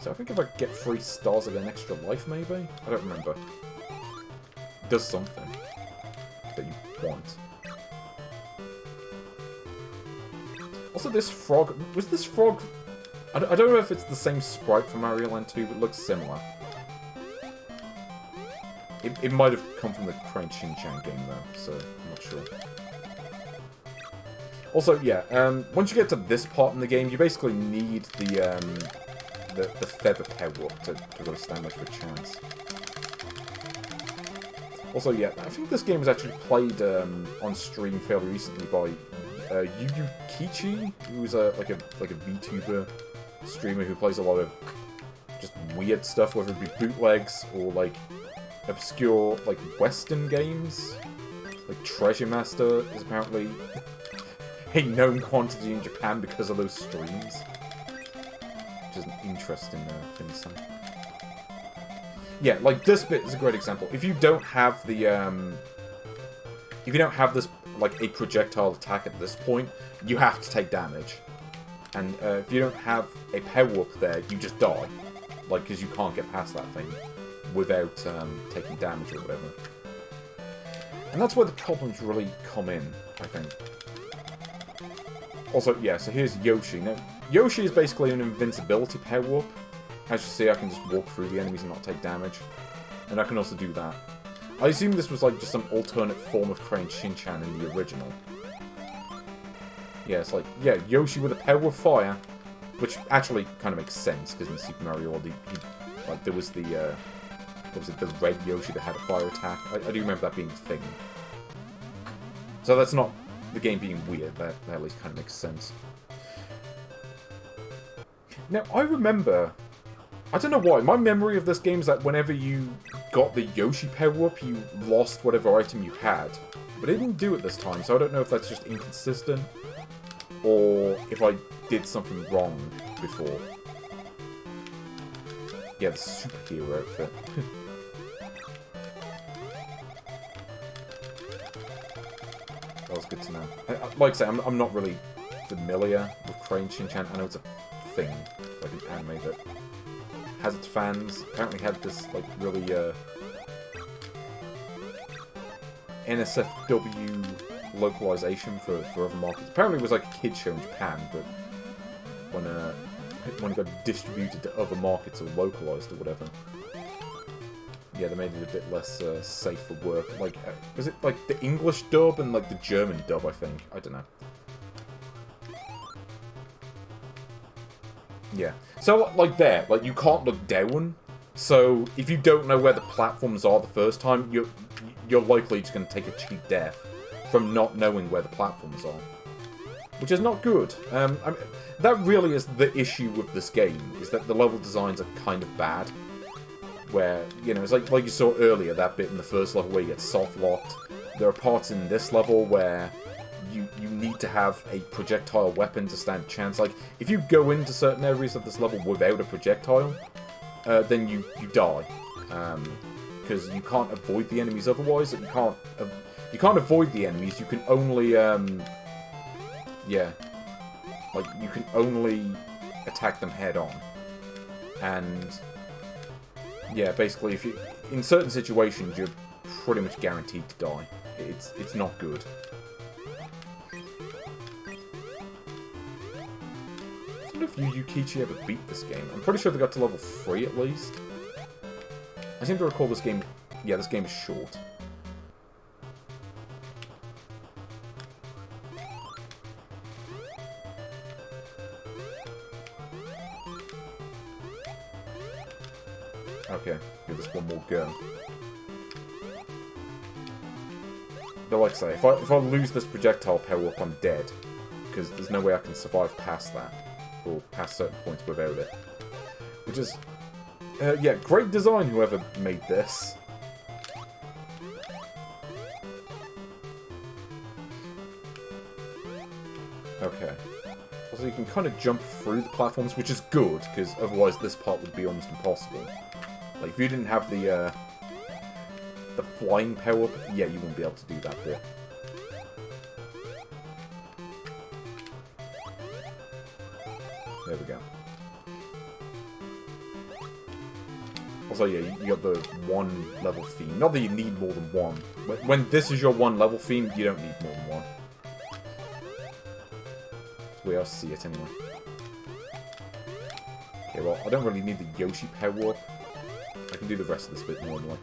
So I think if I get 3 stars, I get an extra life, maybe? I don't remember. It does something that you want. Also, this frog... Was this frog... I don't know if it's the same sprite from Mario Land 2, but it looks similar. It might have come from the Crane Shin-chan game, though, so I'm not sure. Also, yeah, once you get to this part in the game, you basically need the feather power-up to really stand much of a chance. Also, yeah, I think this game was actually played on stream fairly recently by Yu Kichi, who's like a VTuber streamer who plays a lot of just weird stuff, whether it be bootlegs or like obscure like Western games. Like Treasure Master is apparently a known quantity in Japan because of those streams. Which is an interesting thing to say. Yeah, like this bit is a great example. If you don't have the if you don't have this like a projectile attack at this point, you have to take damage. And if you don't have a power up there, you just die. Like, because you can't get past that thing without taking damage or whatever. And that's where the problems really come in, I think. Also, yeah, so here's Yoshi. Now, Yoshi is basically an invincibility power-up. As you see, I can just walk through the enemies and not take damage. And I can also do that. I assume this was like just some alternate form of Crane Shin-chan in the original. Yeah, it's like, yeah, Yoshi with a power of fire. Which actually kind of makes sense, because in Super Mario World, like, there was the, what was it, the red Yoshi that had a fire attack. I do remember that being a thing. So that's not the game being weird, that at least kind of makes sense. Now, I remember, I don't know why, my memory of this game is that whenever you got the Yoshi power-up, you lost whatever item you had. But it didn't do it this time, so I don't know if that's just inconsistent, or if I did something wrong before. Yeah, the superhero outfit. That was good to know. Like I say, I'm not really familiar with Crane Shin-chan. I know it's a thing, like an anime that has its fans. Apparently had this, like, really, NSFW localization for other markets. Apparently it was like a kid's show in Japan, but when it got distributed to other markets or localized or whatever, yeah, they made it a bit less safe for work. Like, was it like the English dub and like the German dub, I think? I don't know. Yeah. So, like there, like you can't look down. So, if you don't know where the platforms are the first time, you're likely just going to take a cheap death from not knowing where the platforms are. Which is not good. I mean, that really is the issue with this game, is that the level designs are kind of bad. Where, you know, it's like you saw earlier, that bit in the first level where you get soft-locked. There are parts in this level where you need to have a projectile weapon to stand a chance. Like, if you go into certain areas of this level without a projectile, then you die. Because you can't avoid the enemies otherwise. You can't avoid the enemies, you can only, yeah. Like, you can only attack them head-on. And, yeah, basically, if you, in certain situations, you're pretty much guaranteed to die. It's not good. I don't know if Yu Kichi ever beat this game. I'm pretty sure they got to level 3 at least. I seem to recall this game, yeah, this game is short. Okay, give this one more go. But like I say, if I lose this projectile power-up, I'm dead. Because there's no way I can survive past that. Or past certain points without it. Which is... yeah, great design, whoever made this. Okay. Also, you can kind of jump through the platforms, which is good, because otherwise this part would be almost impossible. Like, if you didn't have the flying power-up, yeah, you wouldn't be able to do that bit. There we go. Also, yeah, you got the one level theme. Not that you need more than one. When this is your one level theme, you don't need more than one. That's the way I see it, anyway. Okay, well, I don't really need the Yoshi power-up. I can do the rest of this bit normally.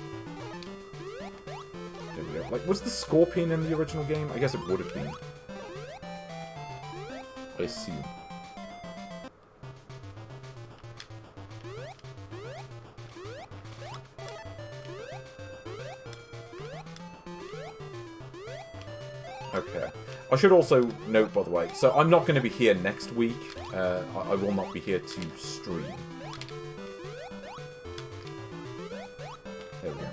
There we go. Like, was the Scorpion in the original game? I guess it would have been. I assume. I should also note, by the way, so I'm not going to be here next week. I will not be here to stream. There we go.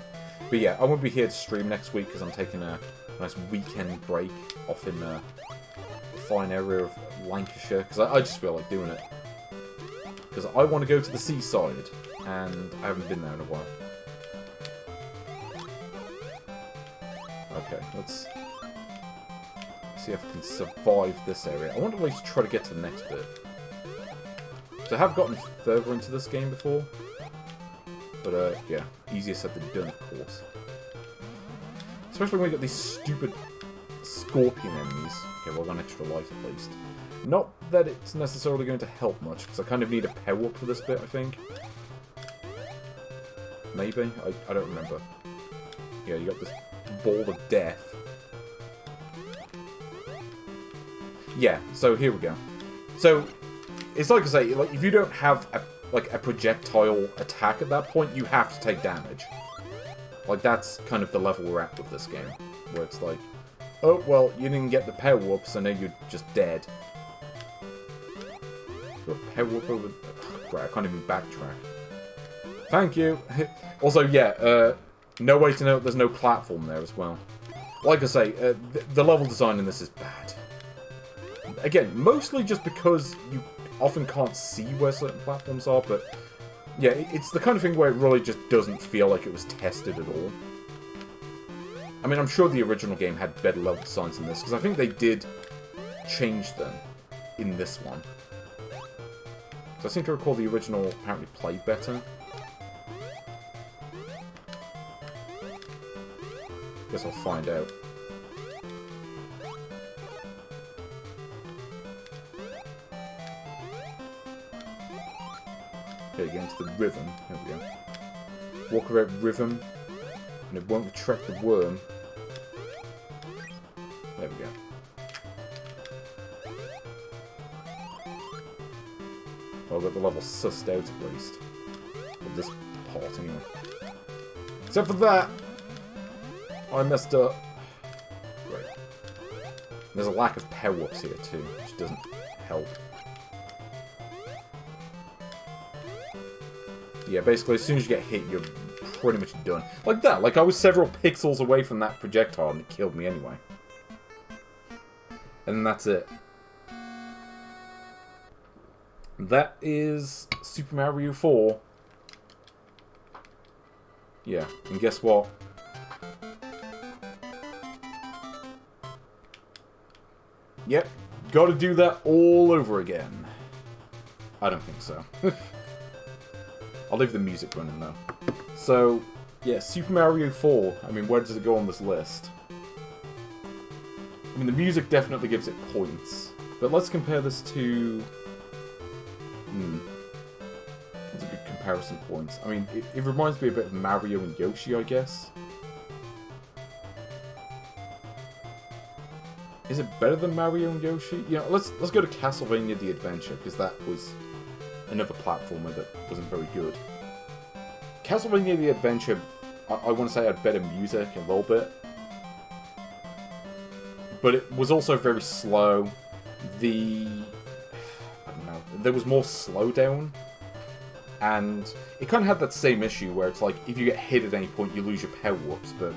But yeah, I won't be here to stream next week because I'm taking a nice weekend break off in the fine area of Lancashire. Because I just feel like doing it. Because I want to go to the seaside, and I haven't been there in a while. Okay, let's see if I can survive this area. I want to at least try to get to the next bit. So I have gotten further into this game before. But, yeah, easier said than done, of course. Especially when we get these stupid scorpion enemies. Okay, well, I've got an extra life at least. Not that it's necessarily going to help much, because I kind of need a power-up for this bit, I think. Maybe? I don't remember. Yeah, you got this ball of death. Yeah, so here we go. So, it's like I say, like, if you don't have a projectile attack at that point, you have to take damage. Like, that's kind of the level we're at with this game. Where it's like, oh, well, you didn't get the power-up, so now you're just dead. Power-up over... Right, I can't even backtrack. Thank you! Also, yeah, no way to know there's no platform there as well. Like I say, the level design in this is bad. Again, mostly just because you often can't see where certain platforms are, but yeah, it's the kind of thing where it really just doesn't feel like it was tested at all. I mean, I'm sure the original game had better level designs than this, because I think they did change them in this one. So I seem to recall the original apparently played better. Guess I'll find out. Okay, get into the rhythm. There we go. Walk around rhythm, and it won't retract the worm. There we go. Well, I've got the level sussed out at least. Of this part, anyway. Except for that! I messed up. Great. There's a lack of power-ups here, too, which doesn't help. Yeah, basically, as soon as you get hit, you're pretty much done. Like that. Like, I was several pixels away from that projectile, and it killed me anyway. And that's it. That is Super Mario 4. Yeah, and guess what? Yep, gotta do that all over again. I don't think so. I'll leave the music running though. So, yeah, Super Mario 4. I mean, where does it go on this list? I mean, the music definitely gives it points. But let's compare this to... That's a good comparison points. I mean, it reminds me a bit of Mario and Yoshi, I guess. Is it better than Mario and Yoshi? You know, let's go to Castlevania The Adventure, because that was another platformer that wasn't very good. Castlevania The Adventure, I want to say had better music a little bit. But it was also very slow. I don't know, there was more slowdown. And it kind of had that same issue where it's like, if you get hit at any point, you lose your power-ups, but...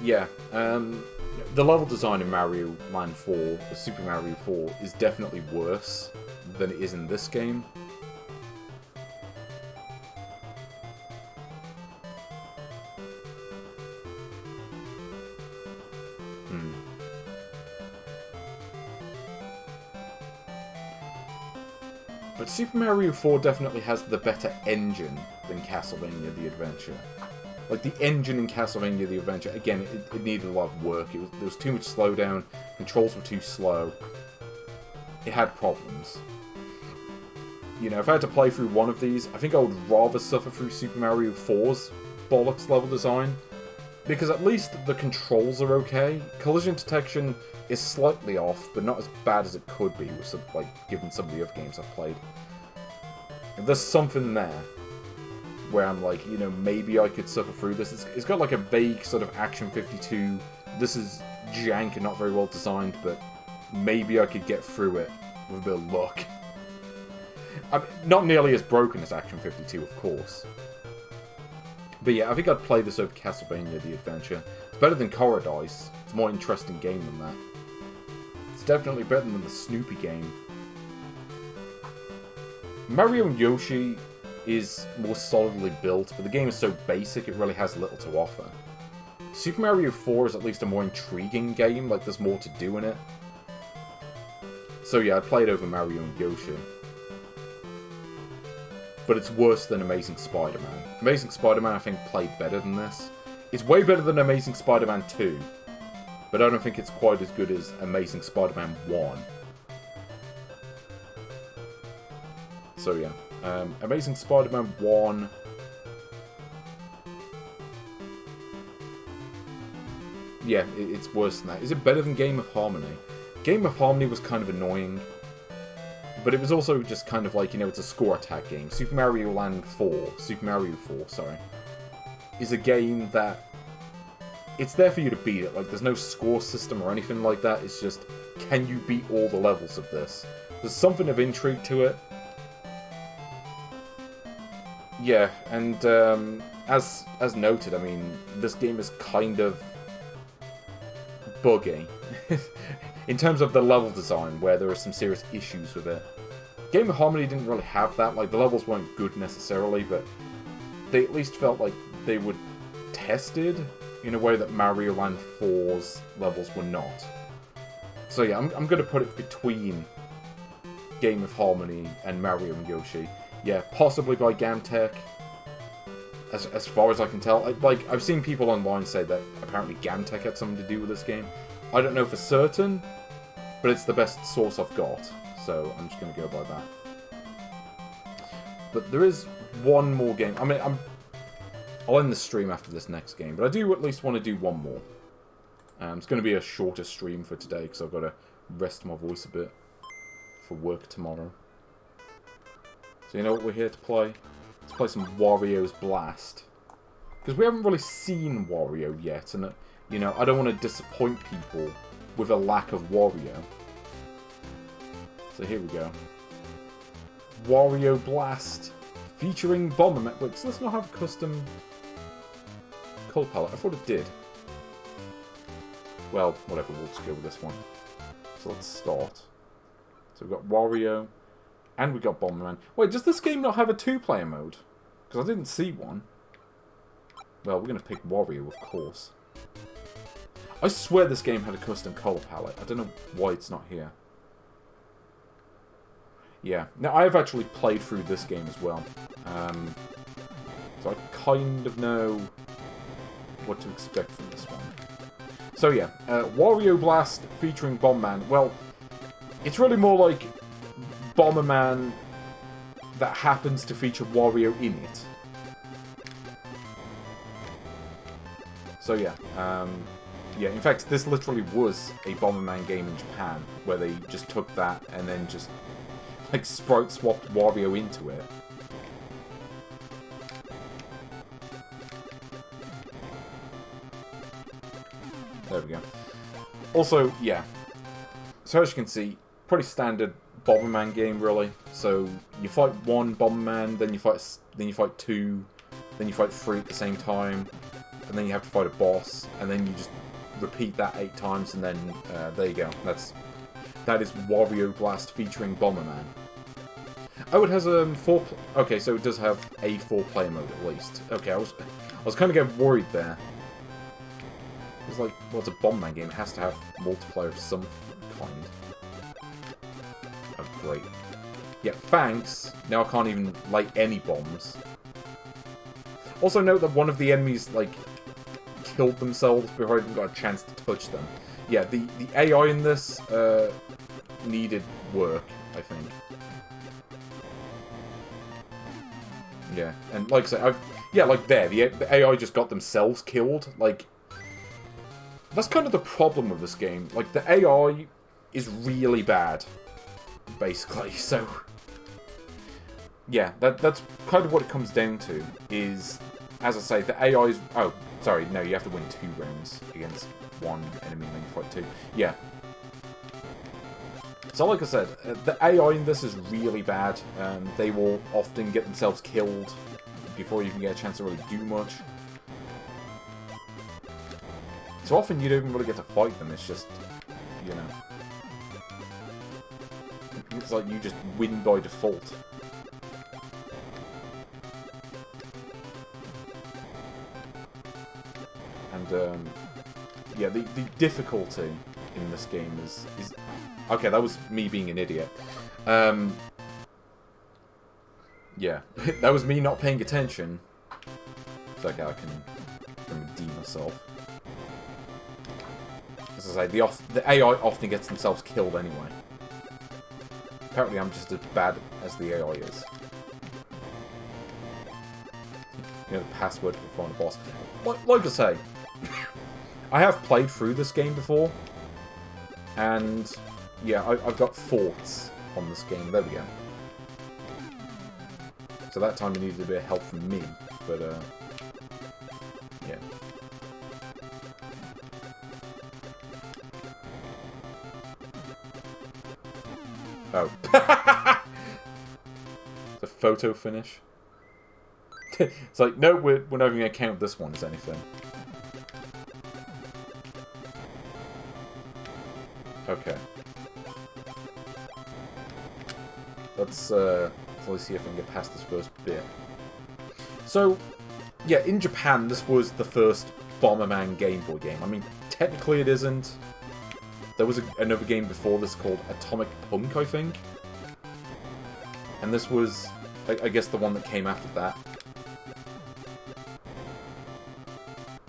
Yeah, the level design in Mario Land 4, Super Mario 4, is definitely worse than it is in this game. But Super Mario 4 definitely has the better engine than Castlevania The Adventure. Like, the engine in Castlevania The Adventure, again, it needed a lot of work. There was too much slowdown, controls were too slow. It had problems. You know, if I had to play through one of these, I think I would rather suffer through Super Mario 4's bollocks level design. Because at least the controls are okay. Collision detection is slightly off, but not as bad as it could be, with some, like, given some of the other games I've played. There's something there where I'm like, you know, maybe I could suffer through this. It's got like a vague sort of Action 52, this is jank and not very well designed, but maybe I could get through it with a bit of luck. I mean, not nearly as broken as Action 52, of course. But yeah, I think I'd play this over Castlevania The Adventure. It's better than Paradise. It's a more interesting game than that. It's definitely better than the Snoopy game. Mario and Yoshi is more solidly built, but the game is so basic it really has little to offer. Super Mario 4 is at least a more intriguing game, like there's more to do in it. So yeah, I'd play it over Mario and Yoshi. But it's worse than Amazing Spider-Man. Amazing Spider-Man, I think, played better than this. It's way better than Amazing Spider-Man 2. But I don't think it's quite as good as Amazing Spider-Man 1. So yeah, Amazing Spider-Man 1... Yeah, it's worse than that. Is it better than Game of Harmony? Game of Harmony was kind of annoying. But it was also just kind of like, you know, it's a score attack game. Super Mario 4, sorry, is a game that... It's there for you to beat it. Like, there's no score system or anything like that. It's just, can you beat all the levels of this? There's something of intrigue to it. Yeah, and as noted, I mean, this game is kind of buggy. In terms of the level design, where there are some serious issues with it. Game of Harmony didn't really have that. Like, the levels weren't good necessarily, but they at least felt like they were tested in a way that Mario Land 4's levels were not. So yeah, I'm going to put it between Game of Harmony and Mario and Yoshi. Yeah, possibly by Gamtech. As far as I can tell. I've seen people online say that apparently Gamtech had something to do with this game. I don't know for certain, but it's the best source I've got, so I'm just going to go by that. But there is one more game. I mean, I'll end the stream after this next game, but I do at least want to do one more. It's going to be a shorter stream for today, because I've got to rest my voice a bit for work tomorrow. So you know what we're here to play? Let's play some Wario Blast. Because we haven't really seen Wario yet, and you know, I don't want to disappoint people with a lack of Wario. So here we go. Wario Blast, featuring Bomberman. Wait, does this not have custom color palette? I thought it did. Well, whatever, we'll just go with this one. So let's start. So we've got Wario, and we've got Bomberman. Wait, does this game not have a two-player mode? Because I didn't see one. Well, we're going to pick Wario, of course. I swear this game had a custom color palette. I don't know why it's not here. Yeah. Now, I have actually played through this game as well. So I kind of know what to expect from this one. So yeah, Wario Blast featuring Bomberman. Well, it's really more like Bomberman that happens to feature Wario in it. So yeah, yeah, in fact, this literally was a Bomberman game in Japan, where they just took that and then just, like, sprite swapped Wario into it. There we go. Also, yeah, so as you can see, pretty standard Bomberman game, really. So you fight one Bomberman, then you fight two, then you fight three at the same time, and then you have to fight a boss, and then you just repeat that 8 times, and then there you go. That is Wario Blast featuring Bomberman. Oh, it has okay, so it does have a 4-player mode at least. Okay, I was kind of getting worried there. It's like, well, it's a Bomberman game. It has to have multiplayer of some kind. Oh, great. Yeah, thanks. Now I can't even light any bombs. Also note that one of the enemies, like, killed themselves before I even got a chance to touch them. Yeah, the AI in this needed work, I think. Yeah, and like I said, yeah, like there, the AI just got themselves killed. Like, that's kind of the problem with this game. Like, the AI is really bad, basically. So, yeah, that's kind of what it comes down to. Is, as I say, the AI is... Oh, sorry, no, you have to win 2 rounds against one enemy and then you fight two. Yeah. So like I said, the AI in this is really bad. They will often get themselves killed before you can get a chance to really do much. So often you don't even really get to fight them, it's just, you know... It's like you just win by default. And, yeah, the difficulty in this game is... Okay, that was me being an idiot. Yeah, that was me not paying attention. It's okay, I can redeem myself. As I say, the AI often gets themselves killed anyway. Apparently I'm just as bad as the AI is. You know, the password for finding a boss. Like I say, I have played through this game before. And, yeah, I've got thoughts on this game. There we go. So that time it needed a bit of help from me. But, yeah. Oh. The photo finish. It's like, no, we're not even going to count this one as anything. Okay. Let's see if I can get past this first bit. So, yeah, in Japan, this was the first Bomberman Game Boy game. I mean, technically it isn't. There was another game before this called Atomic Punk, I think. And this was, I guess, the one that came after that.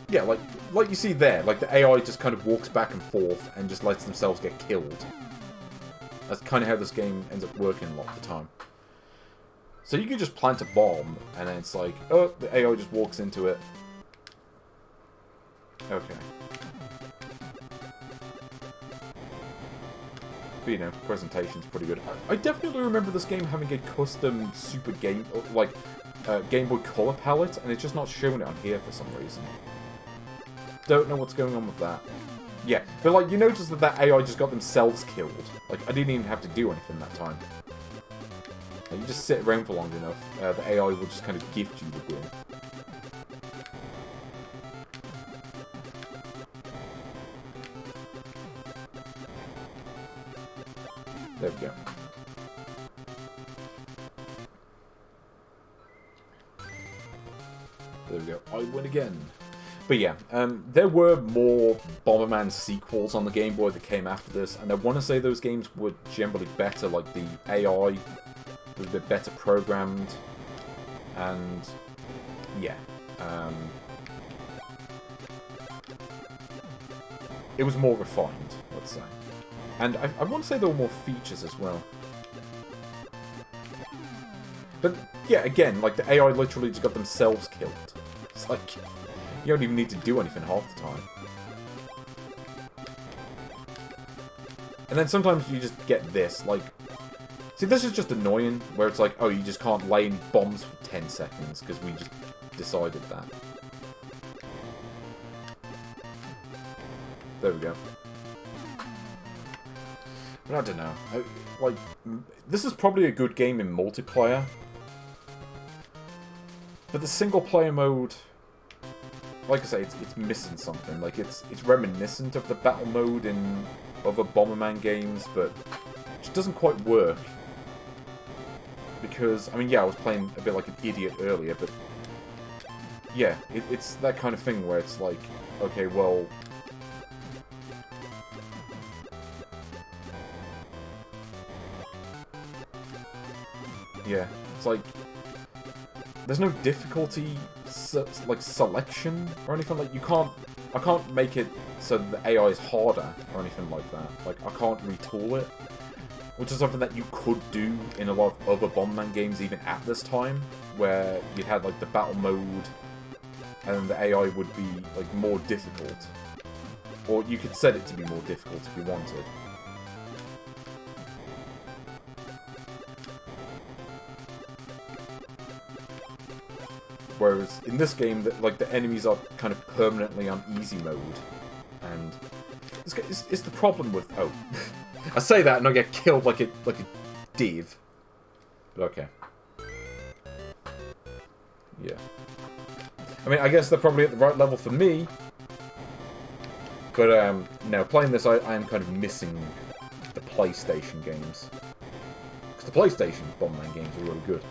Yeah, like you see there, like the AI just kind of walks back and forth and just lets themselves get killed. That's kind of how this game ends up working a lot of the time. So you can just plant a bomb, and then it's like, oh, the AI just walks into it. Okay. But, you know, presentation's pretty good. I definitely remember this game having a custom Super Game, like, Game Boy Color palette, and it's just not showing it on here for some reason. Don't know what's going on with that. Yeah, but, like, you notice that AI just got themselves killed. Like, I didn't even have to do anything that time. Like, you just sit around for long enough, the AI will just kind of gift you the win. There we go. There we go. I win again. But yeah, there were more Bomberman sequels on the Game Boy that came after this, and I want to say those games were generally better. Like, the AI was a bit better programmed, and yeah. It was more refined, let's say. And I want to say there were more features as well. But, yeah, again, like, the AI literally just got themselves killed. It's like, you don't even need to do anything half the time. And then sometimes you just get this, like... See, this is just annoying, where it's like, oh, you just can't lay any bombs for 10 seconds, because we just decided that. There we go. But I don't know. Like, this is probably a good game in multiplayer. But the single-player mode... Like I say, it's missing something. Like, it's reminiscent of the battle mode in other Bomberman games, but it just doesn't quite work. Because, I mean, yeah, I was playing a bit like an idiot earlier, but... Yeah, it's that kind of thing where it's like, okay, well... Yeah, it's like... There's no difficulty, like, selection or anything. Like, I can't make it so that the AI is harder or anything like that. Like, I can't retool it. Which is something that you could do in a lot of other Bomberman games even at this time. Where you'd had, like, the battle mode and the AI would be, like, more difficult. Or you could set it to be more difficult if you wanted. Whereas in this game, like, the enemies are kind of permanently on easy mode, and It's the problem with... Oh. I say that and I get killed like a div. But okay. Yeah. I mean, I guess they're probably at the right level for me. But, no, playing this, I am kind of missing the PlayStation games. Because the PlayStation Bomberman games are really good.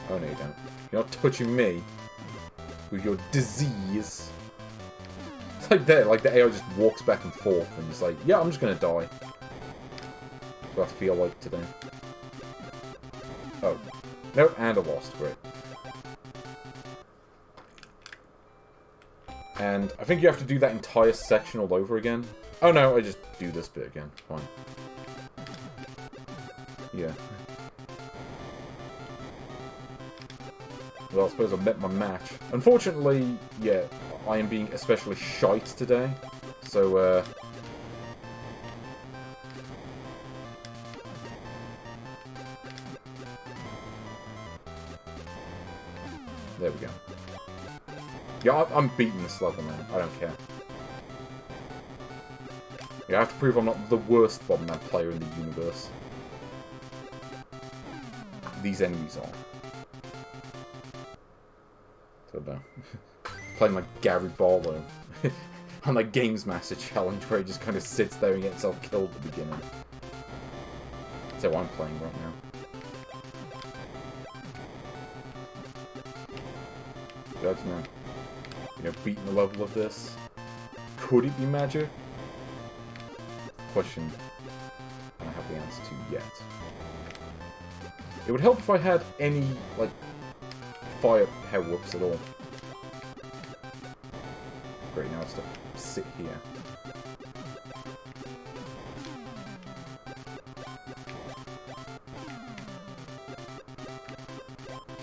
Oh, no, you don't. You're not touching me with your disease. It's like that, like the AI just walks back and forth and it's like, yeah, I'm just gonna die. That's what I feel like today. Oh. Nope, and I lost. Great. And I think you have to do that entire section all over again. Oh no, I just do this bit again. Fine. Yeah. Well, I suppose I've met my match. Unfortunately, yeah, I am being especially shite today. So, there we go. Yeah, I'm beating this level now. I don't care. Yeah, I have to prove I'm not the worst Bomberman player in the universe. These enemies are. So no. Playing like Gary Barlow on like Games Master Challenge where he just kind of sits there and gets himself killed at the beginning. That's how I'm playing right now. I don't know. You know, beating the level of this. Could it be magic? Question I don't have the answer to yet. It would help if I had any, like, fire power-ups at all. Great, now I have to sit here.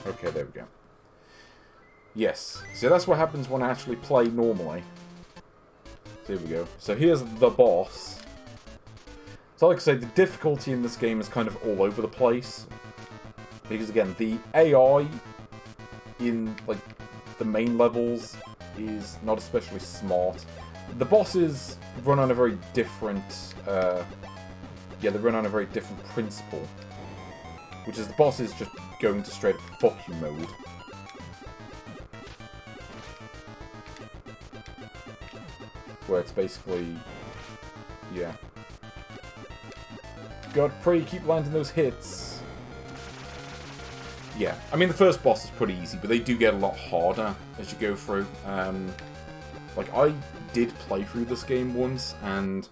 Okay, there we go. Yes, so that's what happens when I actually play normally. There we go. So here's the boss. So like I say, the difficulty in this game is kind of all over the place. Because again, the AI in like the main levels is not especially smart. The bosses run on a very different they run on a very different principle. Which is the boss is just going to straight up fuck you mode. Where it's basically, yeah. God, pray you keep landing those hits. Yeah, I mean the first boss is pretty easy, but they do get a lot harder as you go through. Like I did play through this game once, and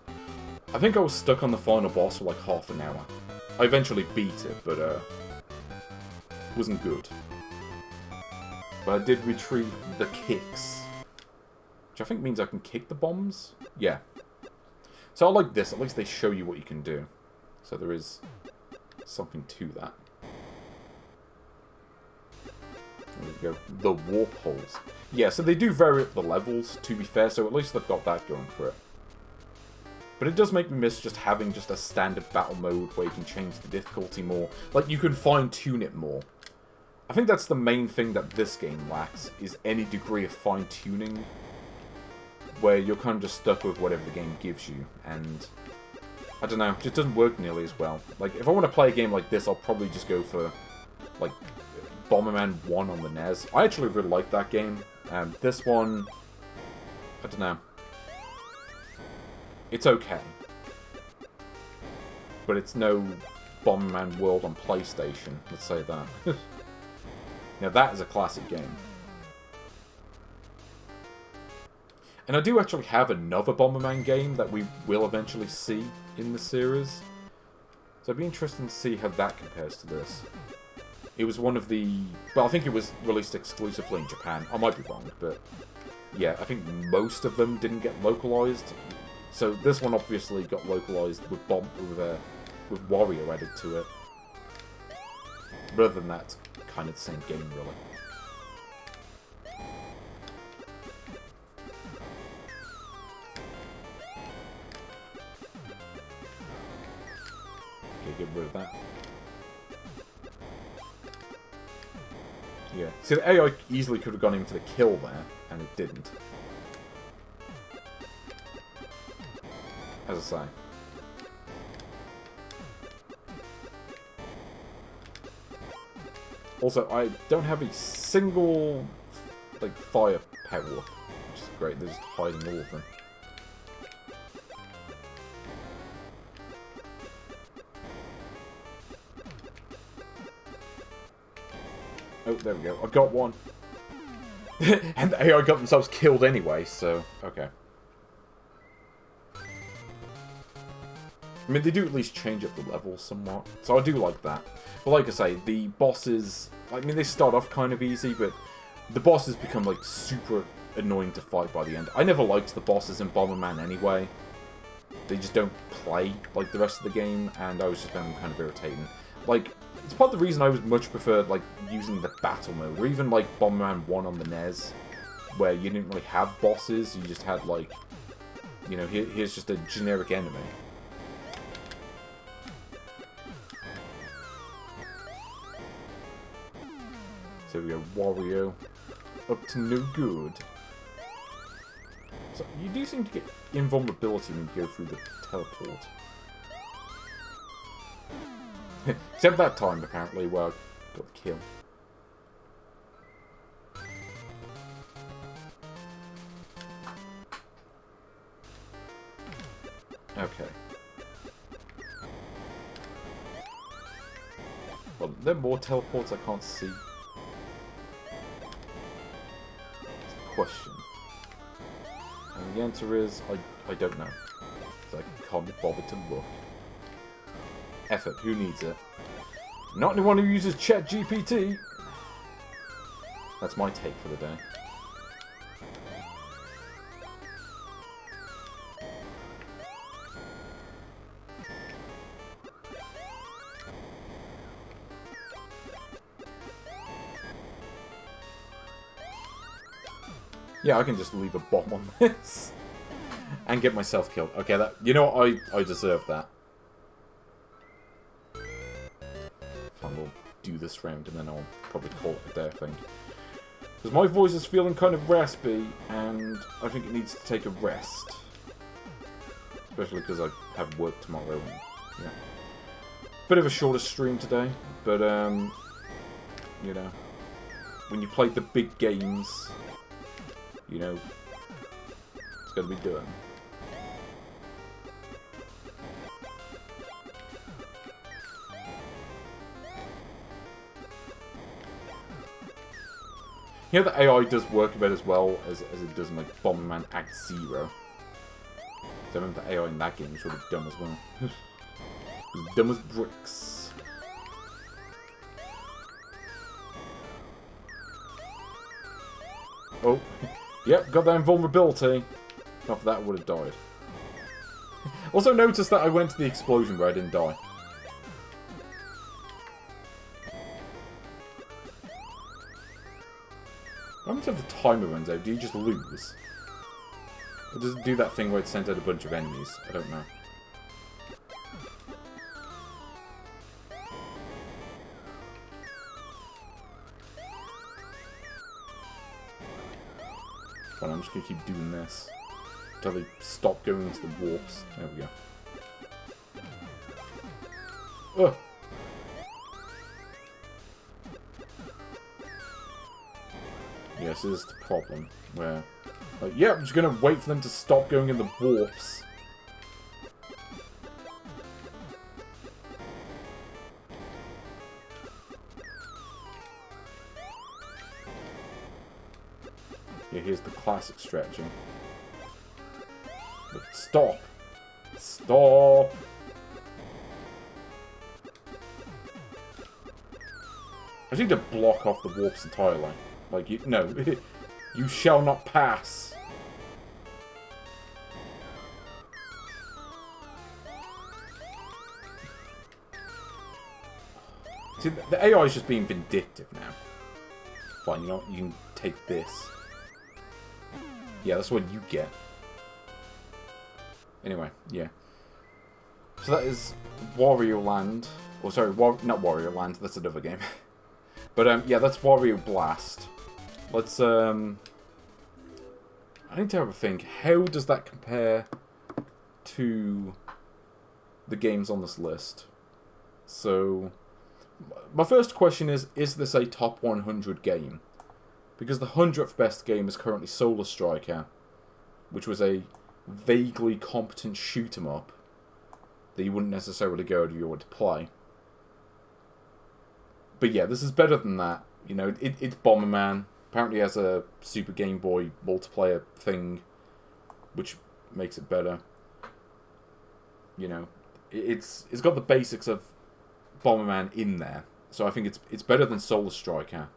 I think I was stuck on the final boss for like half an hour. I eventually beat it, but wasn't good. But I did retrieve the kicks. Which I think means I can kick the bombs? Yeah. So I like this, at least they show you what you can do. So there is something to that. There we go. The warp holes. Yeah, so they do vary up the levels, to be fair, so at least they've got that going for it. But it does make me miss just having just a standard battle mode where you can change the difficulty more. Like, you can fine-tune it more. I think that's the main thing that this game lacks, is any degree of fine-tuning. Where you're kind of just stuck with whatever the game gives you, and I don't know, it just doesn't work nearly as well. Like, if I want to play a game like this, I'll probably just go for, like, Bomberman 1 on the NES. I actually really like that game. This one, I don't know. It's okay. But it's no Bomberman World on PlayStation, let's say that. Now that is a classic game. And I do actually have another Bomberman game that we will eventually see in the series. So it'd be interesting to see how that compares to this. It was one of the... Well, I think it was released exclusively in Japan. I might be wrong, but... Yeah, I think most of them didn't get localized. So this one obviously got localized with Wario added to it. But other than that, it's kind of the same game, really. Okay, get rid of that. Yeah. See, the AI easily could have gone into the kill there, and it didn't. As I say. Also, I don't have a single, like, fire power-up, which is great. They're just hiding all of them. Oh, there we go. I got one. And the AI got themselves killed anyway, so... Okay. I mean, they do at least change up the levels somewhat. So I do like that. But like I say, the bosses... I mean, they start off kind of easy, but... The bosses become, like, super annoying to fight by the end. I never liked the bosses in Bomberman anyway. They just don't play like the rest of the game, and I was just found them kind of irritating. Like... It's part of the reason I was much preferred, like, using the battle mode, or even, like, Bomberman 1 on the NES, where you didn't really have bosses, you just had, like, you know, here's just a generic enemy. So we go, Wario, up to no good. So, you do seem to get invulnerability when you go through the teleport. Except that time, apparently, where I got the kill. Okay. Well, there are more teleports I can't see. That's the question. And the answer is, I don't know. So I can't be bothered to look. Effort, who needs it? Not anyone who uses ChatGPT! That's my take for the day. Yeah, I can just leave a bomb on this. And get myself killed. Okay, that, you know what? I deserve that. Fine, we'll do this round and then I'll probably call it a day, I think. Because my voice is feeling kind of raspy, and I think it needs to take a rest. Especially because I have work tomorrow. And, yeah. Bit of a shorter stream today, but, you know, when you play the big games, you know, it's got to be done. You know, the AI does work a bit as well as it does in, like, Bomberman Act Zero. So I remember the AI in that game was really dumb as well. It was dumb as bricks. Oh. Yep, got that invulnerability. Not for that, I would have died. Also noticed that I went to the explosion where I didn't die. How much of the timer runs out? Do you just lose? Or does it do that thing where it sends out a bunch of enemies? I don't know. Fine, I'm just gonna keep doing this until they stop going into the warps. There we go. Ugh! Yes, this is the problem, where, like, yeah, I'm just gonna wait for them to stop going in the warps. Yeah, here's the classic strategy. But stop! Stop! I need to block off the warps entirely. Like, you, no. You shall not pass. See, the AI is just being vindictive now. Fine, you know what? You can take this. Yeah, that's what you get. Anyway, yeah. So that is Wario Land. Oh, sorry, not Wario Land. That's another game. But yeah, that's Wario Blast. Let's I need to have a think. How does that compare to the games on this list? So, my first question is this a top 100 game? Because the 100th best game is currently Solar Striker, which was a vaguely competent shoot-'em-up that you wouldn't necessarily go out of your way to play. But yeah, this is better than that. You know, it's Bomberman. Apparently has a Super Game Boy multiplayer thing, which makes it better. You know, it's got the basics of Bomberman in there, so I think it's better than Solar Striker.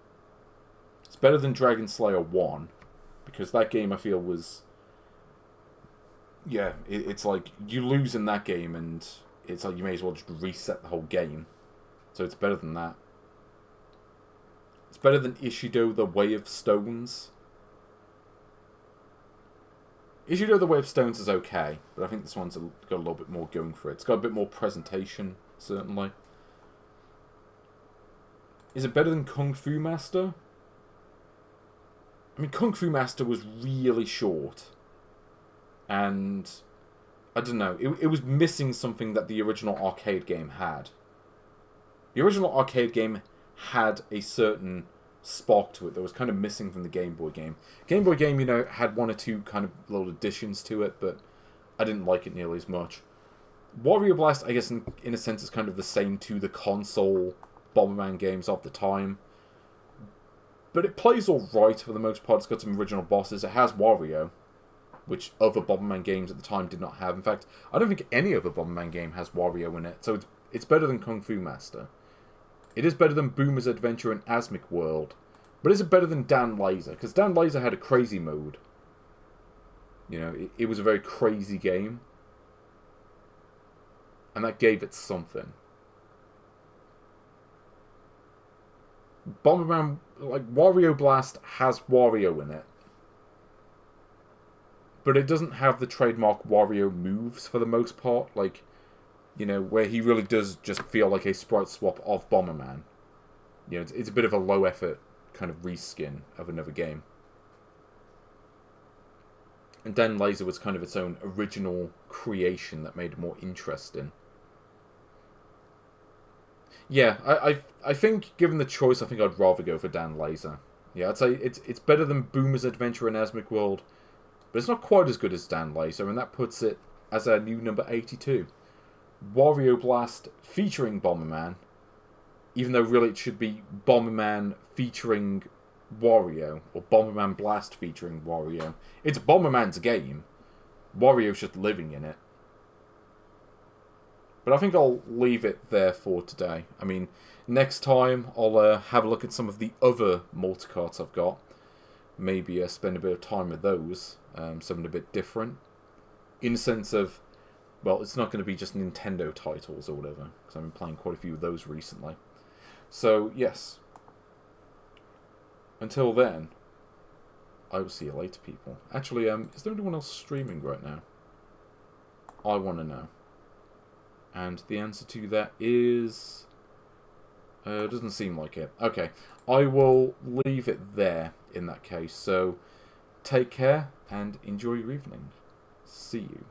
It's better than Dragon Slayer 1, because that game I feel was... Yeah, it's like, you lose in that game, and it's like you may as well just reset the whole game. So it's better than that. It's better than Ishido the Way of Stones. Ishido the Way of Stones is okay, but I think this one's got a little bit more going for it. It's got a bit more presentation, certainly. Is it better than Kung Fu Master? I mean, Kung Fu Master was really short. And, I don't know, it was missing something that the original arcade game had. The original arcade game had a certain spark to it that was kind of missing from the Game Boy game. Game Boy game, you know, had one or two kind of little additions to it, but I didn't like it nearly as much. Wario Blast, I guess, in a sense, is kind of the same to the console Bomberman games of the time. But it plays alright for the most part. It's got some original bosses. It has Wario, which other Bomberman games at the time did not have. In fact, I don't think any other Bomberman game has Wario in it. So it's better than Kung Fu Master. It is better than Boomer's Adventure and Asmic World. But is it better than Dan Laser? Because Dan Laser had a crazy mode. You know, it was a very crazy game. And that gave it something. Bomberman, like, Wario Blast has Wario in it. But it doesn't have the trademark Wario moves for the most part. Like, you know, where he really does just feel like a sprite swap of Bomberman. You know, it's a bit of a low effort kind of reskin of another game. And Dan Laser was kind of its own original creation that made it more interesting. Yeah, I think, given the choice, I think I'd rather go for Dan Laser. Yeah, I'd say it's better than Boomer's Adventure and Asmic World, but it's not quite as good as Dan Laser, and that puts it as our new number 82. Wario Blast featuring Bomberman, even though really it should be Bomberman featuring Wario, or Bomberman Blast featuring Wario. It's Bomberman's game. Wario's just living in it. But I think I'll leave it there for today. I mean, next time I'll have a look at some of the other multicarts I've got. Maybe spend a bit of time with those. Something a bit different. In the sense of, well, it's not going to be just Nintendo titles or whatever. Because I've been playing quite a few of those recently. So, yes. Until then, I will see you later, people. Actually, is there anyone else streaming right now? I want to know. And the answer to that is... doesn't seem like it. Okay, I will leave it there in that case. So, take care and enjoy your evening. See you.